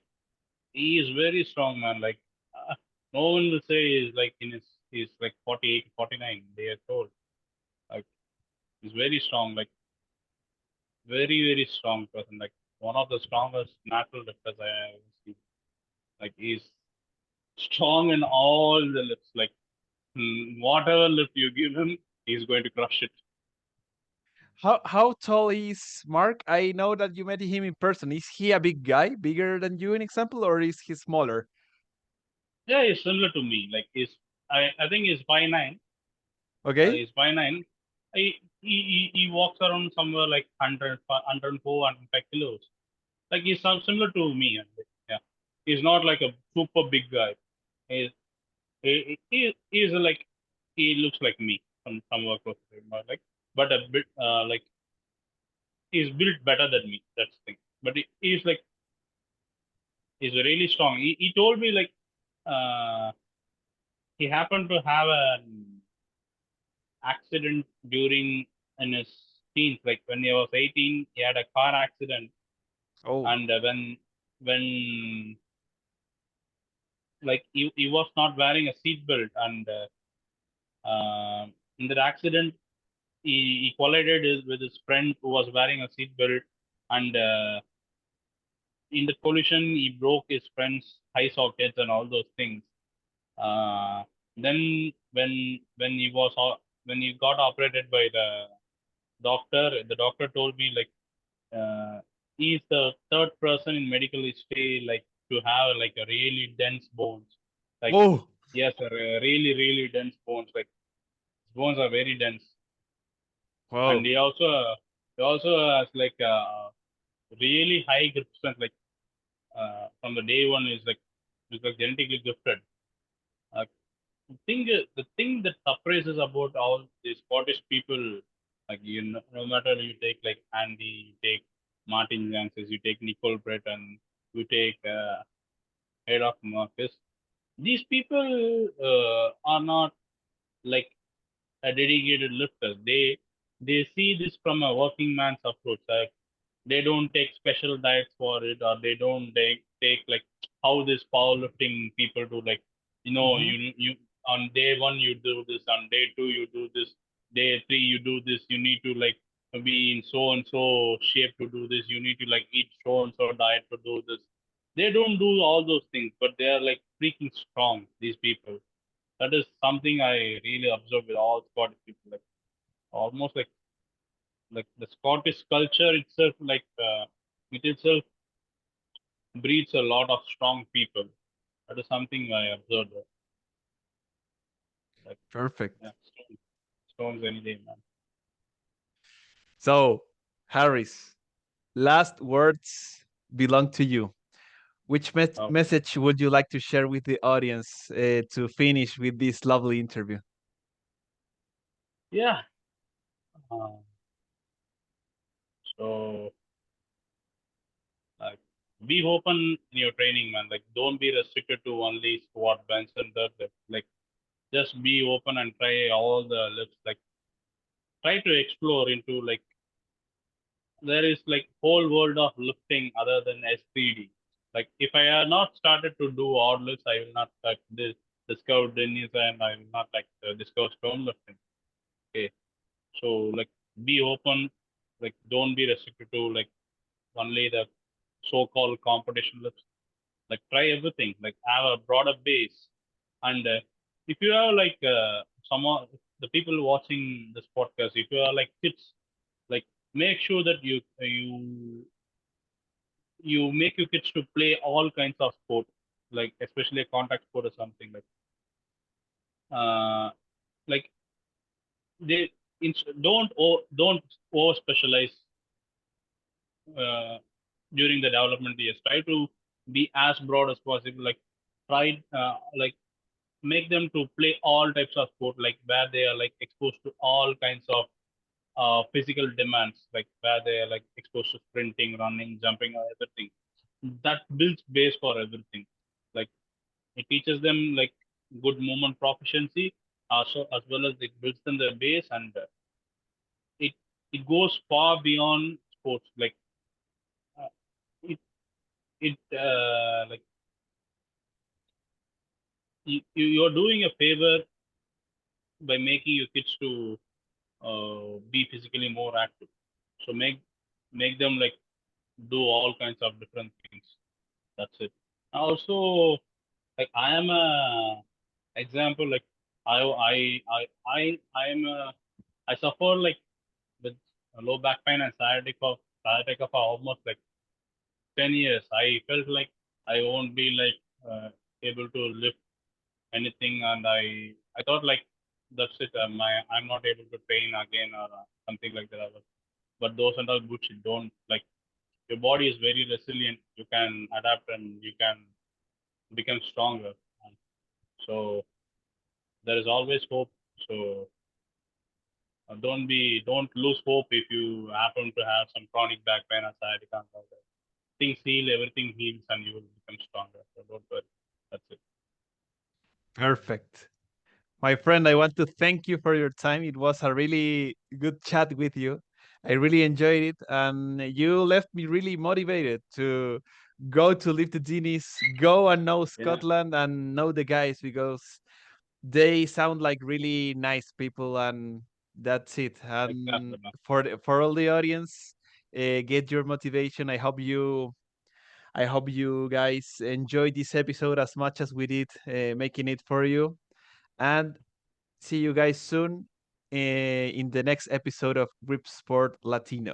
he is very strong man. Like no one will say he's like in his he's like 48, 49. They are told like he's very strong. Like very strong person. Like one of the strongest natural lifters I have ever seen. Like he's strong in all the lifts. Like whatever lift you give him, he's going to crush it. How tall is Mark? I know that you met him in person. Is he a big guy, bigger than you in example, or is he smaller? Yeah, he's similar to me. Like I think he's 5'9". Okay. He's 5'9". He walks around somewhere like 100, 104, 105 kilos. Like he's some similar to me. Yeah, he's not like a super big guy. He's he's like he looks like me from somewhere close to him, like but a bit like he's built better than me. That's the thing. But he's like he's really strong. He told me like uh, he happened to have an accident during in his teens. Like when he was 18, he had a car accident, Oh. and when like he was not wearing a seat belt, and in that accident he collided with his friend who was wearing a seat belt, and in the collision he broke his friend's eye sockets and all those things. Uh, then when he was when he got operated by the doctor told me like he's the third person in medical history like to have like a really dense bones. Like Oh. he has a really dense bones. Like his bones are very dense, and Wow. he also has like a really high grip strength. Like from the day one is like genetically gifted. Uh, the thing that surprises about all the Scottish people, like no matter you take like Andy, you take Martin Janssens, you take Nicole Brett, and you take Head of Marcus. These people are not like a dedicated lifters. They see this from a working man's approach. Like they don't take special diets for it, or they don't take like how this powerlifting people do. Like Hmm. you on day one you do this, on day two you do this, day three you do this. You need to like be in so and so shape to do this. You need to like eat so and so diet to do this. They don't do all those things, but they are like freaking strong. These people. That is something I really observe with all Scottish people. Like almost like the Scottish culture itself, like it itself breeds a lot of strong people. That is something I observed. Like Perfect. yeah, stones any day, man. So, Harris, last words belong to you. Which Okay. message would you like to share with the audience to finish with this lovely interview? Yeah. Uh, so like be open in your training, man. Like don't be restricted to only squat, bench, and deadlift. Like just be open and try all the lifts. Like try to explore into like there is like whole world of lifting other than S3D. Like if I have not started to do odd lifts, I will not like this discover Dennis and I will not like discover stone lifting. Okay, so like be open, like don't be restricted to like only the so-called competition lifts. Like try everything. Like have a broader base, and if you are like someone, the people watching this podcast, if you are like kids, like make sure that you make your kids to play all kinds of sport, like especially a contact sport or something uh like they don't over specialize uh, during the development years. Try to be as broad as possible. Like try like make them to play all types of sport, like where they are like exposed to all kinds of physical demands, like where they are like exposed to sprinting, running, jumping, or everything. That builds base for everything. Like it teaches them like good movement proficiency, also as well as it builds them the base, and it it goes far beyond sports. Like uh, it it like you're doing a favor by making your kids to be physically more active. So make them like do all kinds of different things. That's it. Also, like I am a example. Like I I I am a I suffer like with low back pain and sciatica for almost like 10 years. I felt like I won't be like able to lift anything, and I thought like that's it. I'm not able to train again or something like that. But those are all bullshit. Don't like your body is very resilient. You can adapt and you can become stronger. And so there is always hope. So don't lose hope if you happen to have some chronic back pain or sciatica. And all that. Things heal, everything heals, and you will become stronger. So don't worry. That's it. Perfect. My friend, I want to thank you for your time. It was a really good chat with you. I really enjoyed it, and you left me really motivated to go to live the Dinnies, go and know Yeah, Scotland and know the guys because they sound like really nice people, and that's it. And exactly, man. for all the audience, get your motivation. I hope you guys enjoyed this episode as much as we did making it for you. And see you guys soon in the next episode of Gripsport Latino.